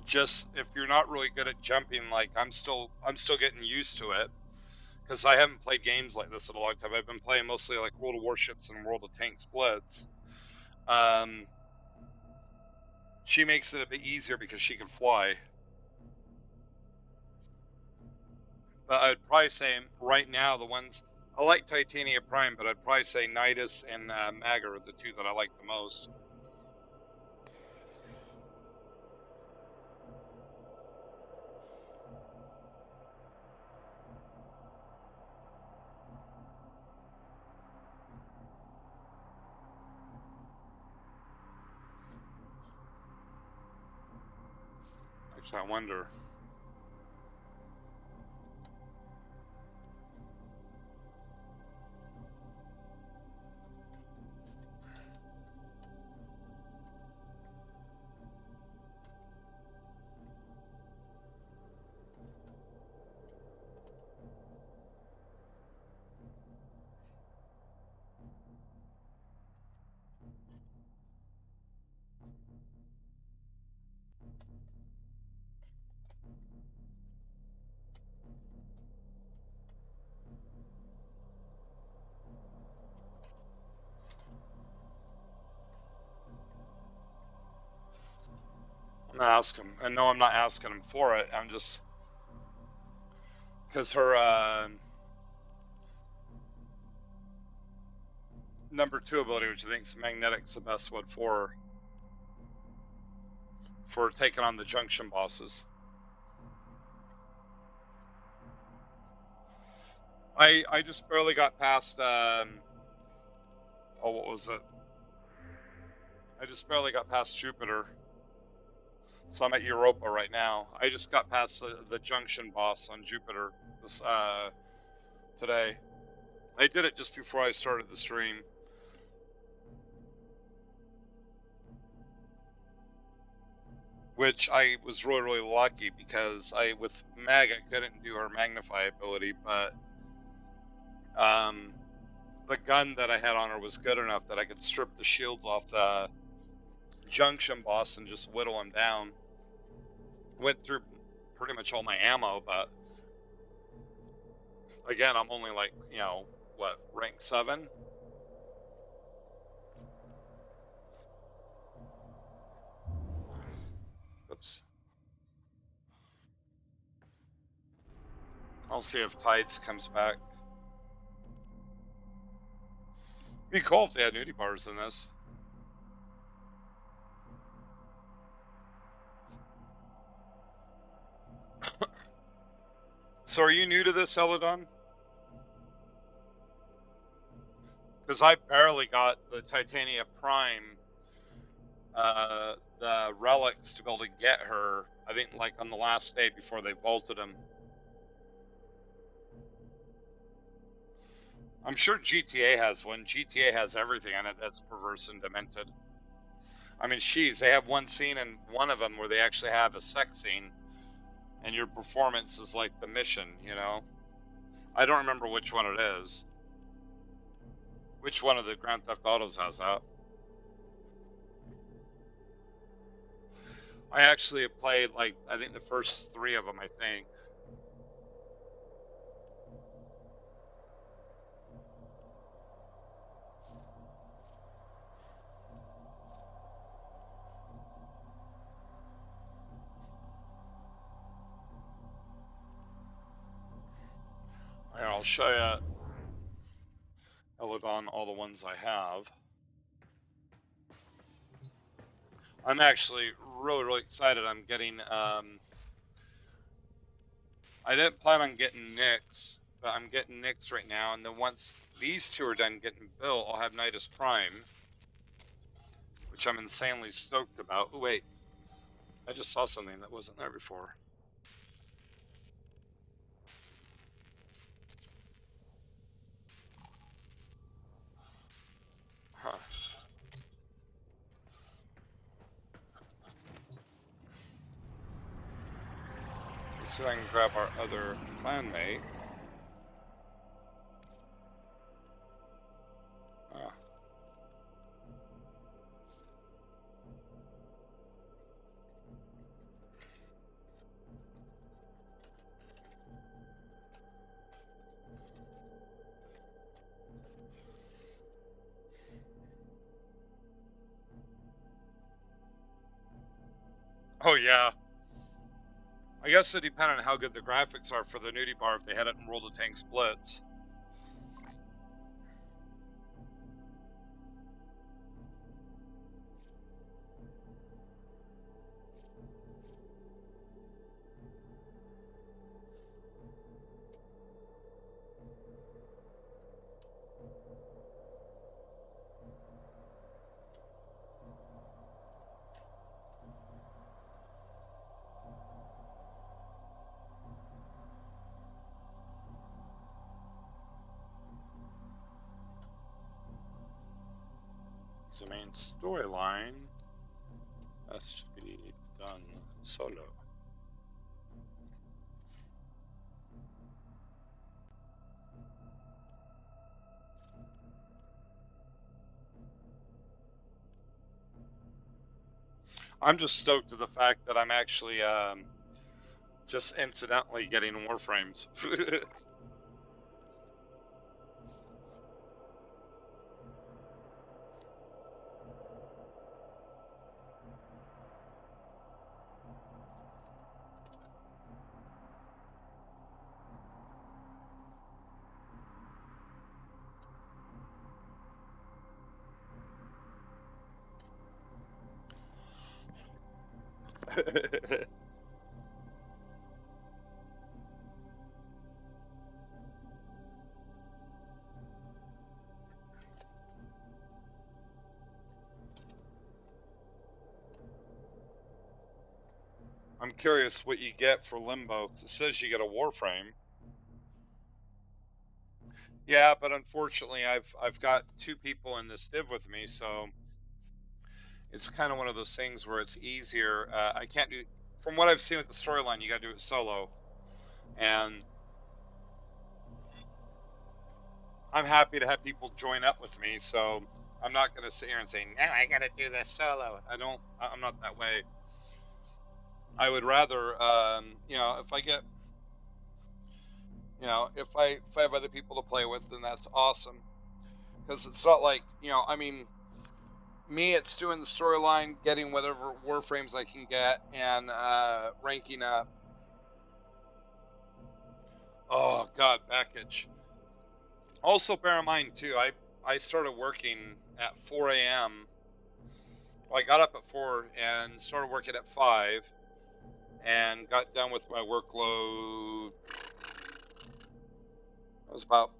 just if you're not really good at jumping, like I'm still getting used to it because I haven't played games like this in a long time. I've been playing mostly like World of Warships and World of Tanks Blitz. She makes it a bit easier because she can fly. But I'd probably say right now the ones I like Titania Prime, but I'd probably say Nidus and Mag are the two that I like the most. Actually, I wonder. I'm gonna ask him. And no, I'm not asking him for it. I'm just because her number 2 ability, which I think is Magnetic's the best one for taking on the junction bosses. I just barely got past oh, what was it? I just barely got past Jupiter. So I'm at Europa right now. I just got past the junction boss on Jupiter this today. I did it just before I started the stream. Which I was really, really lucky because with Mag, I couldn't do her Magnify ability, but the gun that I had on her was good enough that I could strip the shields off the junction boss and just whittle him down. Went through pretty much all my ammo, but Again, I'm only like, what, rank 7? Oops. I'll see if Tides comes back. Be cool if they had nudie bars in this. So are you new to this, Celadon? Because I barely got the Titania Prime, the relics to be able to get her, I think, like on the last day before they vaulted him. I'm sure GTA has one. GTA has everything in it that's perverse and demented. I mean, they have one scene in one of them where they actually have a sex scene, and your performance is like the mission, I don't remember which one it is. Which one of the Grand Theft Autos has that? I actually played, like, I think the first 3 of them, I think. Here, I'll show you, Eladon, all the ones I have. I'm actually really, really excited. I'm getting, I didn't plan on getting Nyx, but I'm getting Nyx right now, and then once these 2 are done getting built, I'll have Nidus Prime, which I'm insanely stoked about. Oh, wait. I just saw something that wasn't there before. Huh. Let's see if I can grab our other clanmate. Ah. Oh, yeah. I guess it depends on how good the graphics are for the nudie bar if they had it in World of Tanks Blitz. The main storyline has to be done solo. I'm just stoked at the fact that I'm actually just incidentally getting Warframes. I'm curious what you get for Limbo, because it says you get a Warframe. Yeah, but unfortunately, I've got 2 people in this div with me, so it's kind of one of those things where it's easier. I can't do, from what I've seen with the storyline, you got to do it solo, and I'm happy to have people join up with me. So I'm not going to sit here and say, "No, I got to do this solo." I'm not that way. I would rather, if I get You know, if I have other people to play with, then that's awesome. Because it's not like, you know, I mean, me, it's doing the storyline, getting whatever warframes I can get, and ranking up. Oh God, package. Also, bear in mind too, I started working at 4 a.m. Well, I got up at 4 and started working at 5, and got done with my workload. It was about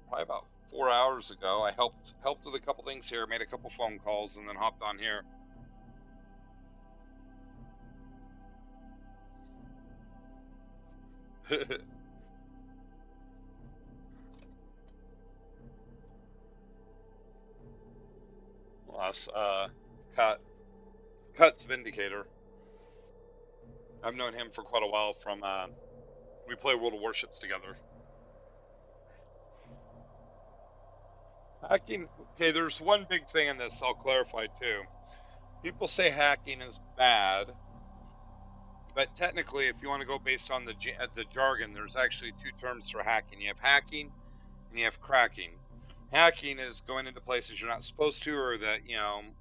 probably about 4 hours ago. I helped with a couple things here, made a couple phone calls, and then hopped on here. Last cut Cut's Vindicator. I've known him for quite a while from we play World of Warships together. Hacking. Okay, there's one big thing in this I'll clarify too. People say hacking is bad, but technically, if you want to go based on the jargon, there's actually two terms for hacking. You have hacking and you have cracking. Hacking is going into places you're not supposed to, or that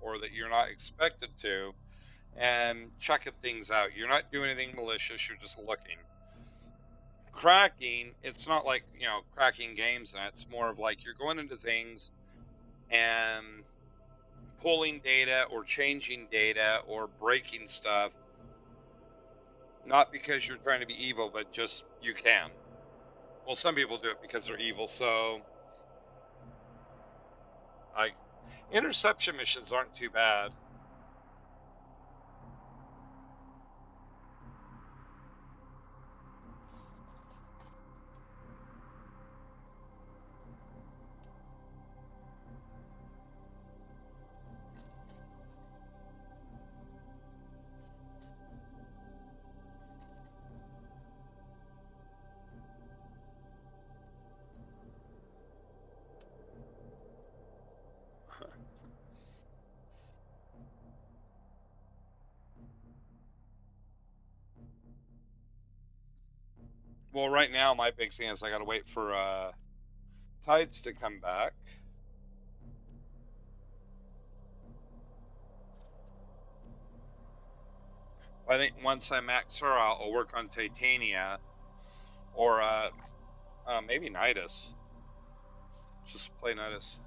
or that you're not expected to, and checking things out. You're not doing anything malicious. You're just looking. Cracking, it's not like cracking games, and it's more of like you're going into things and pulling data or changing data or breaking stuff, not because you're trying to be evil, but just you can. Well, some people do it because they're evil. So like interception missions aren't too bad. Well, right now my big thing is I gotta wait for tides to come back. I think once I max her out, I'll work on Titania or maybe Nidus. Just play Nidus.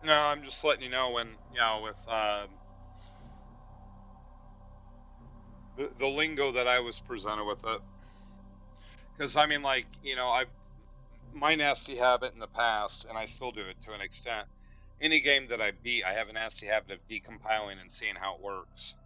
No, I'm just letting you know when with the lingo that I was presented with it. Because I mean, like I my nasty habit in the past, and I still do it to an extent. Any game that I beat, I have a nasty habit of decompiling and seeing how it works.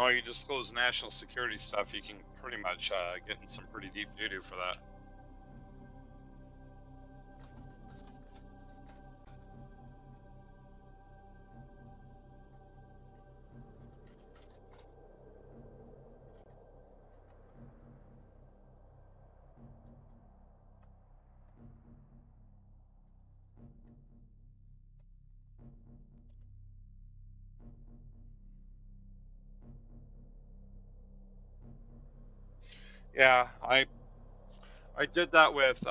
Oh, you disclose national security stuff, you can pretty much getting some pretty deep doo-doo for that. Yeah, I did that with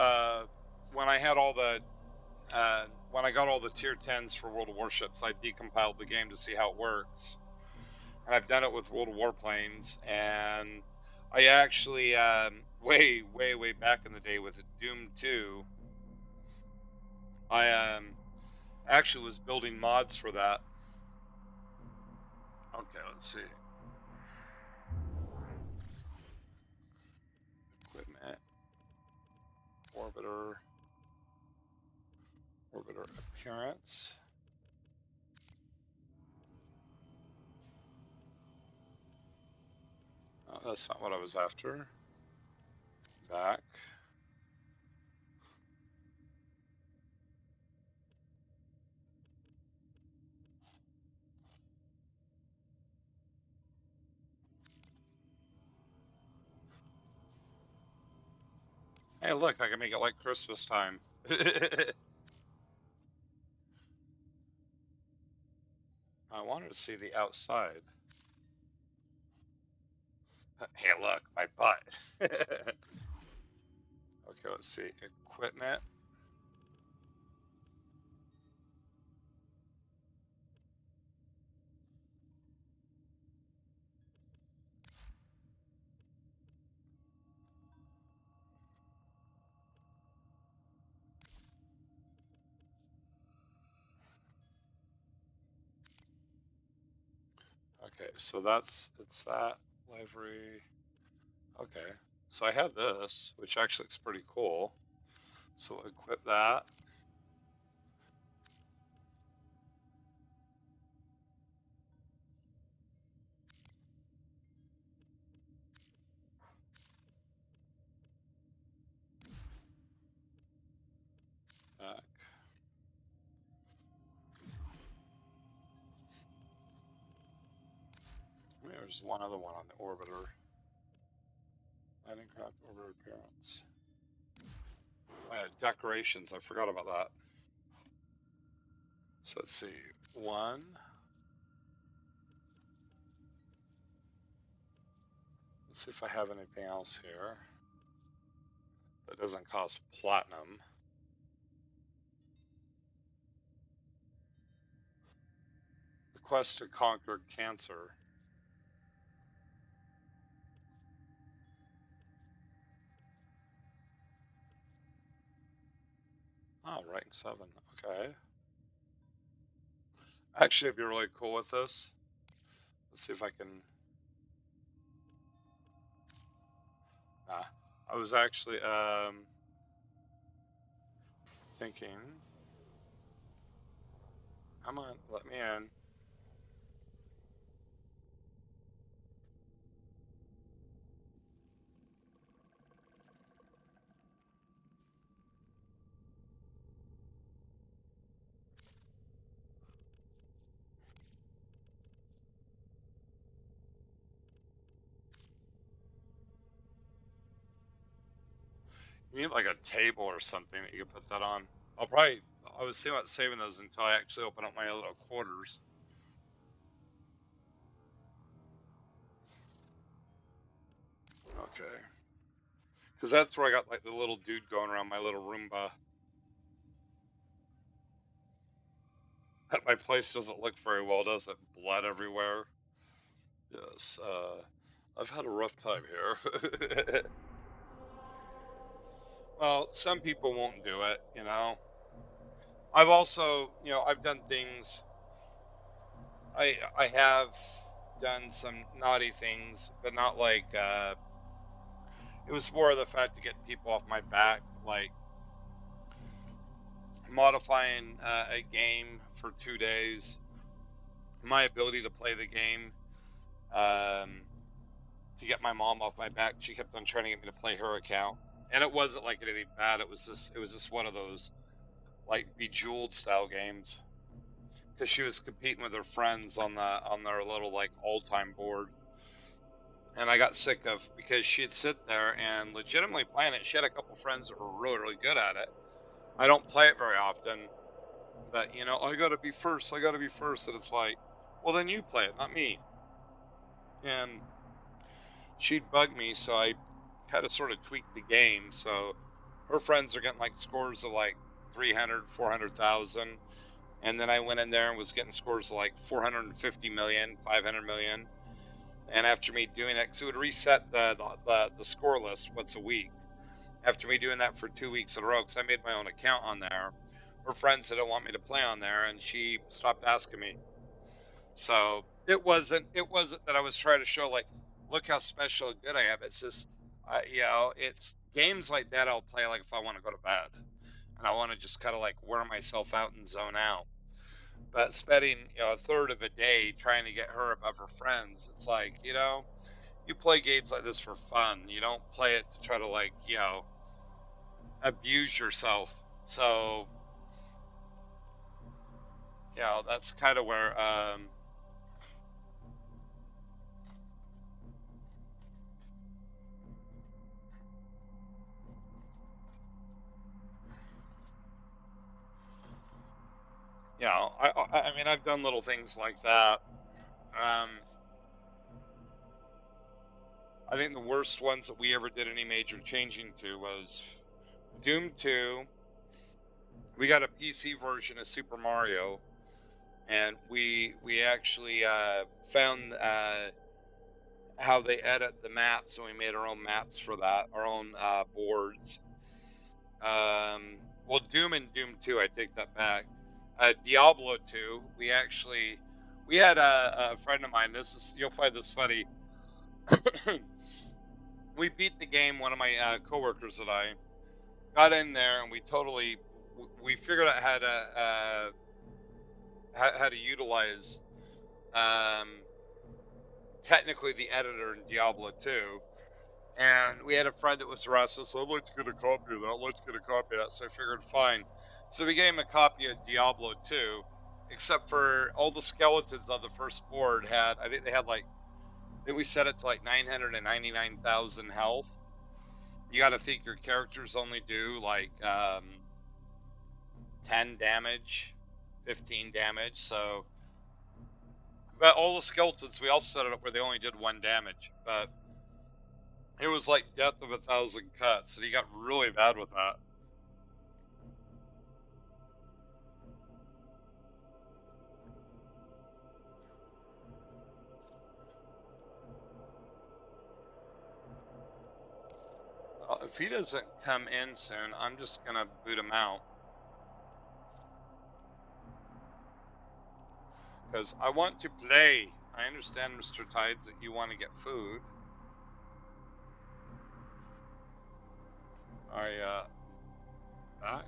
when I had all the when I got all the tier 10s for World of Warships. I decompiled the game to see how it works, and I've done it with World of Warplanes. And I actually way back in the day with Doom 2, I actually was building mods for that. Okay, let's see. Equipment, orbiter, orbiter appearance. Oh, that's not what I was after. Back. Hey, look, I can make it like Christmas time. I wanted to see the outside. Hey, look, my butt. Okay, let's see. Equipment. Okay, so it's that livery. Okay, so I have this, which actually looks pretty cool. So equip that. Back. There's one other one on the orbiter. Landing craft orbiter appearance. Decorations, I forgot about that. So let's see. One. Let's see if I have anything else here that doesn't cost platinum. The quest to conquer cancer. Oh, rank 7. Okay. Actually, I'd be really cool with this. Let's see if I can. Nah, I was actually thinking. Come on, let me in. You need like a table or something that you can put that on. I was thinking about saving those until I actually open up my little quarters. Okay. Because that's where I got like the little dude going around my little Roomba. My place doesn't look very well, does it? Blood everywhere. Yes, I've had a rough time here. Well, some people won't do it, you know. I've also, I've done things. I have done some naughty things, but not like. It was more of the fact to get people off my back, like modifying a game for 2 days. My ability to play the game, um, to get my mom off my back. She kept on trying to get me to play her account, and it wasn't like anything bad. It was just one of those like Bejeweled style games, because she was competing with her friends on their little like all-time board. And I got sick of, because she'd sit there and legitimately playing it. She had a couple friends that were really, really good at it. I don't play it very often, but I gotta be first. I gotta be first, and it's like, well, then you play it, not me. And she'd bug me, so I had to sort of tweak the game. So her friends are getting like scores of like 300, 400,000. And then I went in there and was getting scores of like 450 million, 500 million. And after me doing that, because it would reset the score list once a week. After me doing that for 2 weeks in a row, because I made my own account on there, her friends didn't want me to play on there, and she stopped asking me. So it wasn't that I was trying to show like, look how special and good I am. It's just, it's games like that I'll play like if I want to go to bed and I want to just kind of like wear myself out and zone out. But spending a third of a day trying to get her above her friends, it's like, you play games like this for fun. You don't play it to try to like abuse yourself. So that's kind of where I mean, I've done little things like that. Um, I think the worst ones that we ever did any major changing to was Doom 2. We got a PC version of Super Mario, and we actually found how they edit the maps, and we made our own maps for that, our own boards. Well, Doom and Doom 2, I take that back. Diablo 2, we had a friend of mine. You'll find this funny. We beat the game. One of my coworkers and I got in there, and we figured out how to utilize um, technically the editor in Diablo 2. And we had a friend that was harassing us. I'd like to get a copy of that. I'd like to get a copy of that. So I figured, fine. So we gave him a copy of Diablo 2, except for all the skeletons on the first board I think they had like, then we set it to like 999,000 health. You got to think your characters only do like 10 damage, 15 damage. So, but all the skeletons, we also set it up where they only did 1 damage. But it was like death of 1,000 cuts, and he got really bad with that. If he doesn't come in soon, I'm just gonna boot him out. Because I want to play. I understand, Mr. Tides, that you want to get food. Back.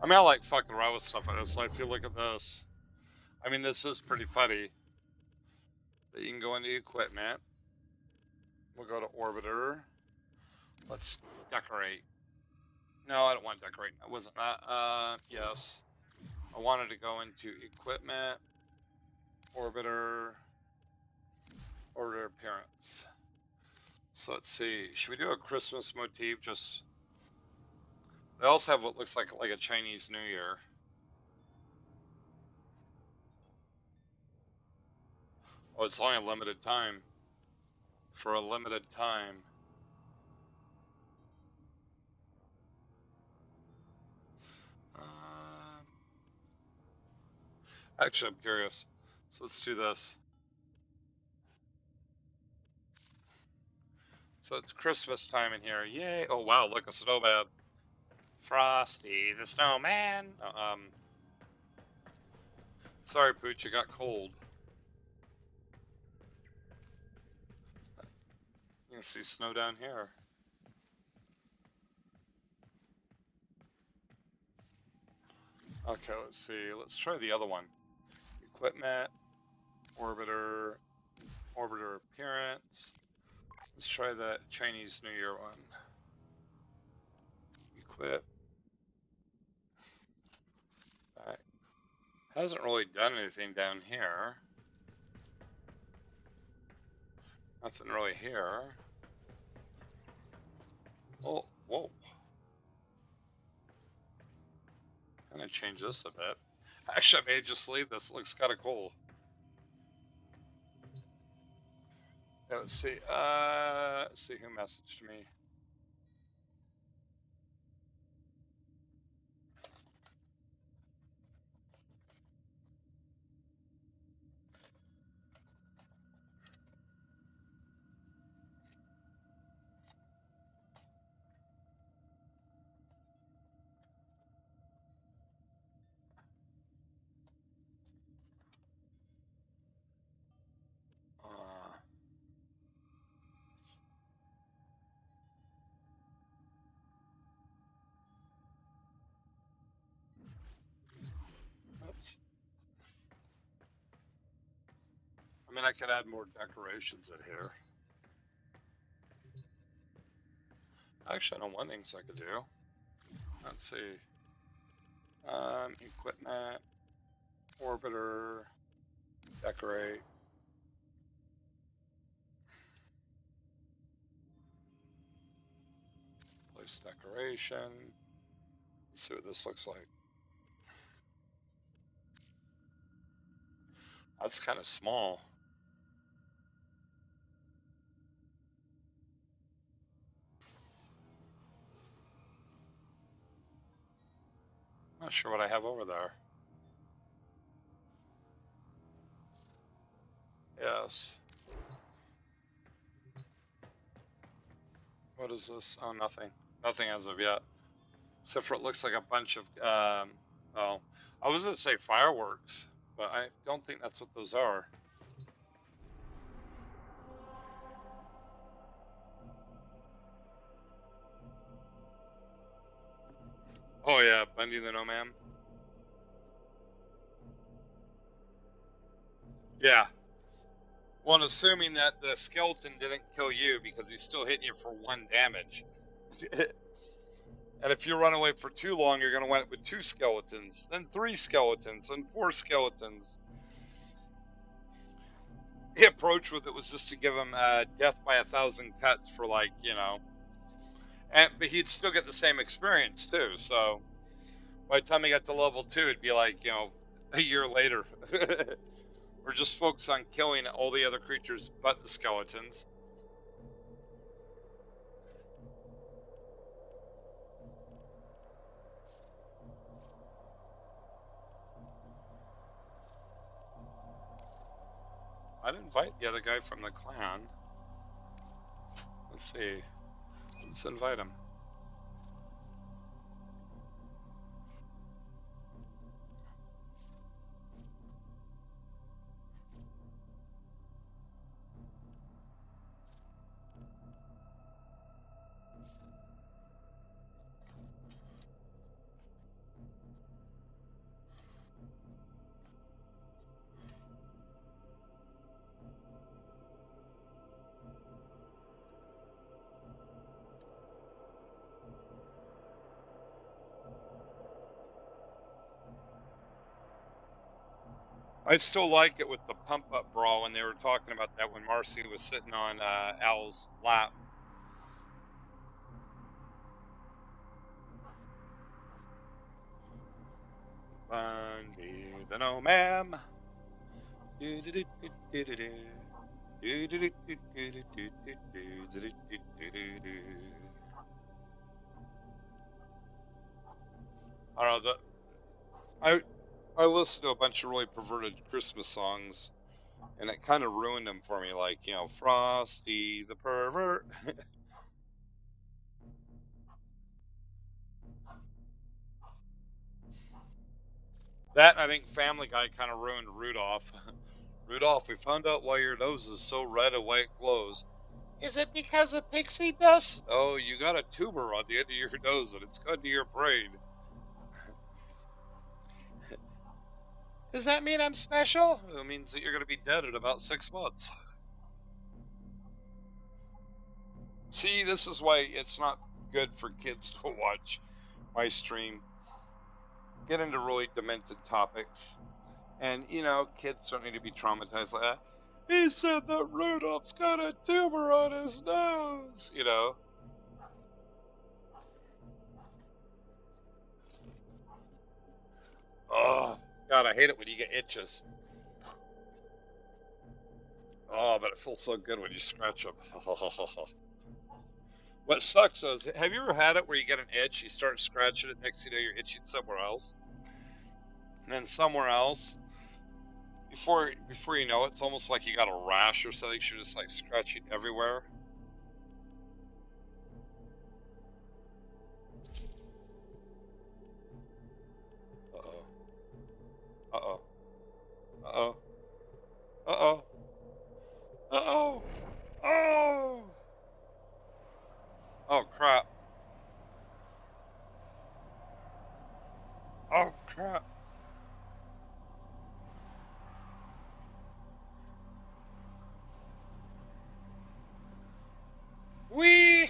I mean, I like fucking around with stuff like this. Like, if you look at this, I mean, this is pretty funny. But you can go into equipment. We'll go to orbiter. Let's decorate. No, I don't want to decorate. It wasn't that. Yes. I wanted to go into equipment, orbiter, orbiter appearance. So let's see. Should we do a Christmas motif? They also have what looks like a Chinese New Year. Oh, it's only a limited time. For a limited time. Actually, I'm curious. So let's do this. So it's Christmas time in here. Yay. Oh, wow. Look, a snowman. Frosty the Snowman. Sorry, Pooch. It got cold. You can see snow down here. Okay, let's see. Let's try the other one. Equipment, orbiter, orbiter appearance. Let's try the Chinese New Year one. Equip. Hasn't really done anything down here. Nothing really here. Oh, whoa. I'm gonna change this a bit. Actually, I may just leave this. It looks kind of cool. Yeah, let's see. Let's see who messaged me. Oops. I mean, I could add more decorations in here. Actually, I know one thing I could do. Let's see. Equipment, orbiter, decorate. Place decoration. Let's see what this looks like. That's kind of small. Not sure what I have over there. Yes. What is this? Oh, nothing. Nothing as of yet. Except for it looks like a bunch of, well, I was going to say fireworks, but I don't think that's what those are. Oh, yeah, Bundy the No Man. Yeah. Well, assuming that the skeleton didn't kill you because he's still hitting you for 1 damage. And if you run away for too long, you're going to wind up with 2 skeletons, then 3 skeletons, and 4 skeletons. The approach with it was just to give him death by 1,000 cuts for, like, you know. But he'd still get the same experience, too. So by the time he got to level 2, it'd be like, you know, a year later. Or just focus on killing all the other creatures but the skeletons. I'd invite the other guy from the clan. Let's see. Let's invite him. I still like it with the pump up brawl when they were talking about that when Marcy was sitting on Al's lap. Bundy the No Man. I don't know. I listened to a bunch of really perverted Christmas songs, and it kind of ruined them for me. Like, you know, Frosty the Pervert. That, I think Family Guy kind of ruined Rudolph. Rudolph, we found out why your nose is so red and why it glows. Is it because of pixie dust? Oh, you got a tumor on the end of your nose and it's gone to your brain. Does that mean I'm special? It means that you're going to be dead in about 6 months. See, this is why it's not good for kids to watch my stream. Get into really demented topics. And, you know, kids don't need to be traumatized like that. He said that Rudolph's got a tumor on his nose, you know. Oh, God, I hate it when you get itches. Oh, but it feels so good when you scratch them. What sucks is, have you ever had it where you get an itch, you start scratching it, next thing you know, you're itching somewhere else? And then somewhere else, before you know it, it's almost like you got a rash or something. You're just like scratching everywhere. Uh-oh. Uh-oh. Uh-oh. Uh-oh. Uh-oh. Oh! Oh, crap. Oh, crap. Whee!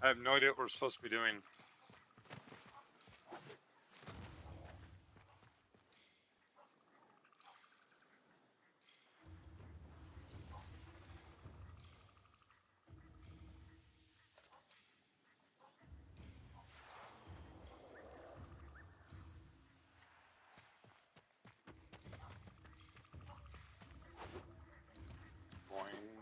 I have no idea what we're supposed to be doing. Boing.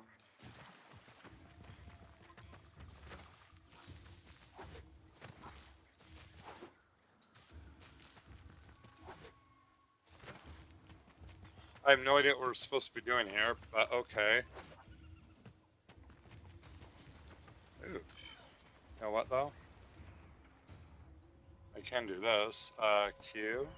I have no idea what we're supposed to be doing here, but okay. Ooh. You know what, though? I can do this. Q.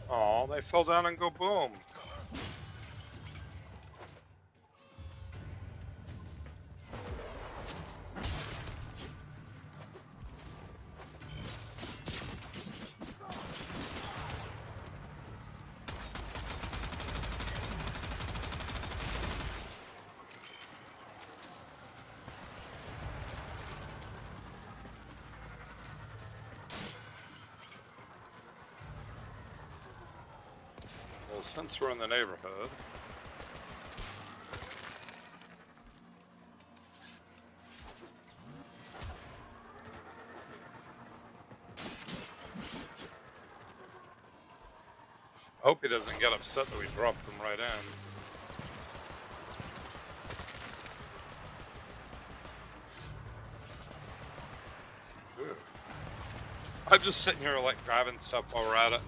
Oh, they fell down and go boom. Well, since we're in the neighborhood, I hope he doesn't get upset that we dropped him right in. Ooh. I'm just sitting here like grabbing stuff while we're at it.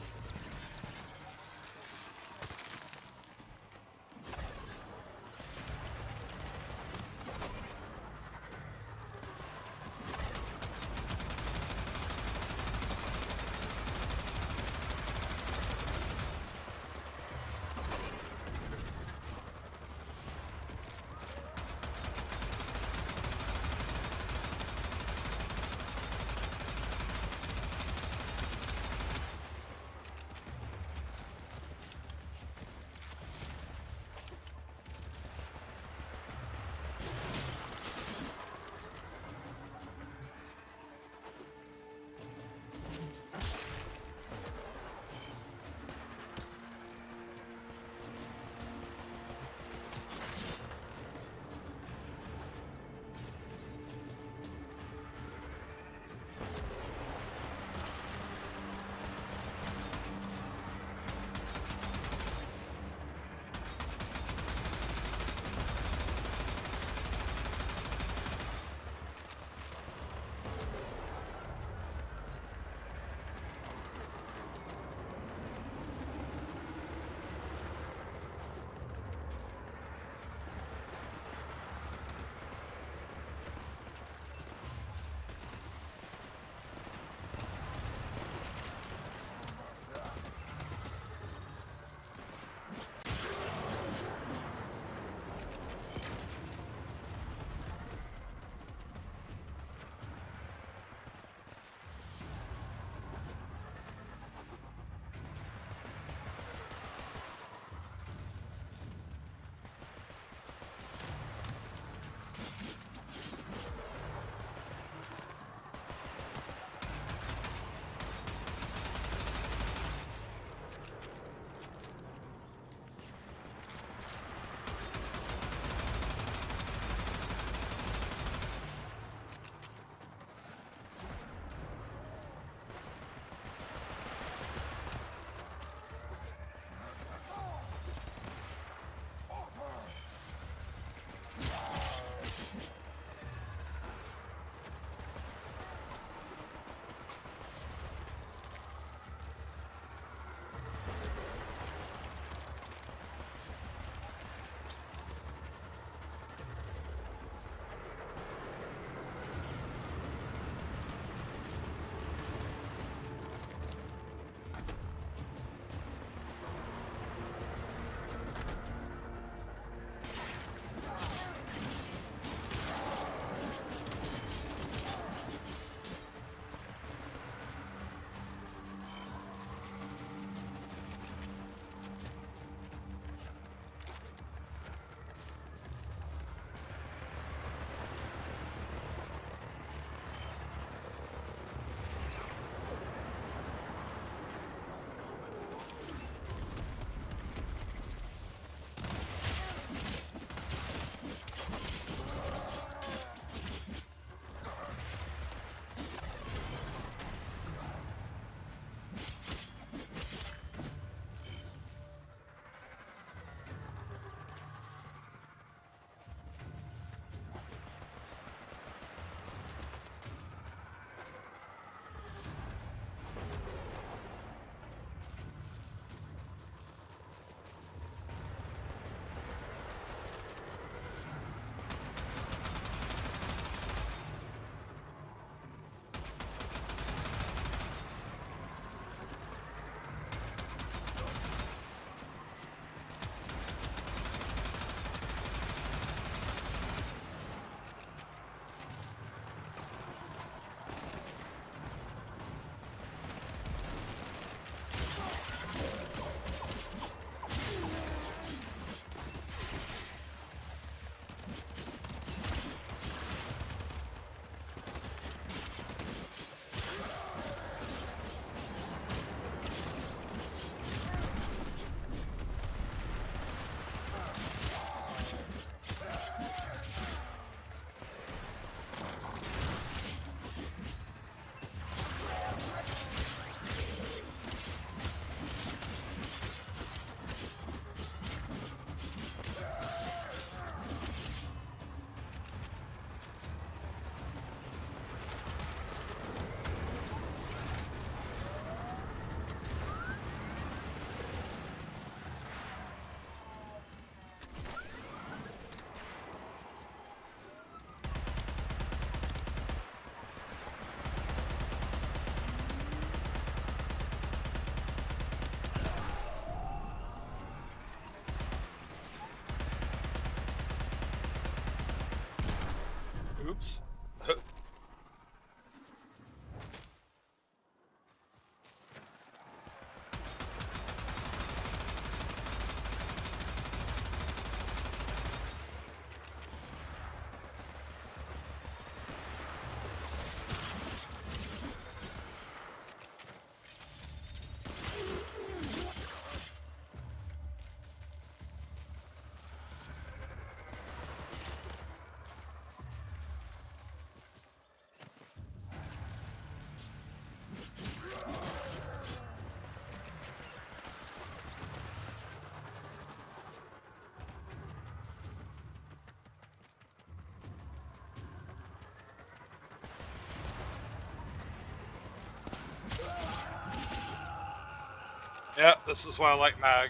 Yeah, this is why I like mag.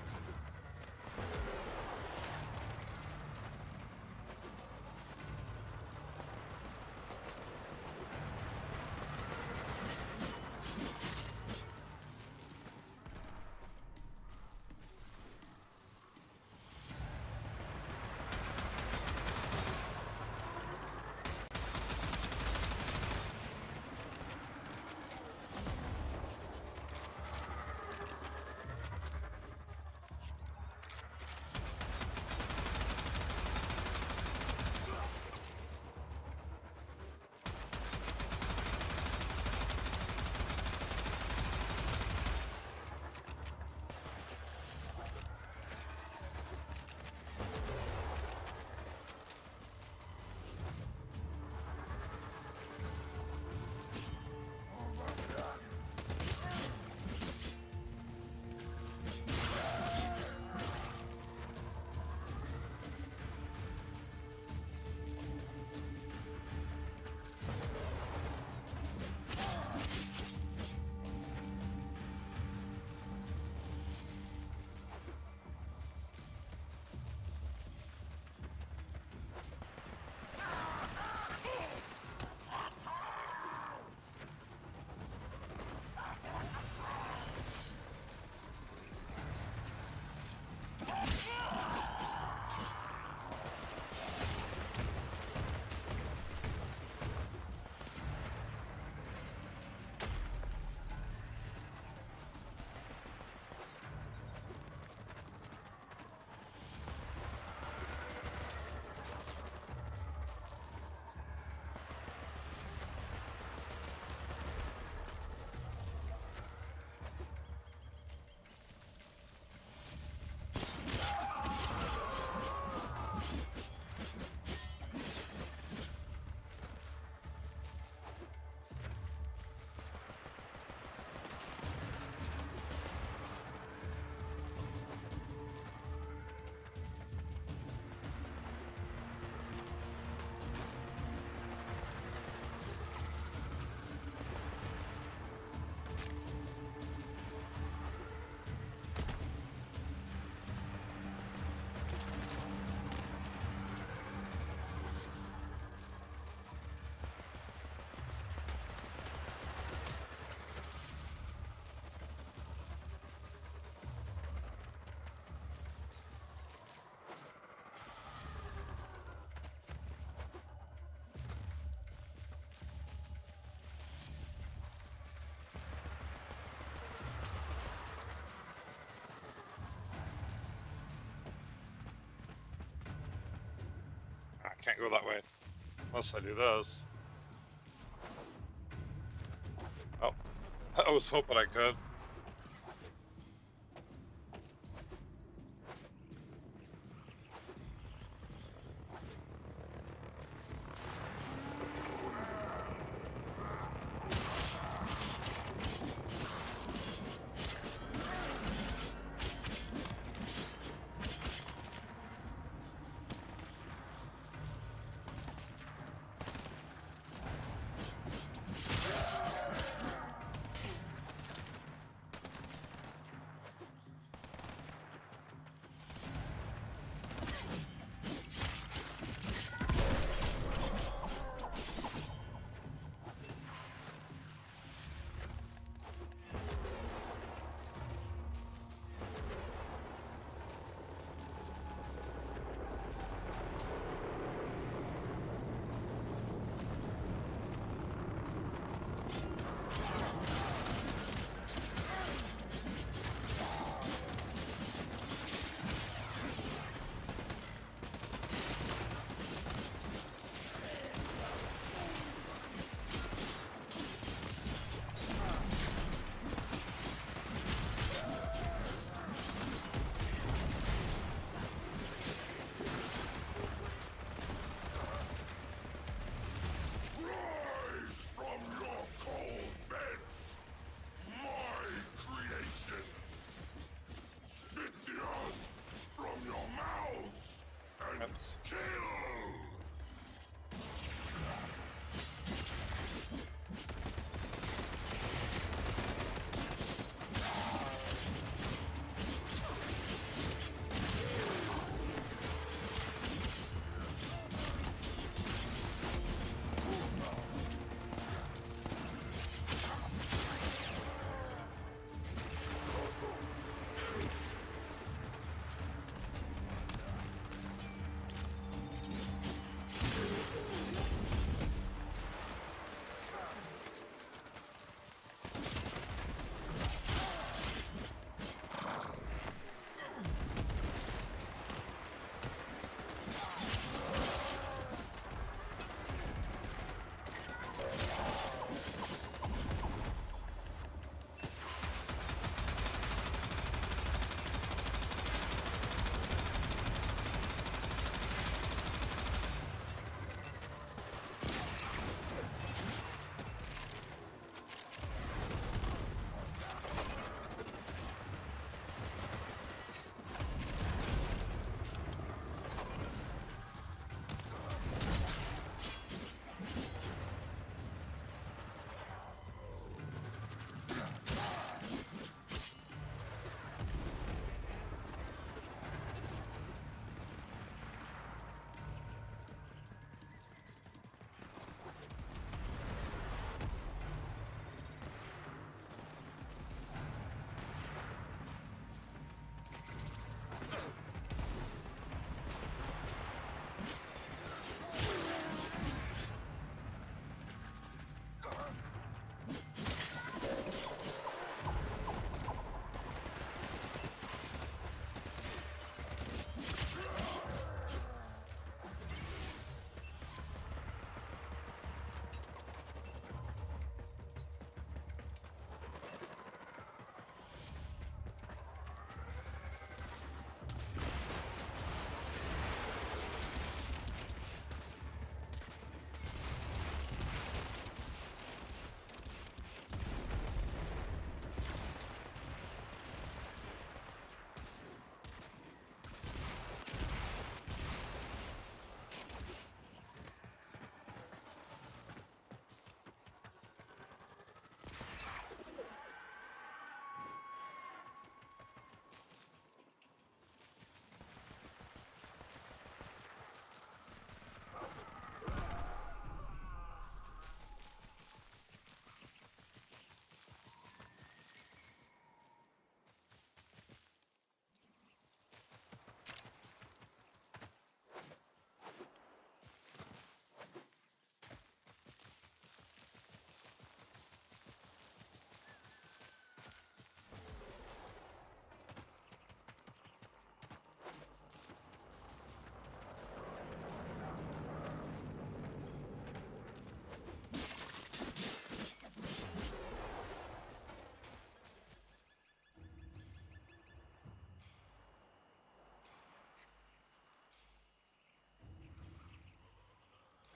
I can't go that way unless I do this. Oh, I was hoping I could.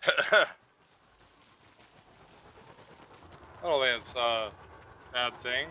I don't think it's a bad thing.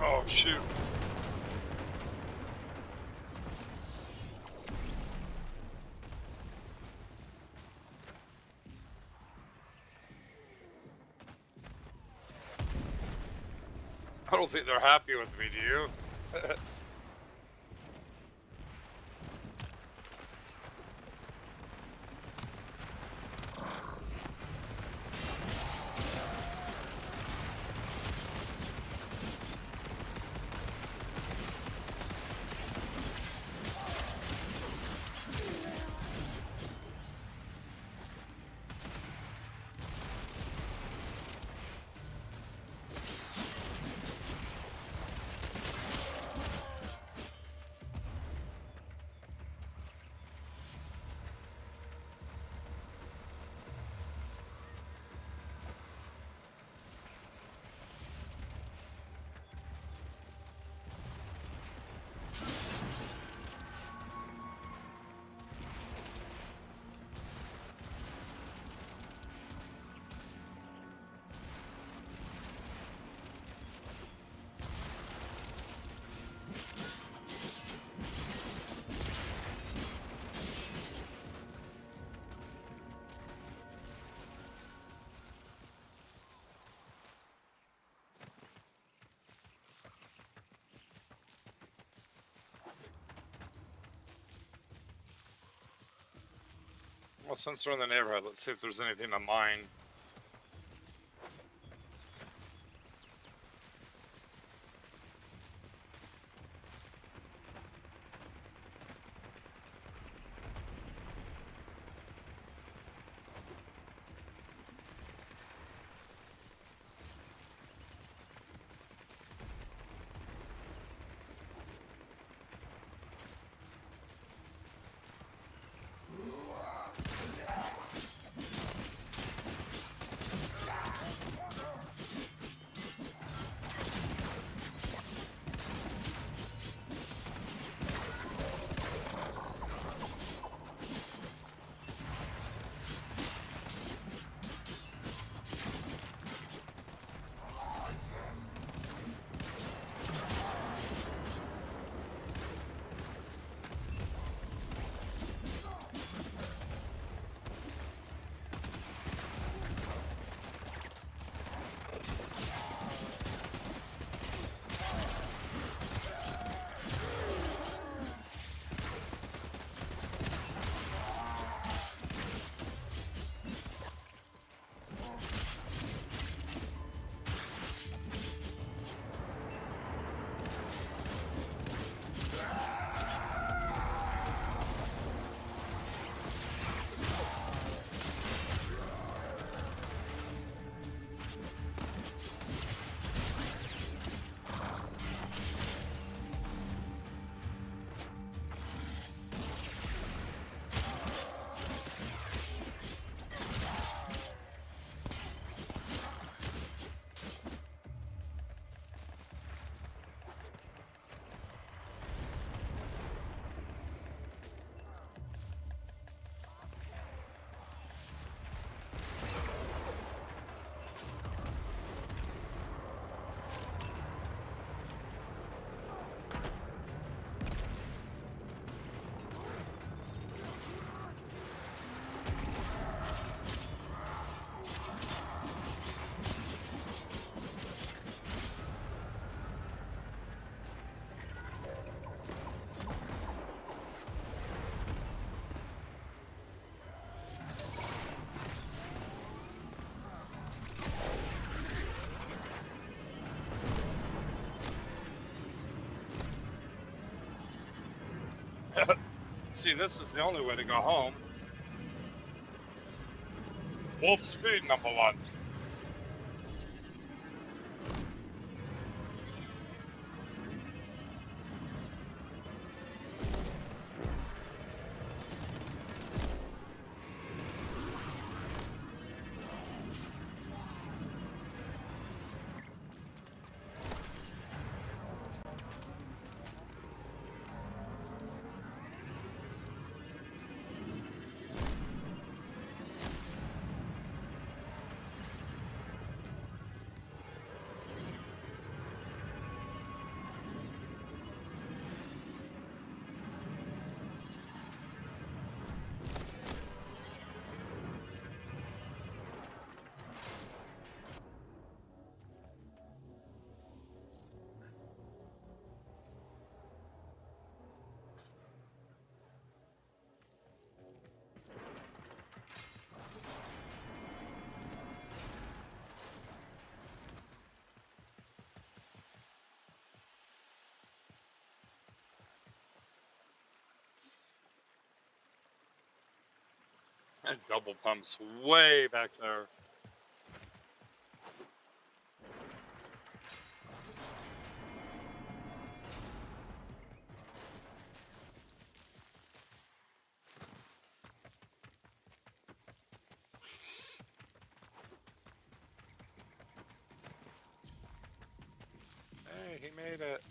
Oh, shoot. I don't think they're happy with me, do you? Well, since we're in the neighborhood, let's see if there's anything to mine. See, this is the only way to go home. Warp speed number 1. And double pumps way back there. Hey, he made it.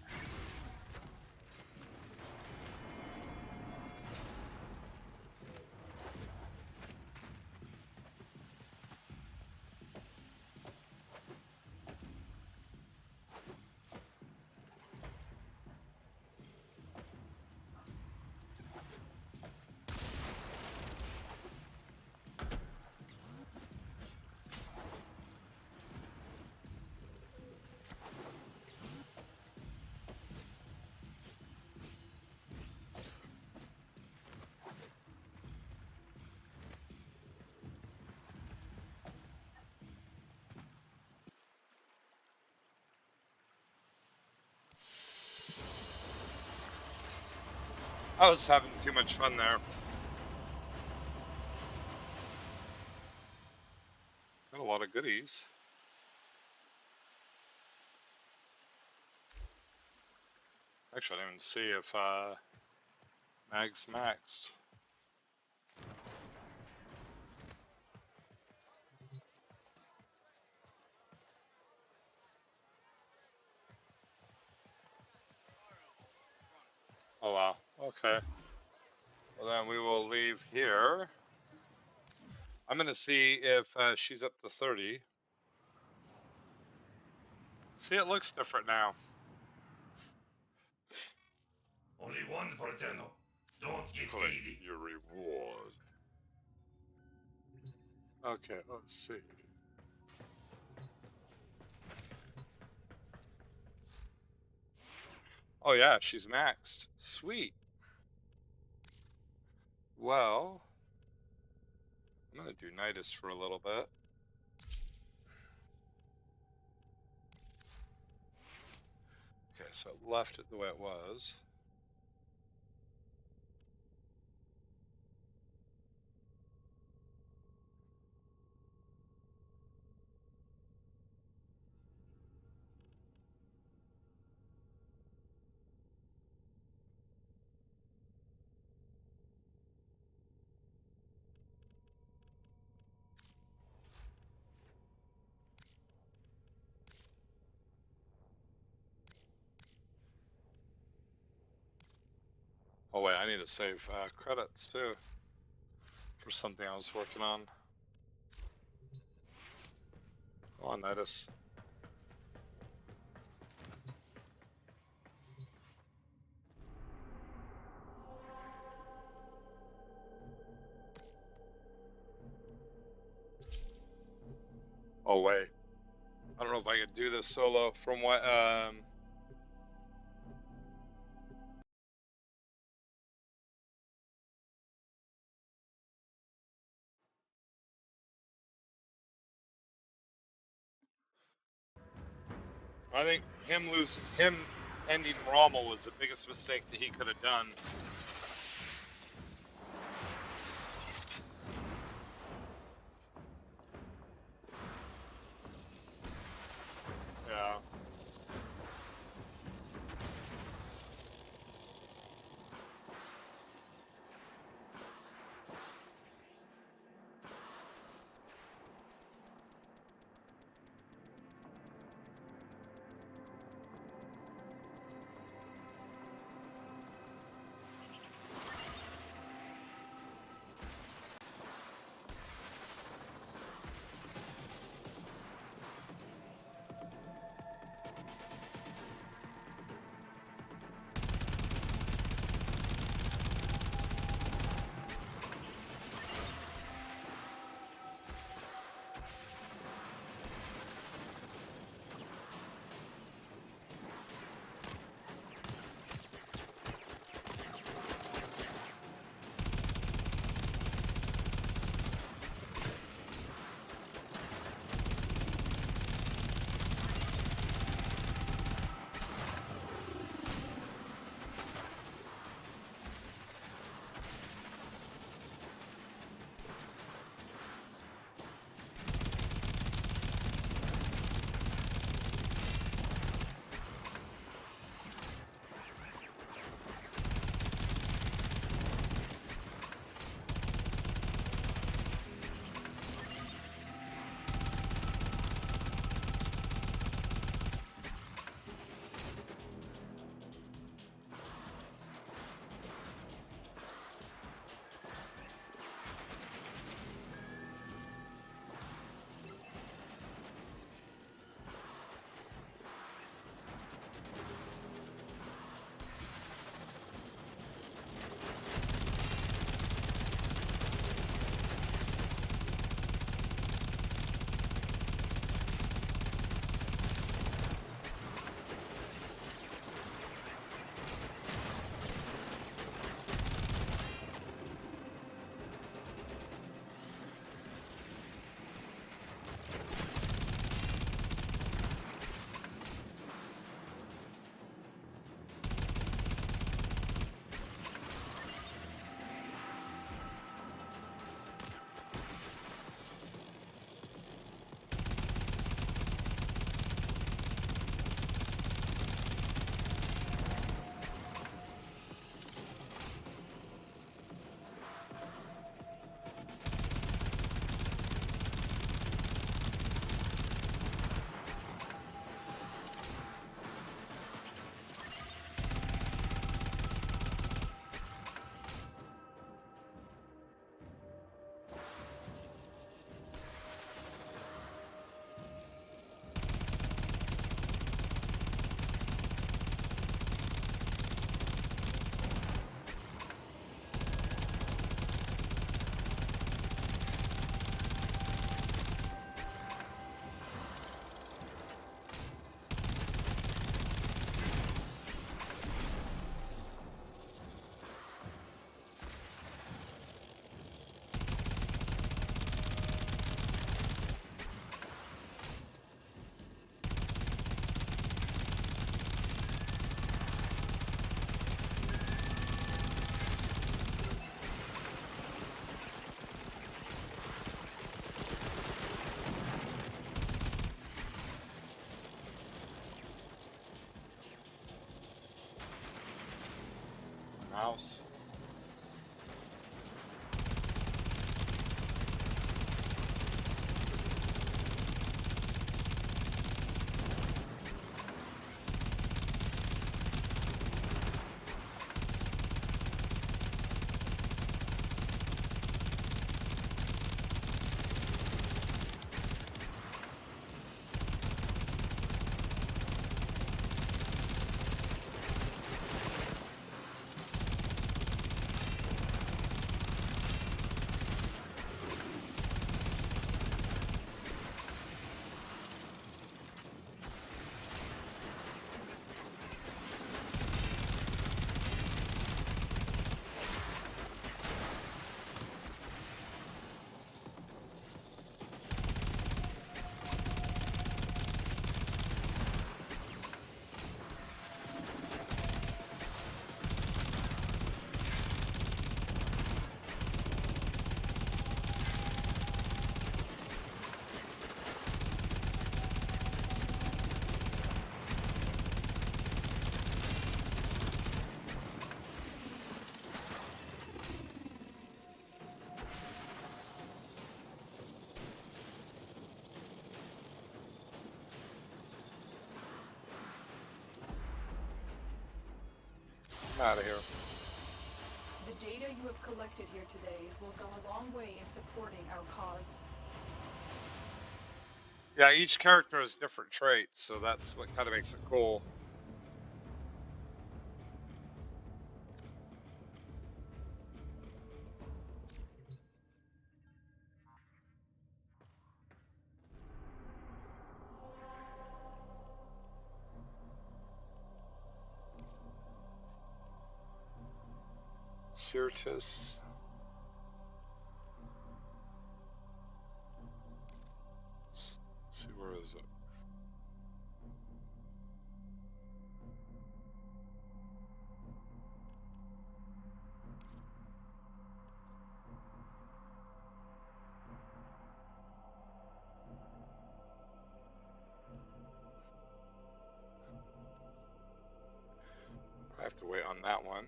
I was having too much fun there. Got a lot of goodies. Actually, I didn't even see if Mag's maxed. Oh wow, okay. Well then we will leave here. I'm gonna see if she's up to 30. See, it looks different now. Only one per tenno. Don't get greedy. Your reward. Okay, let's see. Oh yeah, she's maxed. Sweet. Well, I'm gonna do Nidus for a little bit. Okay, so it left it the way it was. Oh wait, I need to save credits too for something I was working on. Come on, Nidus. Oh wait, I don't know if I could do this solo. From what I think him ending Rommel was the biggest mistake that he could have done. Yeah. mouse. I'm out of here. The data you have collected here today will go a long way in supporting our cause. Yeah, each character has different traits, so that's what kind of makes it cool. Sirtis. Let's see, where is it? I have to wait on that one.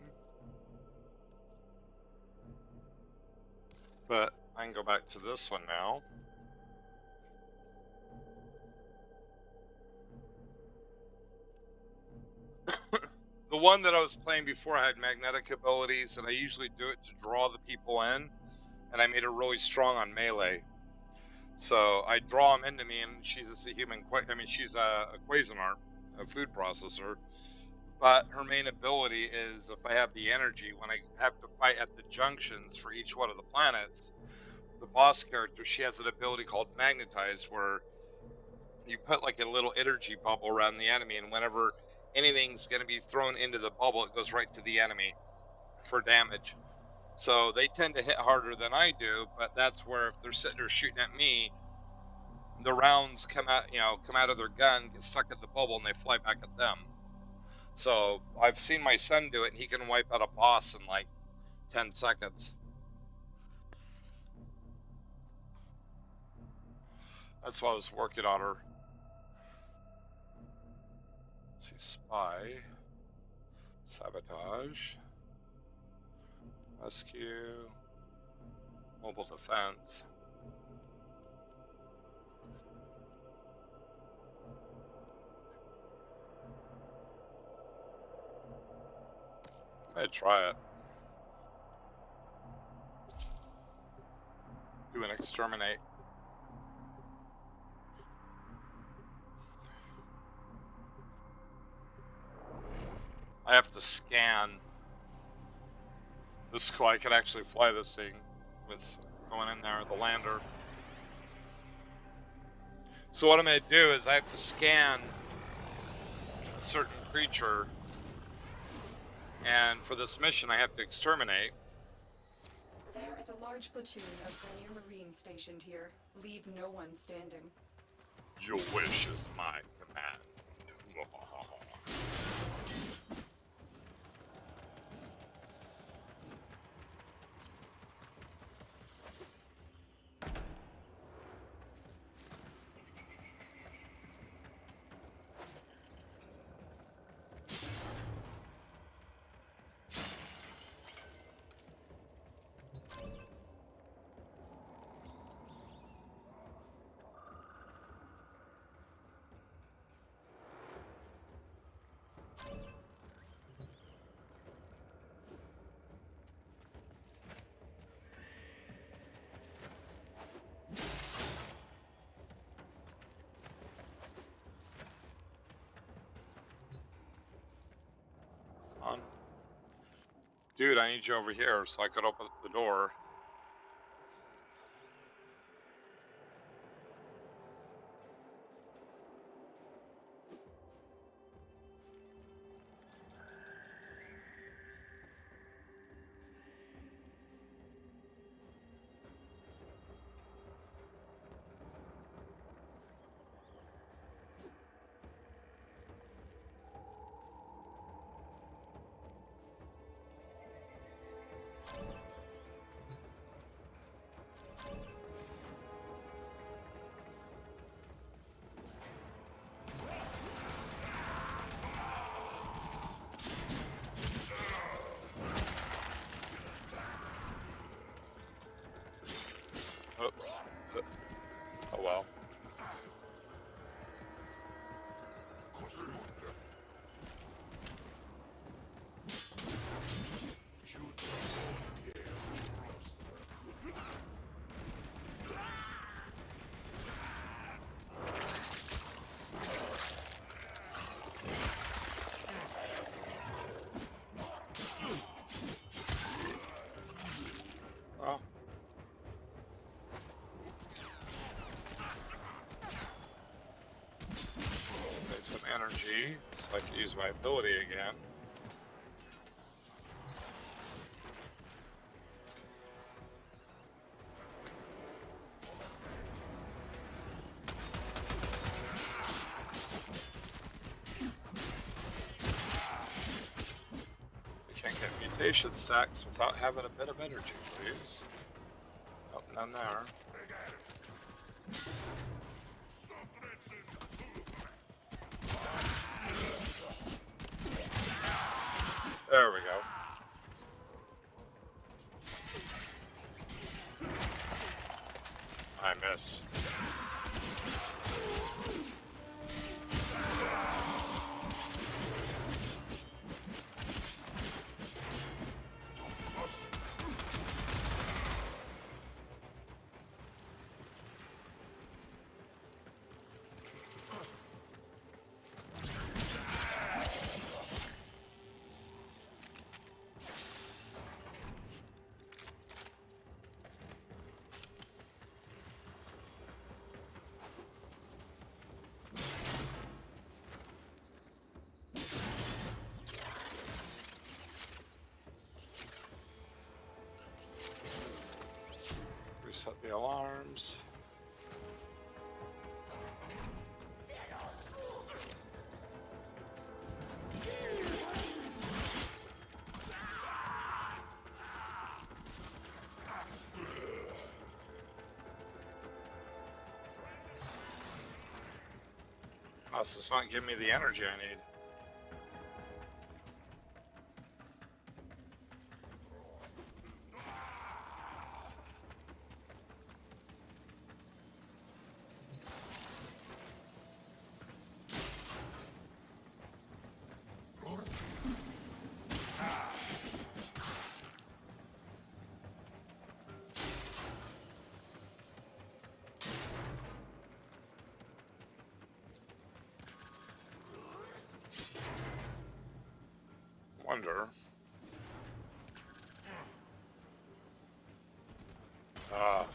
But I can go back to this one now. The one that I was playing before had magnetic abilities, and I usually do it to draw the people in, and I made her really strong on melee. So I draw them into me, and she's a human. I mean, she's a Cuisinart, a food processor. But her main ability is, if I have the energy, when I have to fight at the junctions for each one of the planets, the boss character, she has an ability called Magnetize, where you put like a little energy bubble around the enemy, and whenever anything's going to be thrown into the bubble, it goes right to the enemy for damage. So they tend to hit harder than I do, but that's where if they're sitting there shooting at me, the rounds come out of their gun, get stuck at the bubble, and they fly back at them. So I've seen my son do it, and he can wipe out a boss in like 10 seconds. That's why I was working on her. Let's see, spy, sabotage, rescue, mobile defense. I'm gonna try it. Do an exterminate. I have to scan. This is cool. I can actually fly this thing with going in there, the lander. So what I'm going to do is I have to scan a certain creature, and for this mission I have to exterminate. There is a large platoon of Grenier Marines stationed here. Leave no one standing. Your wish is my command. Dude, I need you over here so I could open the door. Oops. Oh well. Oh. Get some energy so I can use my ability again. Can't get mutation stacks without having a bit of energy, please. Oh, none there. There we go. I missed. Reset the alarms. Oh, so it's not giving me the energy I need. Wonder. Ah.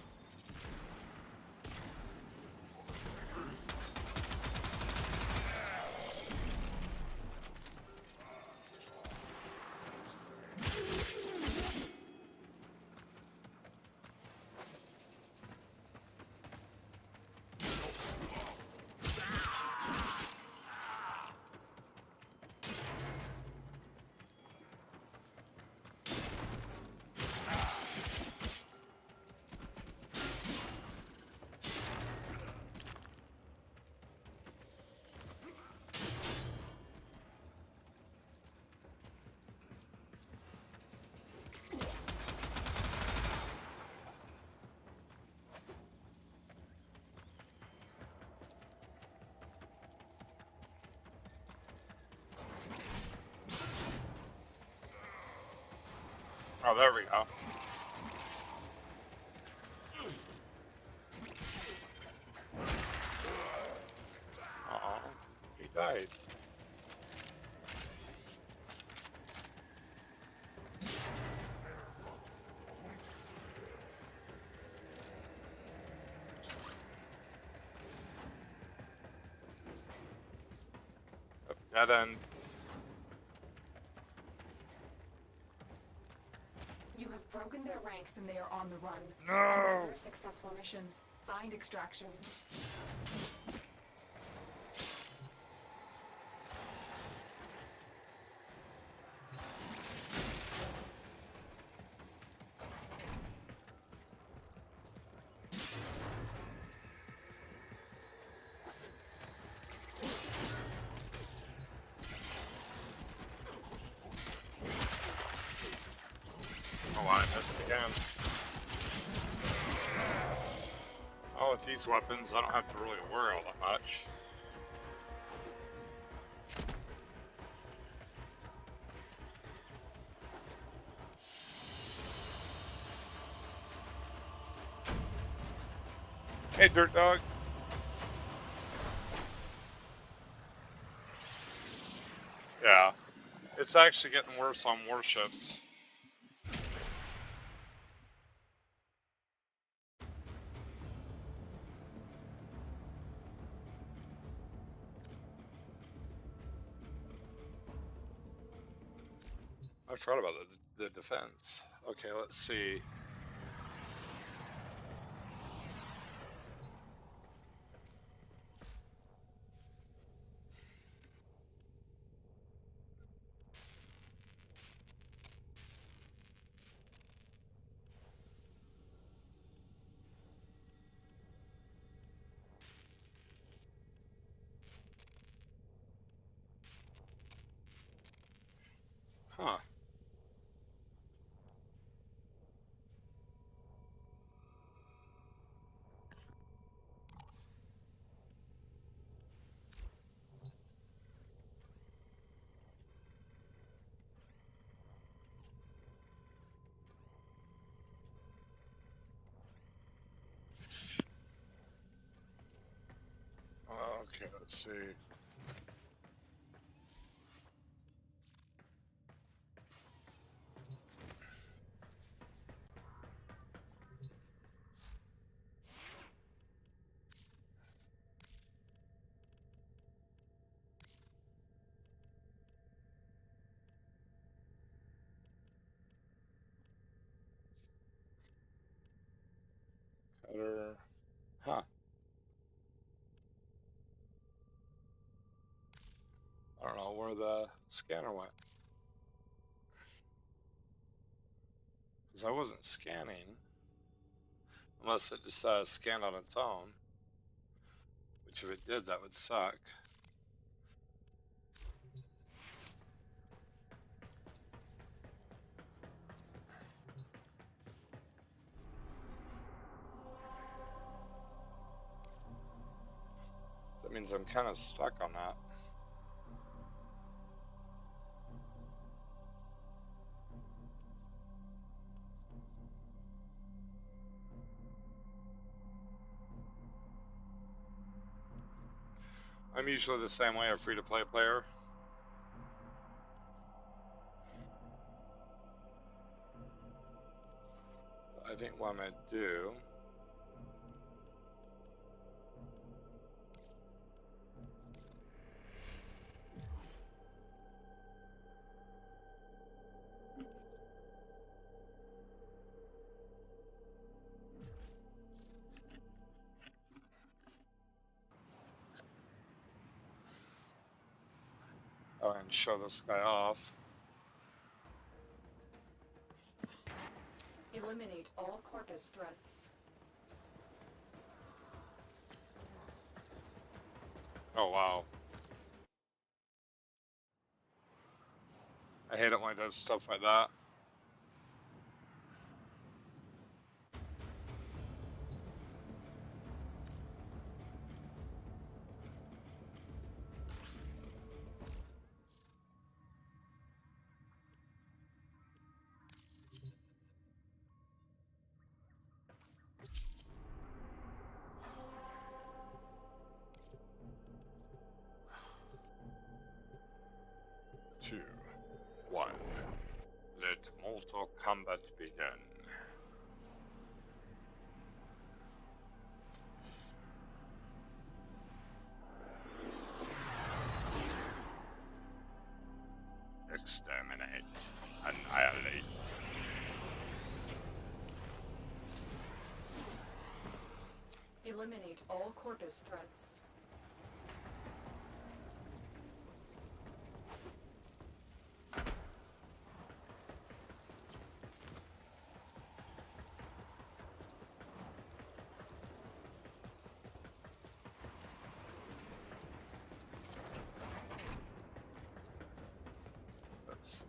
Oh, there we go. Uh-oh. He died. Dead end. You have broken their ranks and they are on the run. No! Another successful mission. Find extraction. Oh, I missed again. Oh, with these weapons, I don't have to really worry all that much. Hey, Dirt Dog. Yeah, it's actually getting worse on warships. I forgot about the defense. Okay, let's see. Huh. Okay, let's see. Cutter. Huh. I don't know where the scanner went. Because I wasn't scanning. Unless it just scanned on its own. Which if it did, that would suck. That means I'm kind of stuck on that. I'm usually the same way, a free-to-play player. I think what I'm going to do... Oh, and show this guy off. Eliminate all Corpus threats. Oh, wow. I hate it when it does stuff like that. Two, one. Let mortal combat begin. Exterminate. Annihilate. Eliminate all Corpus threats. Oops.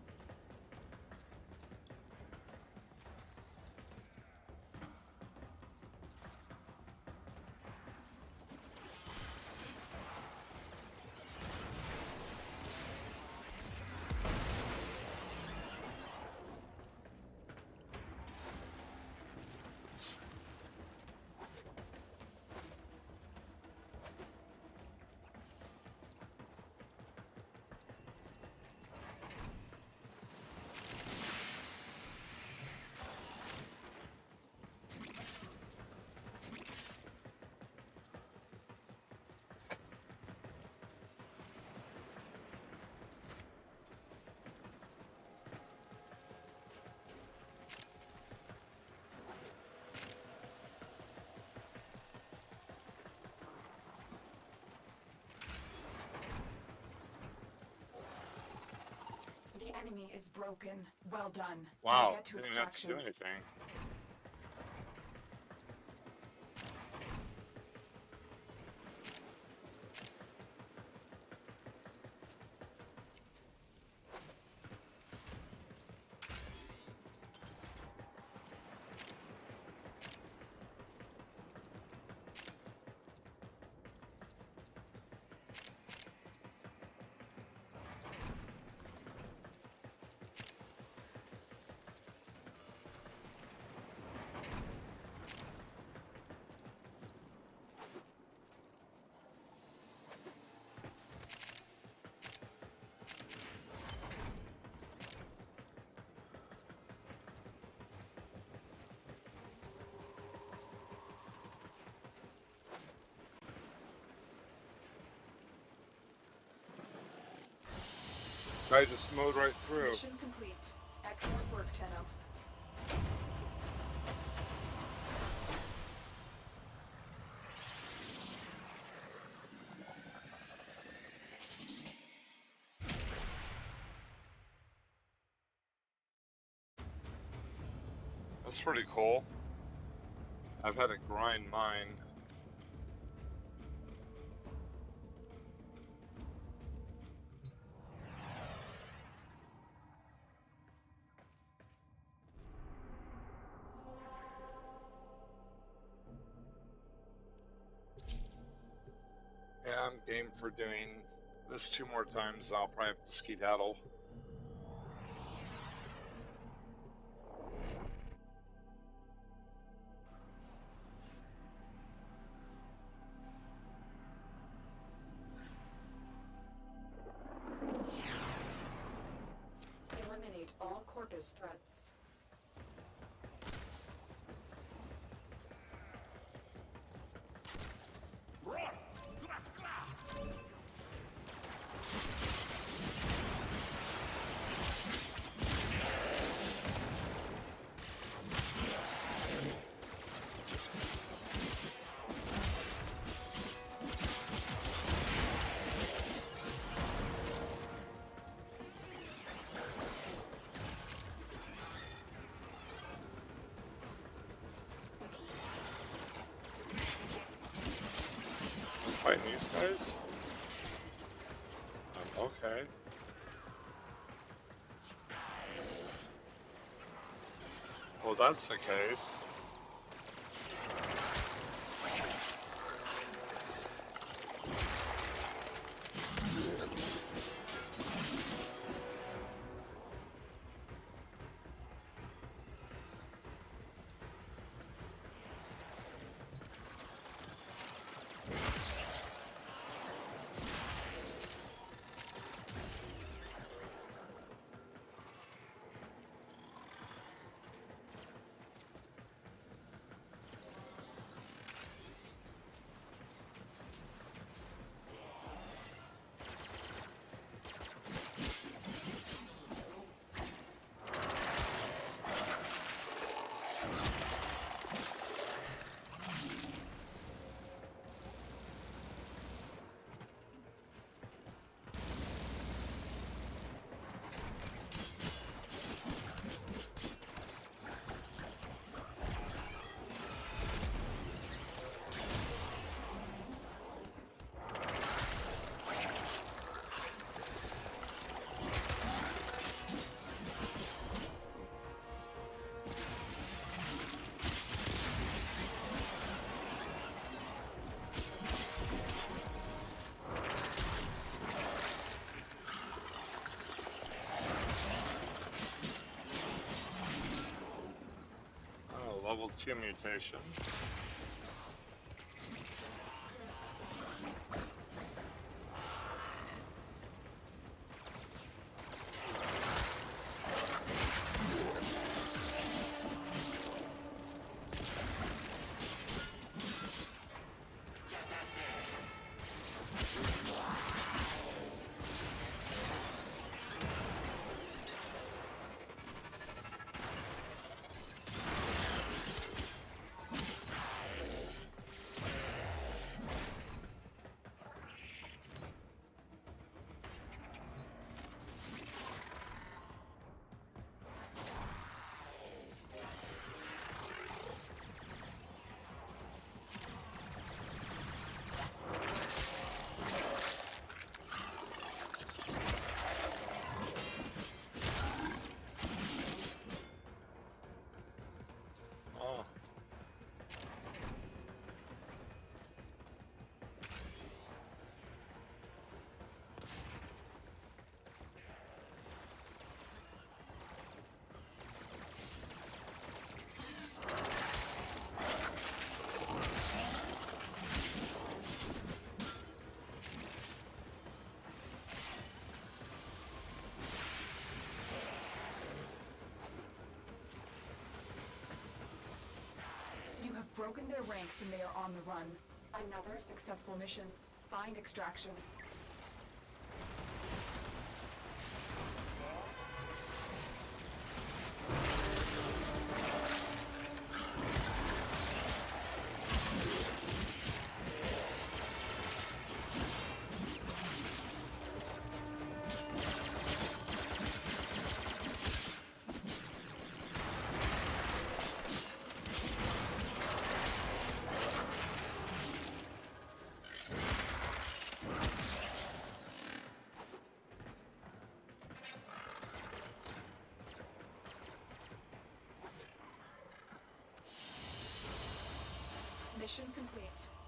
The enemy is broken. Well done. Wow, Now get to didn't even have to extraction. do anything. I just mowed right through. Mission complete. Excellent work, Tenno. That's pretty cool. I've had to grind mine. Yeah, I'm game for doing this 2 more times. I'll probably have to skedaddle. Eliminate all Corpus threats. Fighting these guys? Okay. Well, that's the case. level 2 mutation. Oh. You have broken their ranks and they are on the run. Another successful mission. Find extraction. Mission complete.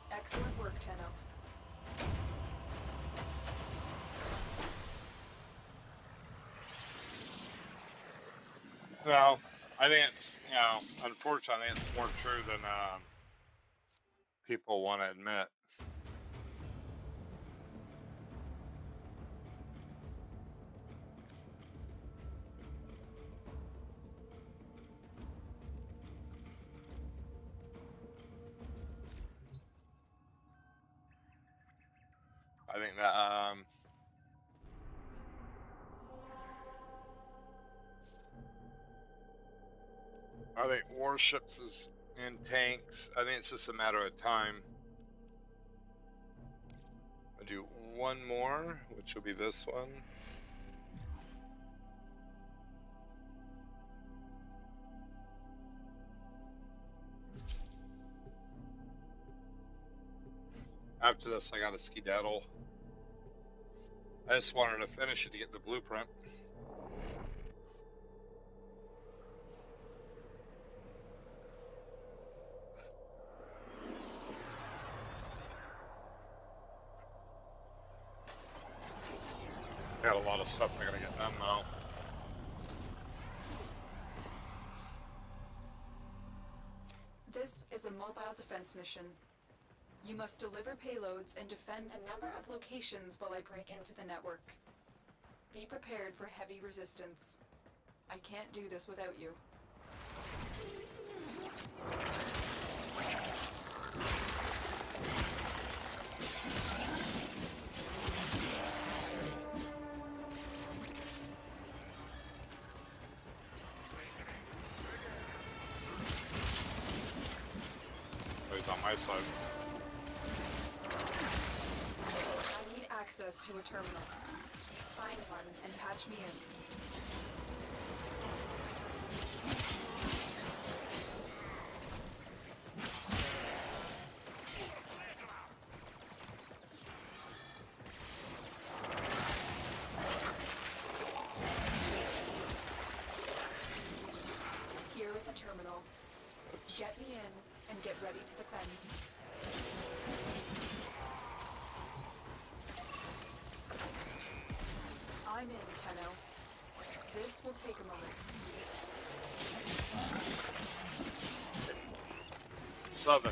Excellent work, Tenno. Well, I think it's, unfortunately, it's more true than people want to admit. I think that I think warships is in tanks. I think it's just a matter of time. I'll do one more, which will be this one. After this, I got a skedaddle. I just wanted to finish it to get the blueprint. Got a lot of stuff I gotta get done now. This is a mobile defense mission. You must deliver payloads and defend a number of locations while I break into the network. Be prepared for heavy resistance. I can't do this without you. He's on my side. I need access to a terminal. Find one and patch me in. Here is a terminal. Get me in and get ready to defend. I'm in, Tenno. This will take a moment. 7.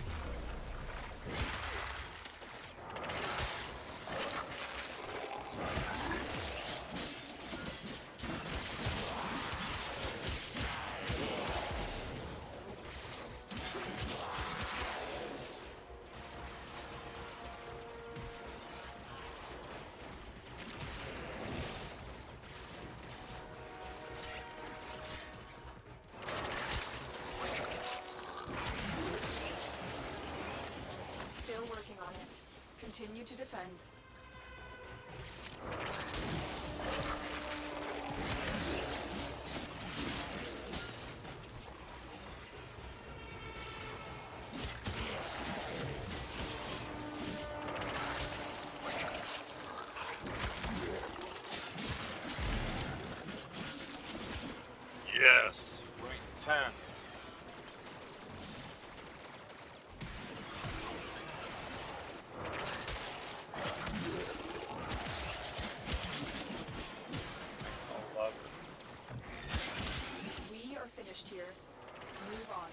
Still working on it. Continue to defend. Yes. Rank 10. We are finished here. Move on.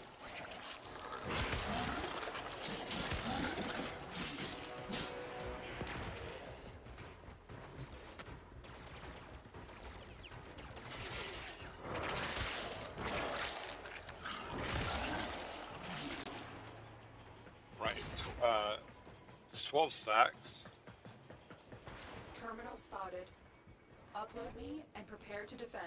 Right. It's 12 stacks. Terminal spotted. Upload me and prepare to defend.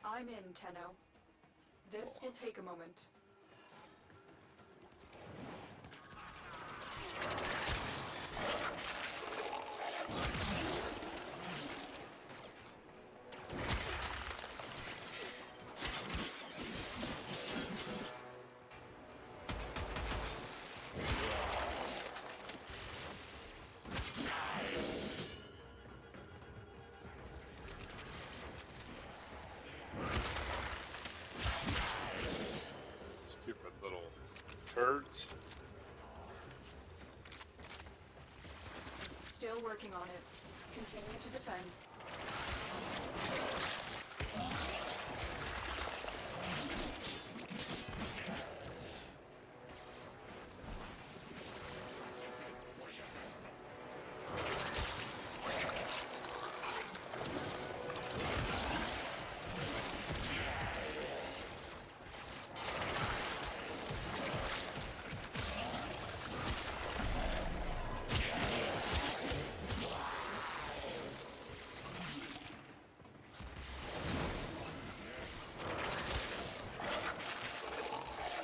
I'm in, Tenno. This will take a moment. Stupid little turds. Still working on it. Continue to defend.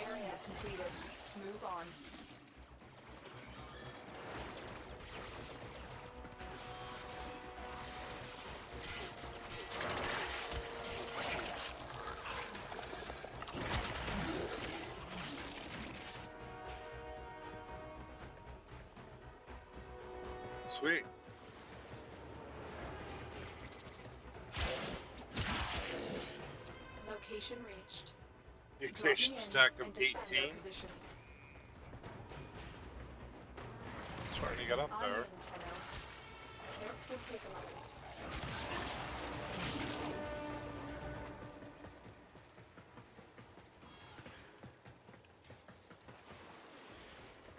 Area completed. Move on. Sweet. Location reached. Mutation stack of and defend our 18. position. Starting to get up I'm there. in, Tenno. This will take a moment.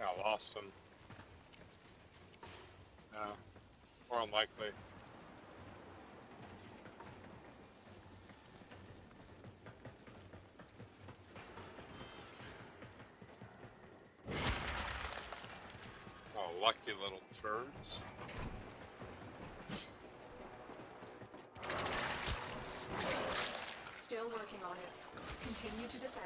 I lost him. No. More unlikely. Oh, lucky little turds. Still working on it. Continue to defend.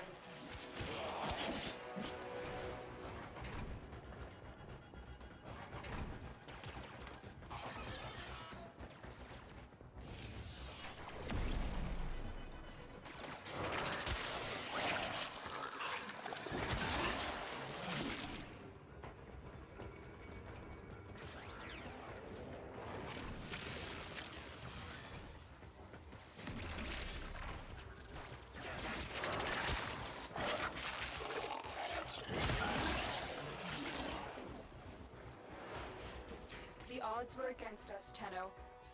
odds were against us, Tenno,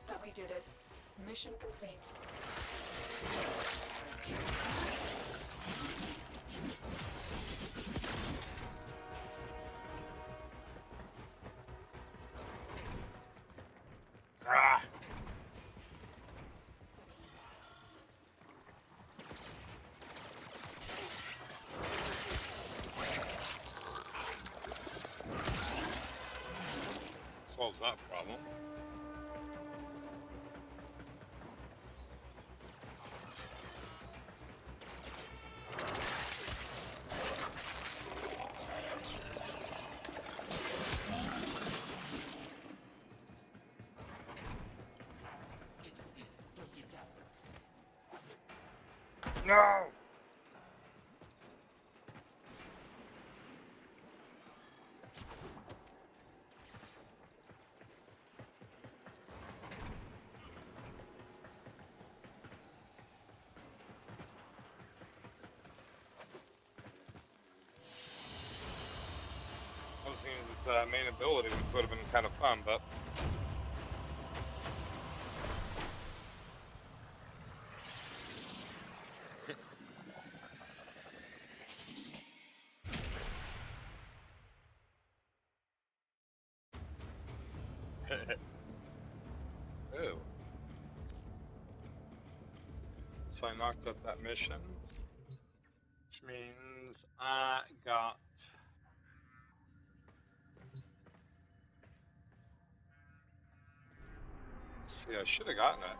but we did it. Mission complete. Ah. Solves that problem. No! Using his main ability, which would have been kind of fun, but Ew. So I knocked out that mission, which means I got. See, I should have gotten it.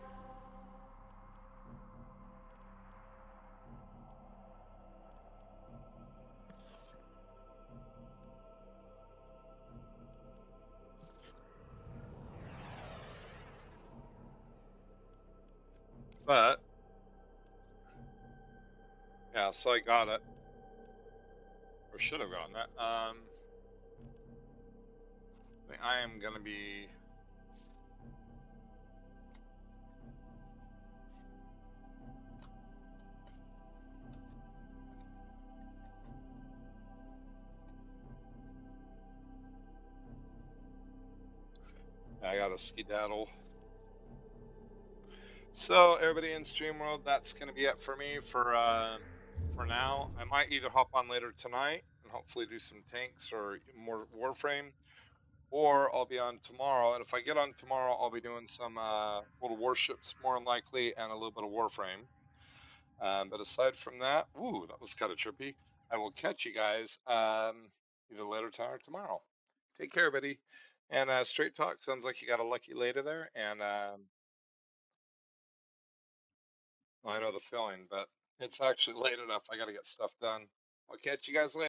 But yeah, so I got it, or should have gotten it. I am gonna be. I got a skedaddle. So everybody in Stream World, that's gonna be it for me for now. I might either hop on later tonight and hopefully do some tanks or more Warframe, or I'll be on tomorrow. And if I get on tomorrow, I'll be doing some little warships more than likely and a little bit of Warframe. But aside from that, ooh, that was kind of trippy. I will catch you guys either later tonight or tomorrow. Take care, everybody. And Straight Talk, sounds like you got a lucky lady there. And I know the feeling, but it's actually late enough. I got to get stuff done. I'll catch you guys later.